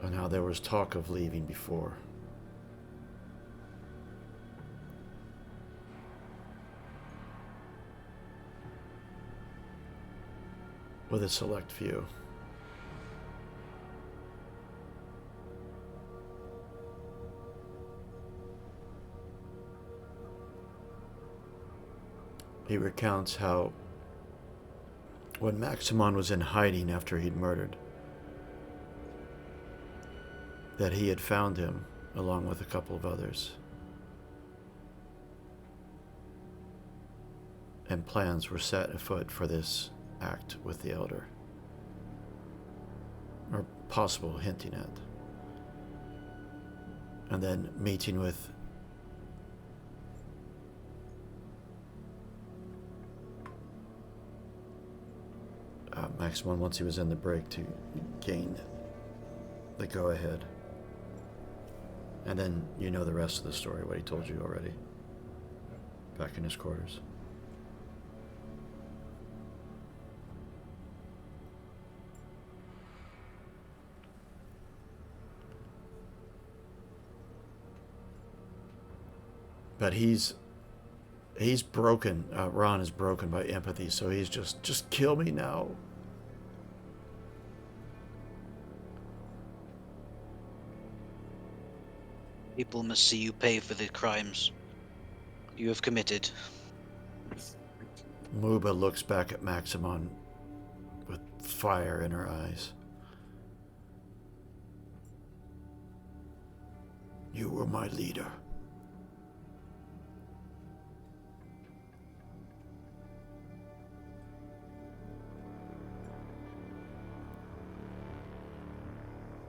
And how there was talk of leaving before. With a select few. He recounts how when Maximon was in hiding after he'd murdered, that he had found him along with a couple of others. And plans were set afoot for this act with the Elder. Or possible hinting at. And then meeting with Maximon once he was in the break to gain the go-ahead. And then you know the rest of the story, what he told you already. Back in his quarters. But he's broken. Ron is broken by empathy, so he's just kill me now. People must see you pay for the crimes you have committed. Muba looks back at Maximon with fire in her eyes. You were my leader.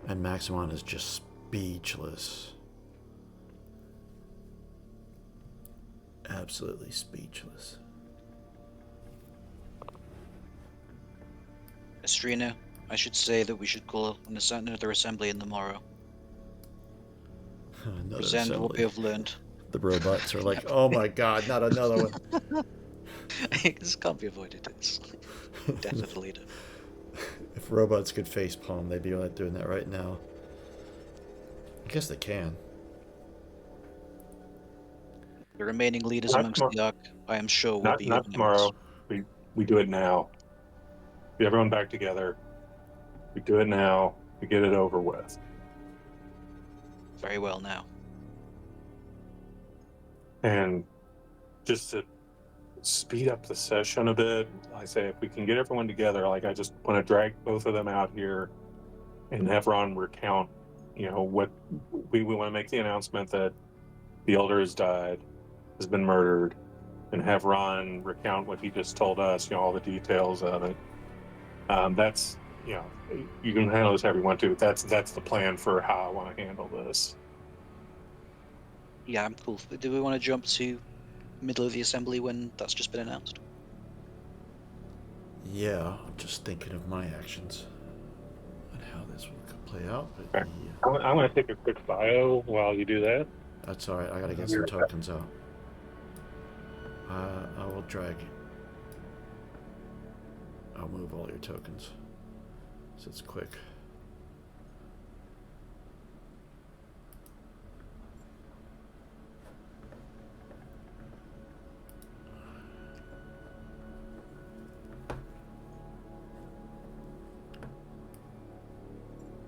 And Maximon is just speechless. Absolutely speechless. Estrina, I should say that we should call another assembly in the morrow. Another Present what we assembly. have learned. The robots are like, oh my god, not another one. This can't be avoided. It's definitely done. If robots could facepalm, they'd be like doing that right now. I guess they can. The remaining leaders Not amongst tomorrow. the Ark, I am sure, will Not be not tomorrow. We do it now. Get everyone back together. We do it now. We get it over with. Very well now. And just to speed up the session a bit, I say if we can get everyone together, like I just want to drag both of them out here and have Ron recount, what we want to make the announcement that the elder has died, has been murdered, and have Ron recount what he just told us, all the details of it. That's, you can handle this however you want to. That's the plan for how I want to handle this. Yeah, I'm cool. Do we want to jump to middle of the assembly when that's just been announced? Yeah, I'm just thinking of my actions and how this will play out. But Okay. I'm going to take a quick bio while you do that. that's alright, I gotta get some tokens out. I will drag. I'll move all your tokens. So it's quick.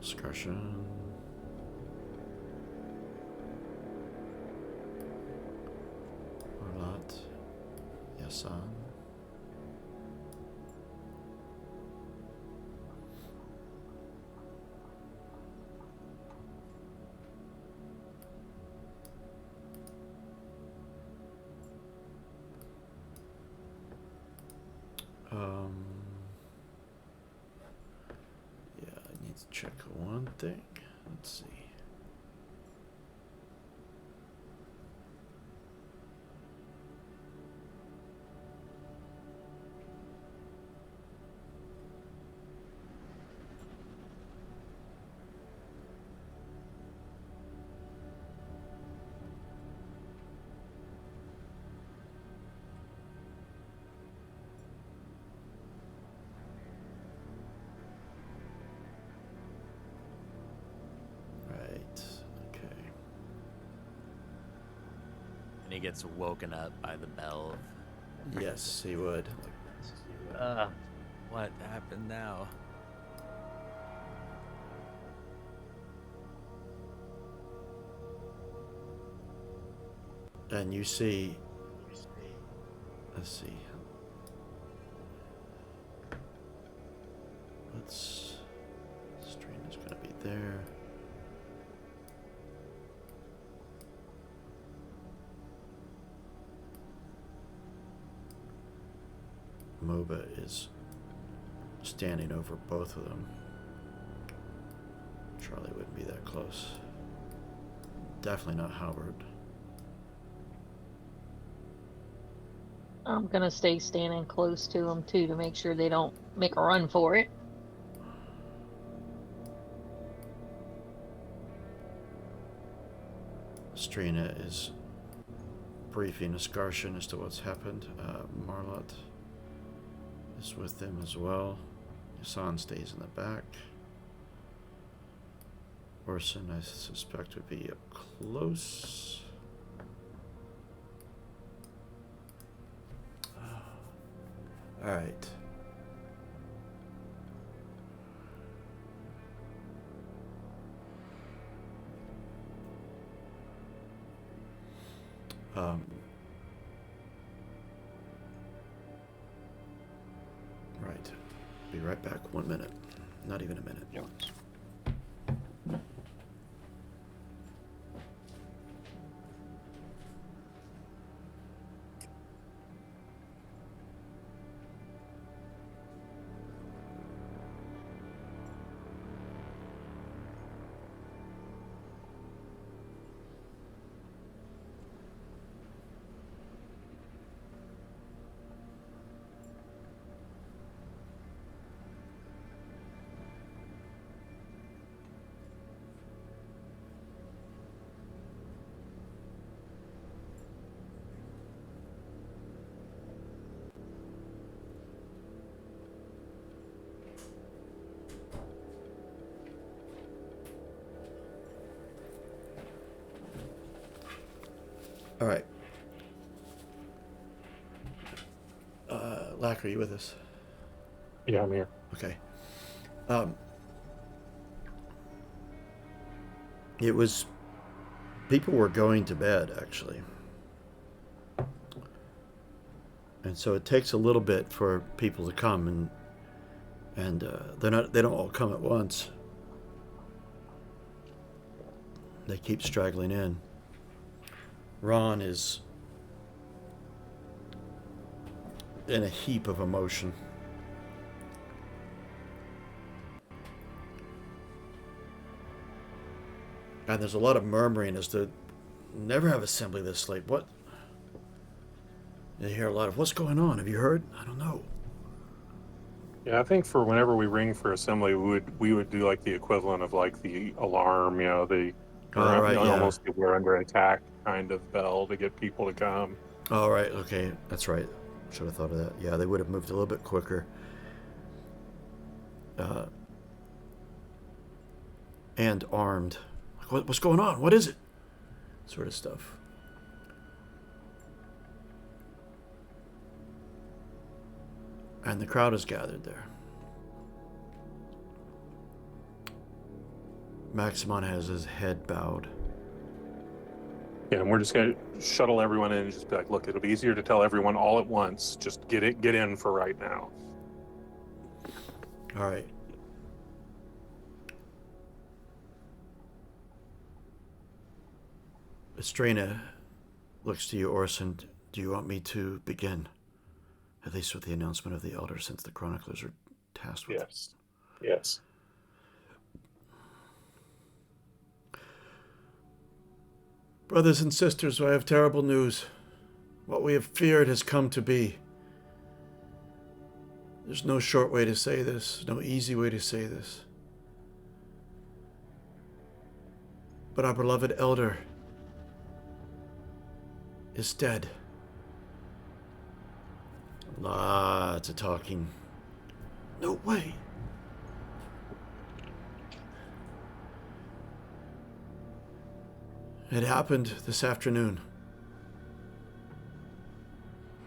Discretion. Marlot. Yasan. Yeah, I need to check one thing. Let's see. Right. Okay. And he gets woken up by the bell. Yes, he would. What happened now? And you see. Let's see. Strain is gonna be there. MOBA is standing over both of them. Charlie wouldn't be that close. Definitely not Howard. I'm gonna stay standing close to them too to make sure they don't make a run for it. Strina is briefing Ascarshan as to what's happened. Marlot is with them as well. Yasan stays in the back. Orson, I suspect, would be up close. All right. Right. Be right back. 1 minute. Not even a minute. No. All right. Lack, are you with us? Yeah, I'm here. Okay. It was... People were going to bed, actually. And so it takes a little bit for people to come, and they don't all come at once. They keep straggling in. Ron is in a heap of emotion. And there's a lot of murmuring as to never have assembly this late. What? You hear a lot of, what's going on? Have you heard? I don't know. Yeah, I think for whenever we ring for assembly, we would do like the equivalent of like the alarm, the All right, yeah. almost the we're under attack kind of bell to get people to come. All right, okay, that's right. Should have thought of that. Yeah, they would have moved a little bit quicker. And armed. Like, what's going on? What is it? Sort of stuff. And the crowd is gathered there. Maximon has his head bowed. Yeah, and we're just gonna shuttle everyone in and just be like, look, it'll be easier to tell everyone all at once. Just get in for right now. All right. Estrena looks to you, Orson. Do you want me to begin? At least with the announcement of the Elder, since the chroniclers are tasked with it. Yes. Brothers and sisters, I have terrible news. What we have feared has come to be. There's no short way to say this, no easy way to say this. But our beloved Elder is dead. Lots of talking. No way. It happened this afternoon,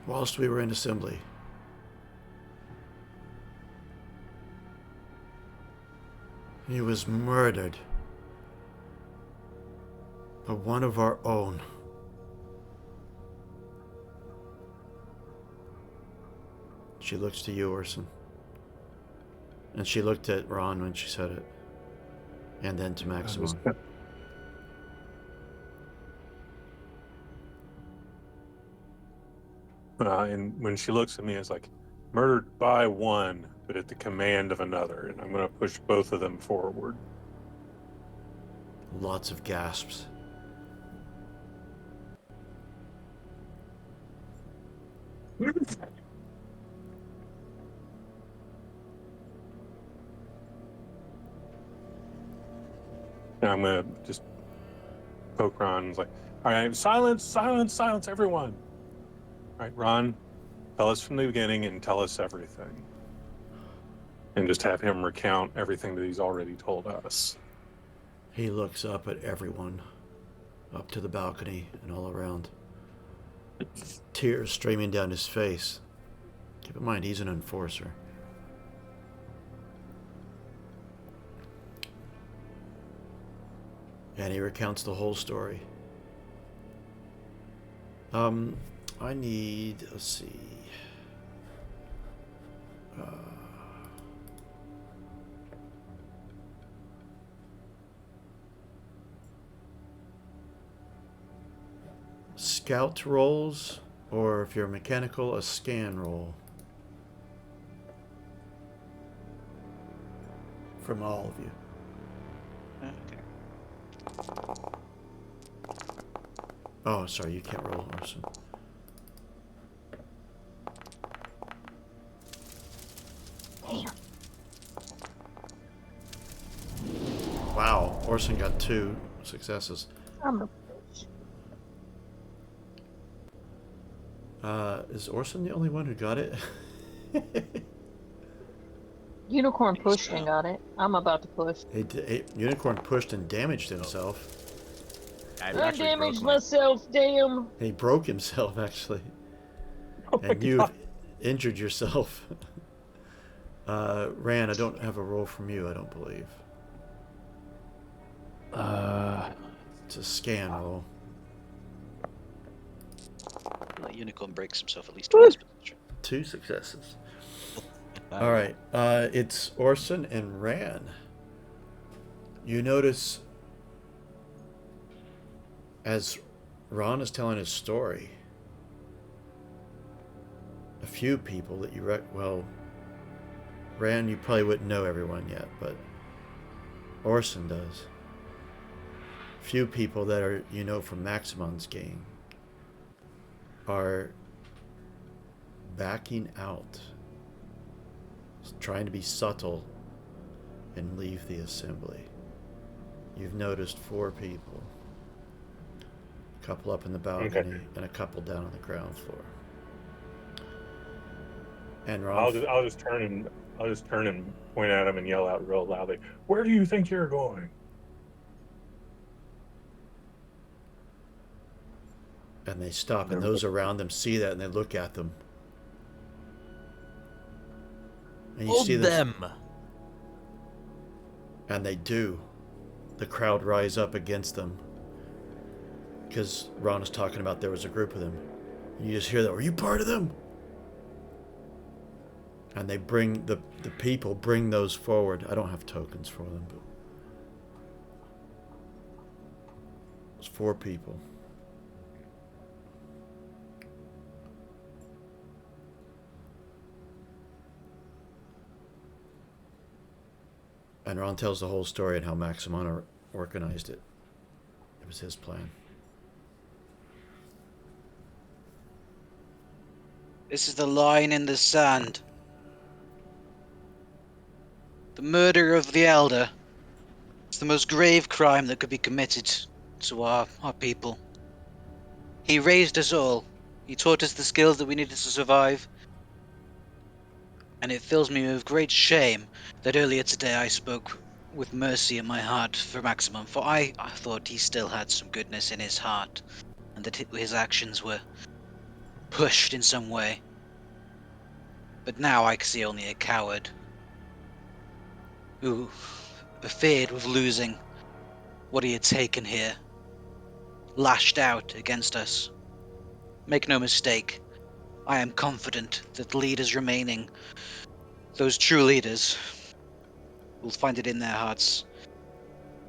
whilst we were in assembly. He was murdered by one of our own. She looks to you, Orson. And she looked at Ron when she said it. And then to Maximum. And when she looks at me, it's like, murdered by one, but at the command of another. And I'm going to push both of them forward. Lots of gasps. And I'm going to just poke Ron. It's like, all right, silence, everyone. All right, Ron, tell us from the beginning and tell us everything. And just have him recount everything that he's already told us. He looks up at everyone, up to the balcony and all around. Tears streaming down his face. Keep in mind, he's an enforcer. And he recounts the whole story. I need, let's see. Scout rolls, or if you're mechanical, a scan roll. From all of you. Okay. Oh, sorry, you can't roll, Orson. Damn. Wow, Orson got 2 successes. I'm a Is Orson the only one who got it? Unicorn pushed and got it. I'm about to push. Unicorn pushed and damaged himself. I I actually broke damaged my. myself, damn. He broke himself, actually. Oh my And you've God. injured yourself. Ran, I don't have a roll from you, I don't believe. It's a scan roll. That unicorn breaks himself at least twice. But that's true. 2 successes. Oh, All yeah. right. It's Orson and Ran. You notice as Ron is telling his story, a few people that you well, Ran, you probably wouldn't know everyone yet, but Orson does. A few people that are from Maximon's gang are backing out, trying to be subtle and leave the assembly. You've noticed 4 people. A couple up in the balcony and a couple down on the ground floor. And Ron, I'll just turn and point at him and yell out real loudly, "Where do you think you're going?" and they stop, and those around them see that, and they look at them. And you Hold see them. And they do. The crowd rise up against them because Ron was talking about there was a group of them. And you just hear that, "Were you part of them?" And they bring the people bring those forward. I don't have tokens for them, but it's 4 people. And Ron tells the whole story and how Maximon organized it. It was his plan. This is the line in the sand. The murder of the Elder is the most grave crime that could be committed to our people. He raised us all. He taught us the skills that we needed to survive. And it fills me with great shame that earlier today I spoke with mercy in my heart for Maximum, for I thought he still had some goodness in his heart, and that his actions were pushed in some way. But now I see only a coward who feared with losing what he had taken here, lashed out against us. Make no mistake, I am confident that the leaders remaining, those true leaders, will find it in their hearts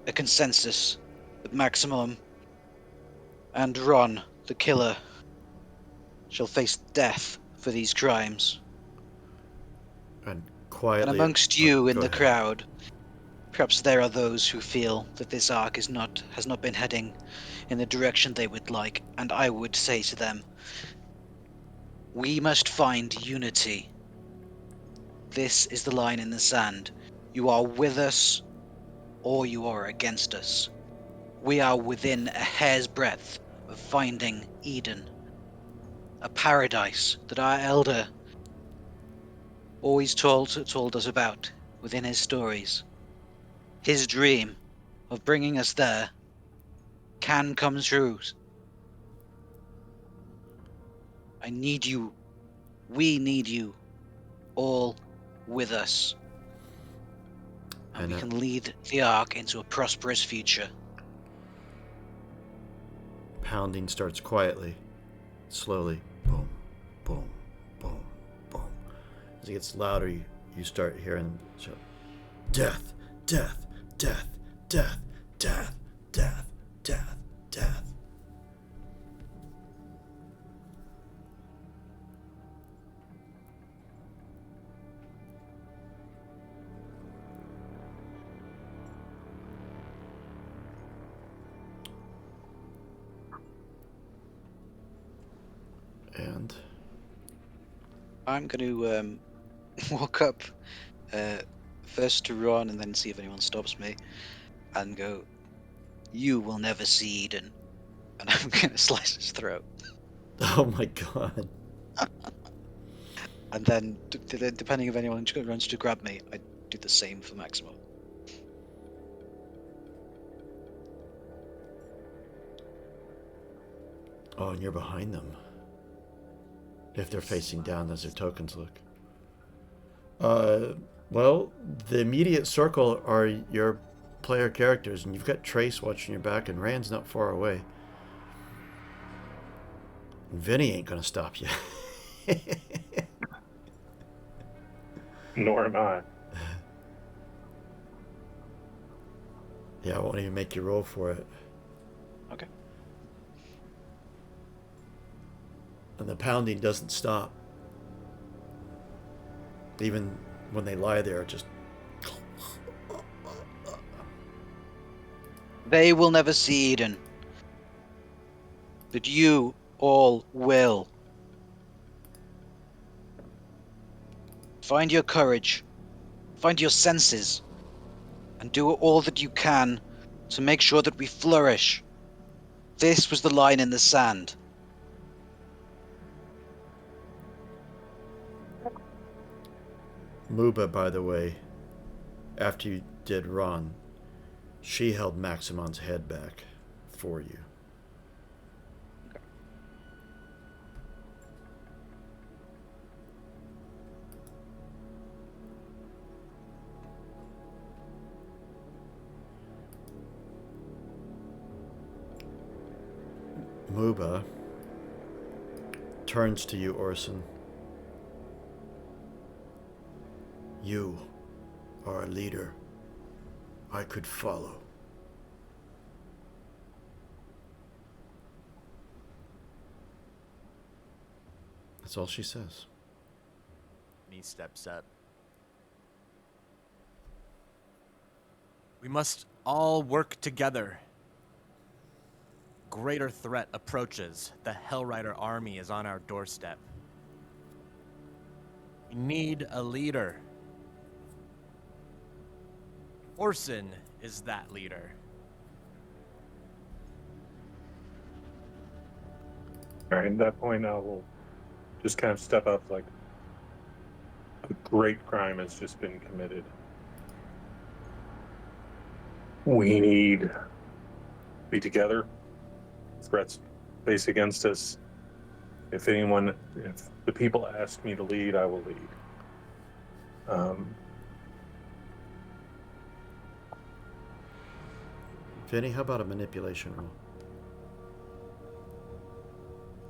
a consensus that Maximum and Ron, the killer, shall face death for these crimes. And And quietly, amongst you in go the ahead. crowd, perhaps there are those who feel that this arc has not been heading in the direction they would like, and I would say to them, we must find unity. This is the line in the sand. You are with us, or you are against us. We are within a hair's breadth of finding Eden, a paradise that our elder always told us about within his stories. His dream of bringing us there can come true. I need you. We need you all with us. And we can lead the Ark into a prosperous future. Pounding starts quietly, slowly. Boom, boom, boom, boom. As it gets louder, you start hearing death, death, death, death, death, death, death, death. And I'm going to walk up first to Ron and then see if anyone stops me and go, you will never see Eden. And I'm going to slice his throat. oh my god. And then, depending if anyone runs to grab me, I do the same for Maximum. Oh, and you're behind them. If they're facing down as their tokens look. Well, the immediate circle are your player characters, and you've got Trace watching your back, and Rand's not far away. And Vinny ain't gonna stop you. Nor am I. Yeah, I won't even make you roll for it. Okay. And the pounding doesn't stop. Even when they lie there, just... They will never see Eden. But you all will. Find your courage. Find your senses. And do all that you can to make sure that we flourish. This was the line in the sand. Muba, by the way, after you did Ron, she held Maximon's head back for you. Muba turns to you, Orson. You are a leader I could follow. That's all she says. He steps up. We must all work together. Greater threat approaches. The Hellrider army is on our doorstep. We need a leader. Orson is that leader. All right, at that point, I will just kind of step up like a great crime has just been committed. We need to be together. Threats face against us. If the people ask me to lead, I will lead. Vinny, how about a manipulation roll?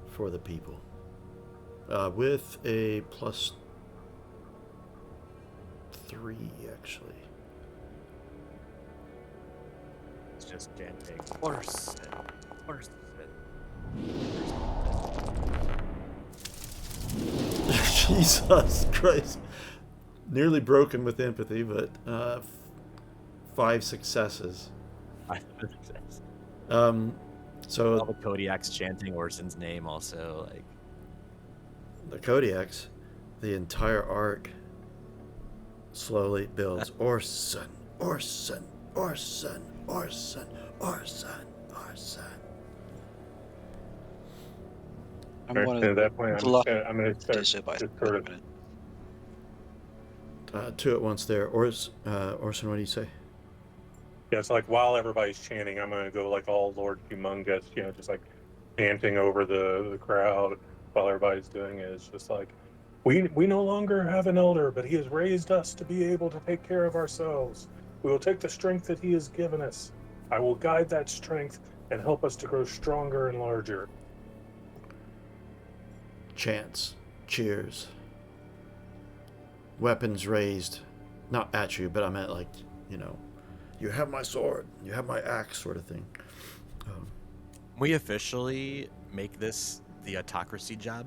For the people. With a +3, actually. It's just chanting, Orson, Orson. Jesus Christ. Nearly broken with empathy, but 5 successes. So all the Kodiaks chanting Orson's name also, like the Kodiaks, the entire arc slowly builds. Orson, Orson, Orson, Orson, Orson, Orson. I'm right, one and at that point, I'm going to start so by just sort of 2 at once there. Orson, what do you say? Yeah, it's like while everybody's chanting, I'm going to go like all Lord Humongous, just like chanting over the crowd while everybody's doing it. It's just like, we no longer have an elder, but he has raised us to be able to take care of ourselves. We will take the strength that he has given us. I will guide that strength and help us to grow stronger and larger. Chants, cheers, weapons raised, not at you, but I meant like, you have my sword, you have my axe, sort of thing. we officially make this the autocracy job.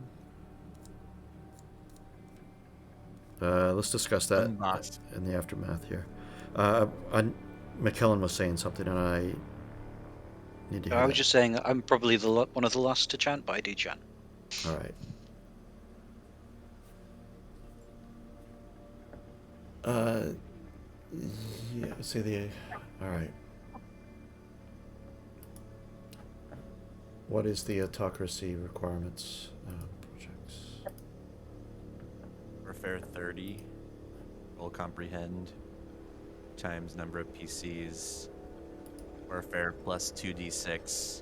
Let's discuss that Unbossed. in the aftermath here. McKellen was saying something, and I need to hear I was that. just saying I'm probably one of the last to chant, but I do chant. All right. Yeah, all right. What is the autocracy requirements projects? Warfare 30, full comprehend, times number of PCs, warfare plus 2d6,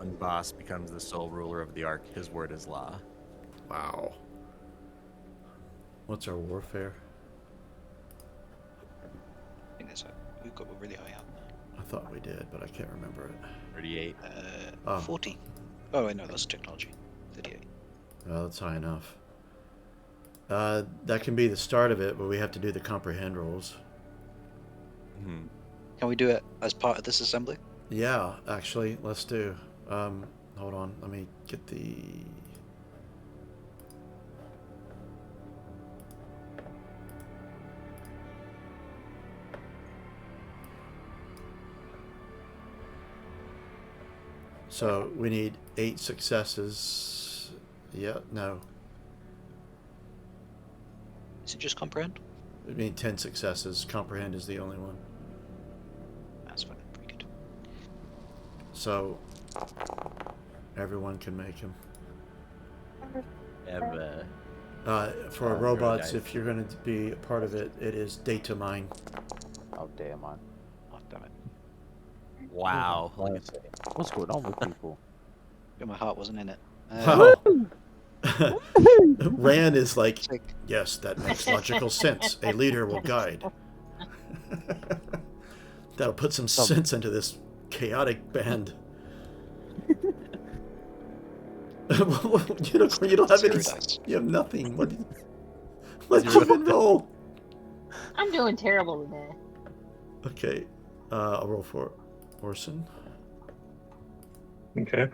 When boss becomes the sole ruler of the Ark, his word is law. Wow. What's our warfare? I think that's we've got really high up. I thought we did, but I can't remember it. 38. 40. Oh, wait, no, that's technology. 38. Well, that's high enough. That can be the start of it, but we have to do the comprehend rolls. Hmm. Can we do it as part of this assembly? Yeah, actually, let's do. Hold on, let me get the. So we need 8 successes. Yeah, no. Is it just comprehend? We need 10 successes. Comprehend is the only one. That's fine. Pretty good. So everyone can make them. Have, For Oh, robots, dice. if you're going to be a part of it, it is data mine. Oh damn, man. Oh, damn it. wow. Like I say, what's going on with people? Yeah, my heart wasn't in it. Wow. Rand is like, Sick. yes, that makes logical sense. A leader will guide. That'll put some sense into this chaotic band. You don't have any. Dice. You have nothing. What did you even roll? I'm doing terrible today. Okay, I'll roll for Orson. Okay.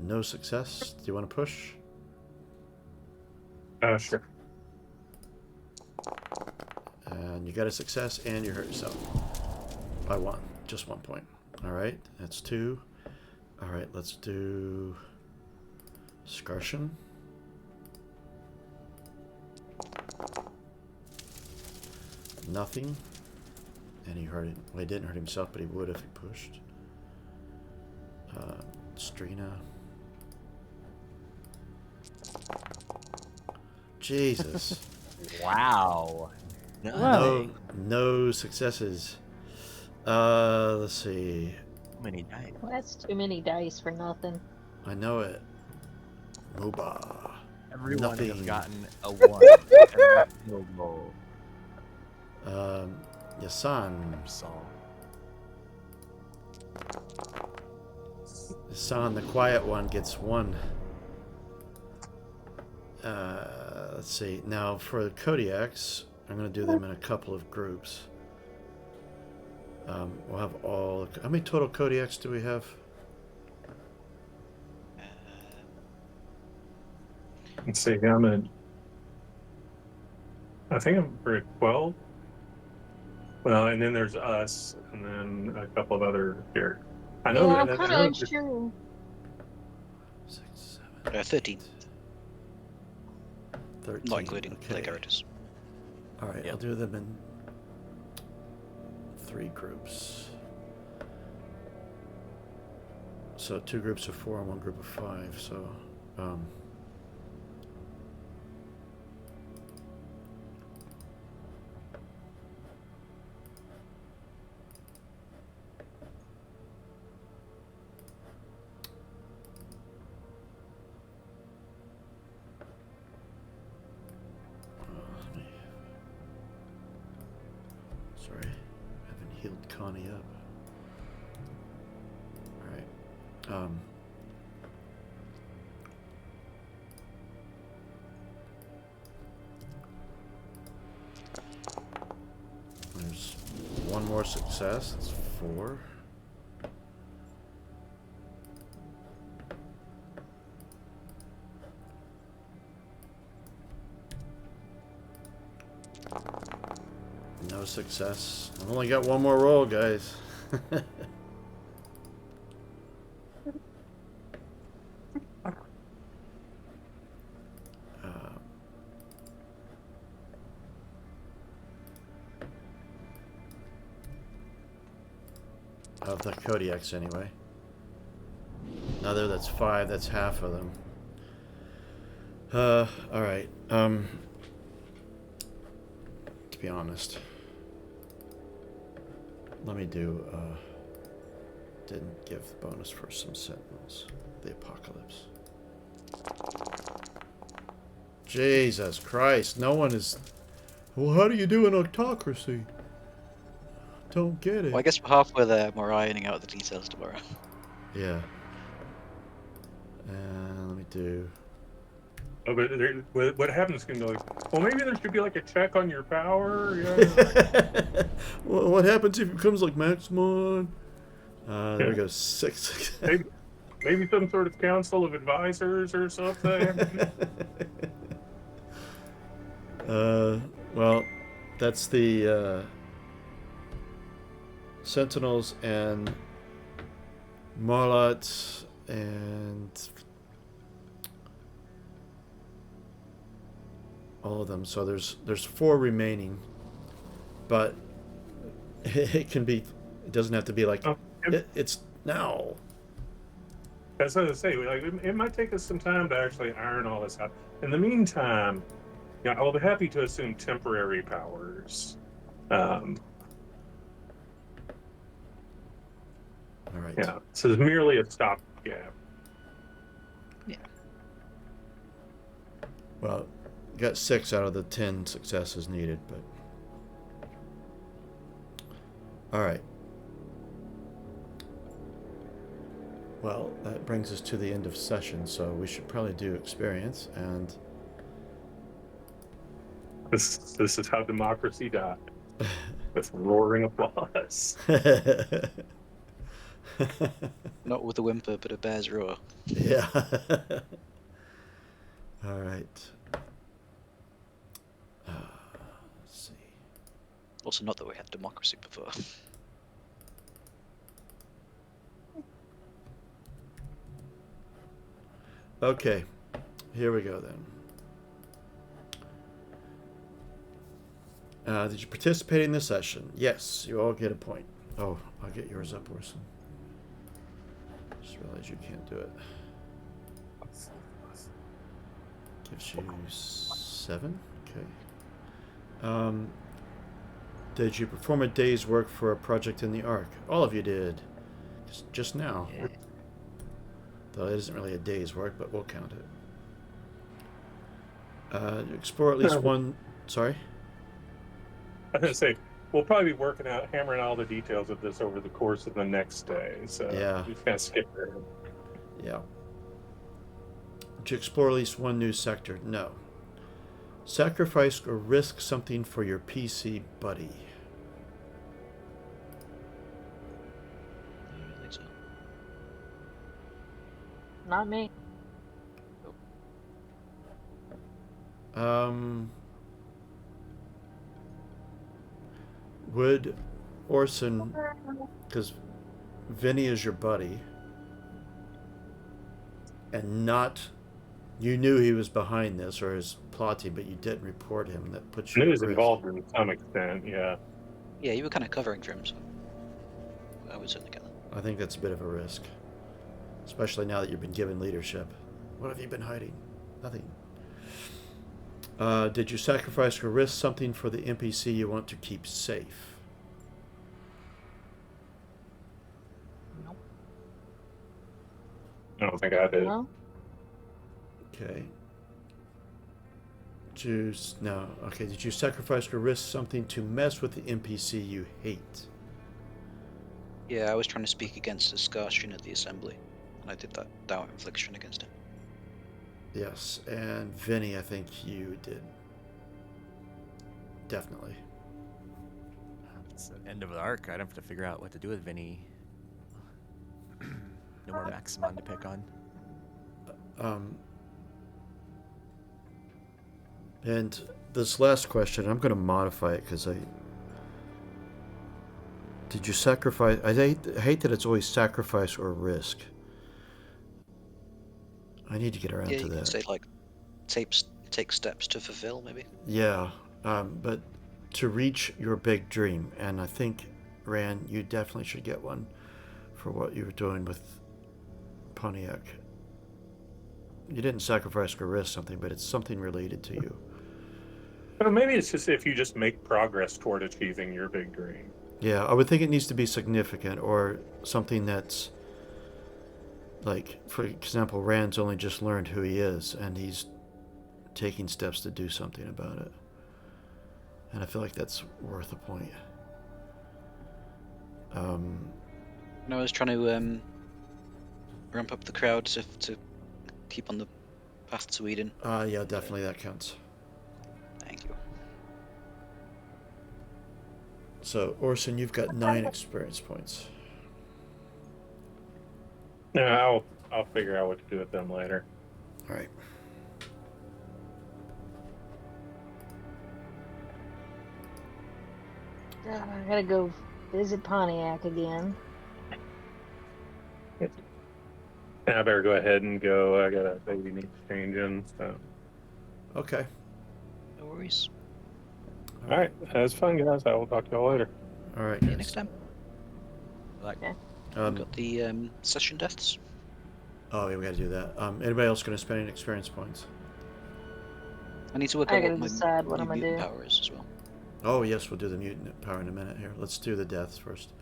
No success. Do you want to push? Sure. And you got a success, and you hurt yourself by 1, just 1 point. All right, that's 2. All right, let's do Scarshin. Nothing. And he hurt it. Well, he didn't hurt himself, but he would if he pushed. Strina. Jesus. Wow. No successes. Let's see. How many dice? Well, that's too many dice for nothing. I know it. Moba. Everyone has Nothing. gotten a 1. Every single roll. Yasan. Saul. Yasan, the quiet one, gets 1. Let's see. Now, for the Kodiaks, I'm going to do them in a couple of groups. We'll have all... How many total Kodiaks do we have? Let's see. I think I'm for 12. Well, and then there's us, and then a couple of other here. I know. Yeah, I'm that- kind I know of unsure. 6, 7, 13. 13. Not including play Okay. characters. All right, Yep. I'll do them in 3 groups. So 2 groups of 4 and 1 group of 5. So, sorry, I haven't healed Connie up. All right. There's 1 more success. That's 4. No success. I've only got 1 more roll, guys. Of the Kodiaks, anyway. Another, that's 5. That's half of them. All right. To be honest, let me do didn't give the bonus for some sentinels. The apocalypse. Jesus Christ, no one is... Well, how do you do an autocracy? Don't get it. Well, I guess we're halfway there. We're ironing out the details tomorrow. Yeah. Let me do... Oh, but what happens can be like, well, maybe there should be like a check on your power. Yeah. Well, what happens if it becomes like Maximon? There we go, 6. Maybe some sort of council of advisors or something. Well, that's the Sentinels and Marlot and all of them. So there's 4 remaining, but it can be. It doesn't have to be like it's now. That's what I say. Like, it might take us some time to actually iron all this out. In the meantime, yeah, I'll be happy to assume temporary powers. All right. Yeah, so it's merely a stopgap. Yeah. Well, got 6 out of the 10 successes needed, but all right. Well, that brings us to the end of session, so we should probably do experience and. This is how democracy died, with roaring applause. Not with a whimper, but a bear's roar. Yeah. All right. Let's see. Also, not that we had democracy before. Okay, here we go then. Did you participate in this session? Yes, you all get a point. Oh, I'll get yours up, Orson. Just realized you can't do it. Gives you 7. Okay. Did you perform a day's work for a project in the Ark? All of you did. Just now. Yeah. Though it isn't really a day's work, but we'll count it. Explore at least one... Sorry? I was going to say, we'll probably be hammering all the details of this over the course of the next day. So Yeah. we just kind of skip there. Yeah. Did you explore at least one new sector? No. Sacrifice or risk something for your PC buddy? I think so. Not me. Would Orson, because Vinny is your buddy, and you knew he was behind this or is plotting, but you didn't report him. That puts you He at was risk. involved in some extent, yeah. Yeah, you were kind of covering for him, so I would certainly get that. I think that's a bit of a risk, especially now that you've been given leadership. What have you been hiding? Nothing. Did you sacrifice or risk something for the NPC you want to keep safe? Nope. I don't think I did. No. Okay. No. Okay. Did you sacrifice or risk something to mess with the NPC you hate? Yeah, I was trying to speak against Scarshin at the assembly, and I did that down infliction against him. Yes, and Vinny, I think you did. Definitely. It's the end of the arc. I'd have to figure out what to do with Vinny. No more Maximon to pick on. And this last question, I'm going to modify it because did you sacrifice? I hate that it's always sacrifice or risk. I need to get around Yeah, to you that. can say like take steps to fulfill, maybe. Yeah, but to reach your big dream, and I think, Rand, you definitely should get one for what you were doing with Pontiac. You didn't sacrifice or risk something, but it's something related to you. But maybe it's just if you just make progress toward achieving your big dream. Yeah, I would think it needs to be significant or something that's like, for example, Rand's only just learned who he is, and he's taking steps to do something about it. And I feel like that's worth a point. And I was trying to ramp up the crowd to keep on the path to Eden. Yeah, definitely that counts. Thank you. So, Orson, you've got 9 experience points. Yeah, I'll figure out what to do with them later. All right. I gotta go visit Pontiac again. Yeah, I better go ahead and go. I got a baby needs changing. So. Okay. No worries. All right, that's fun, guys. I will talk to y'all later. All right, See you guys. next time. Like, We've got the session deaths. Oh, yeah, we got to do that. Anybody else going to spend any experience points? I need to work I out gotta what my decide what new I'm gonna mutant do. power is as well. Oh, yes, we'll do the mutant power in a minute here. Let's do the deaths first.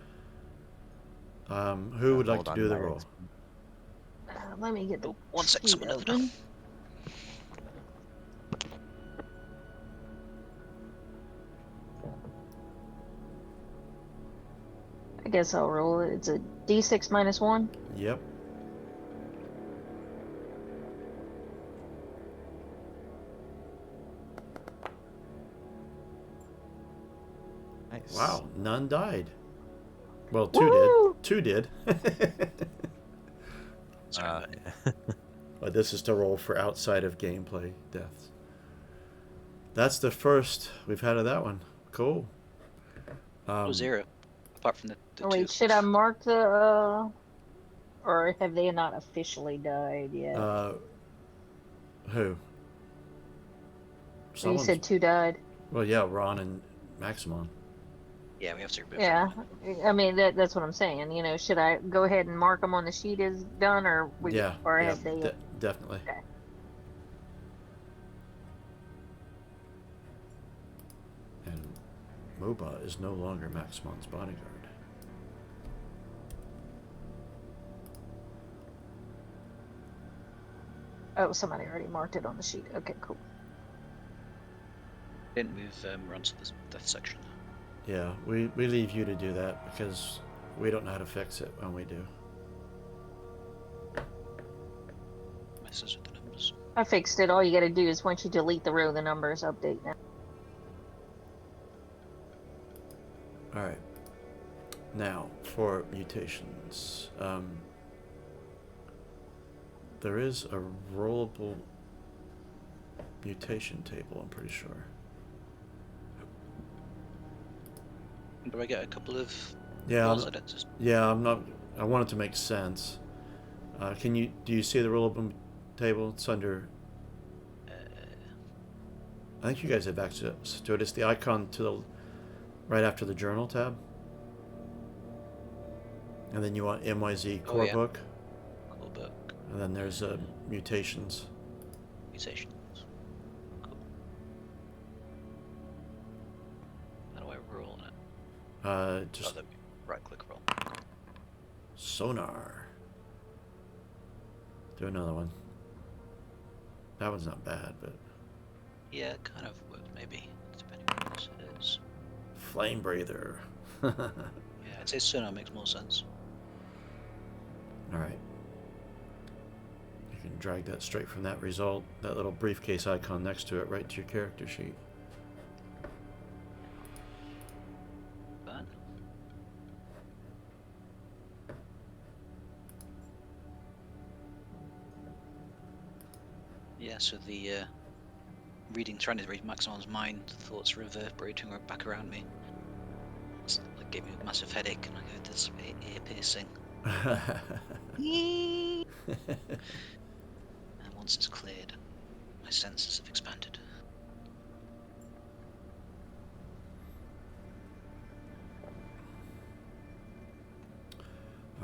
Who would like hold to on do to the my roll? XP. Let me get the Oh, one sec, sheet someone at the open. I guess I'll roll it. It's a D6 minus 1. Yep. Nice. Wow, none died. Well, 2 Woo! did. 2 did. Sorry, Yeah. But this is to roll for outside of gameplay deaths. That's the first we've had of that one. Cool. oh, 0. Apart from the Oh, 2. wait, should I mark the, or have they not officially died yet? Who? You Someone's... said 2 died. Well, yeah, Ron and Maximon. Yeah, we have to remove Yeah, everyone. I mean that's what I'm saying. You know, should I go ahead and mark them on the sheet as done, or Yeah, yeah, have they? definitely. Okay. And Moba is no longer Maximon's bodyguard. Oh, somebody already marked it on the sheet. Okay, cool. Didn't move Ron to the death section. Yeah, we leave you to do that because we don't know how to fix it when we do. Messes with the numbers. I fixed it. All you got to do is once you delete the row, the numbers update now. All right. Now for mutations, there is a rollable mutation table. I'm pretty sure. Do I get a couple of Yeah, rolls at it? Just yeah. I'm not. I want it to make sense. Do you see the rollable table? It's under. I think you guys have access to it. It's the icon to the right after the journal tab. And then you want MYZ core yeah. book. Core book. And then there's mutations. Mutations. Cool. How do I roll on it? Just the right click roll. sonar. Do another one. That one's not bad, but Yeah, it kind of would maybe, depending on what it is. flame breather. Yeah, I'd say sonar makes more sense. All right. You can drag that straight from that result, that little briefcase icon next to it, right to your character sheet. Fun. Yeah, so the trying to read Maximon's mind, thoughts reverberating back around me. It gave me a massive headache, and I heard this ear piercing. And once it's cleared, my senses have expanded.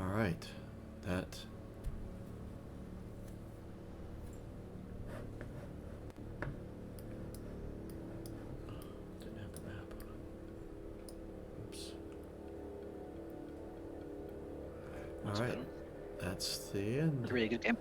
All right. That. Didn't have the map. Oops. That's All right. good. That's the end. That's a really good game.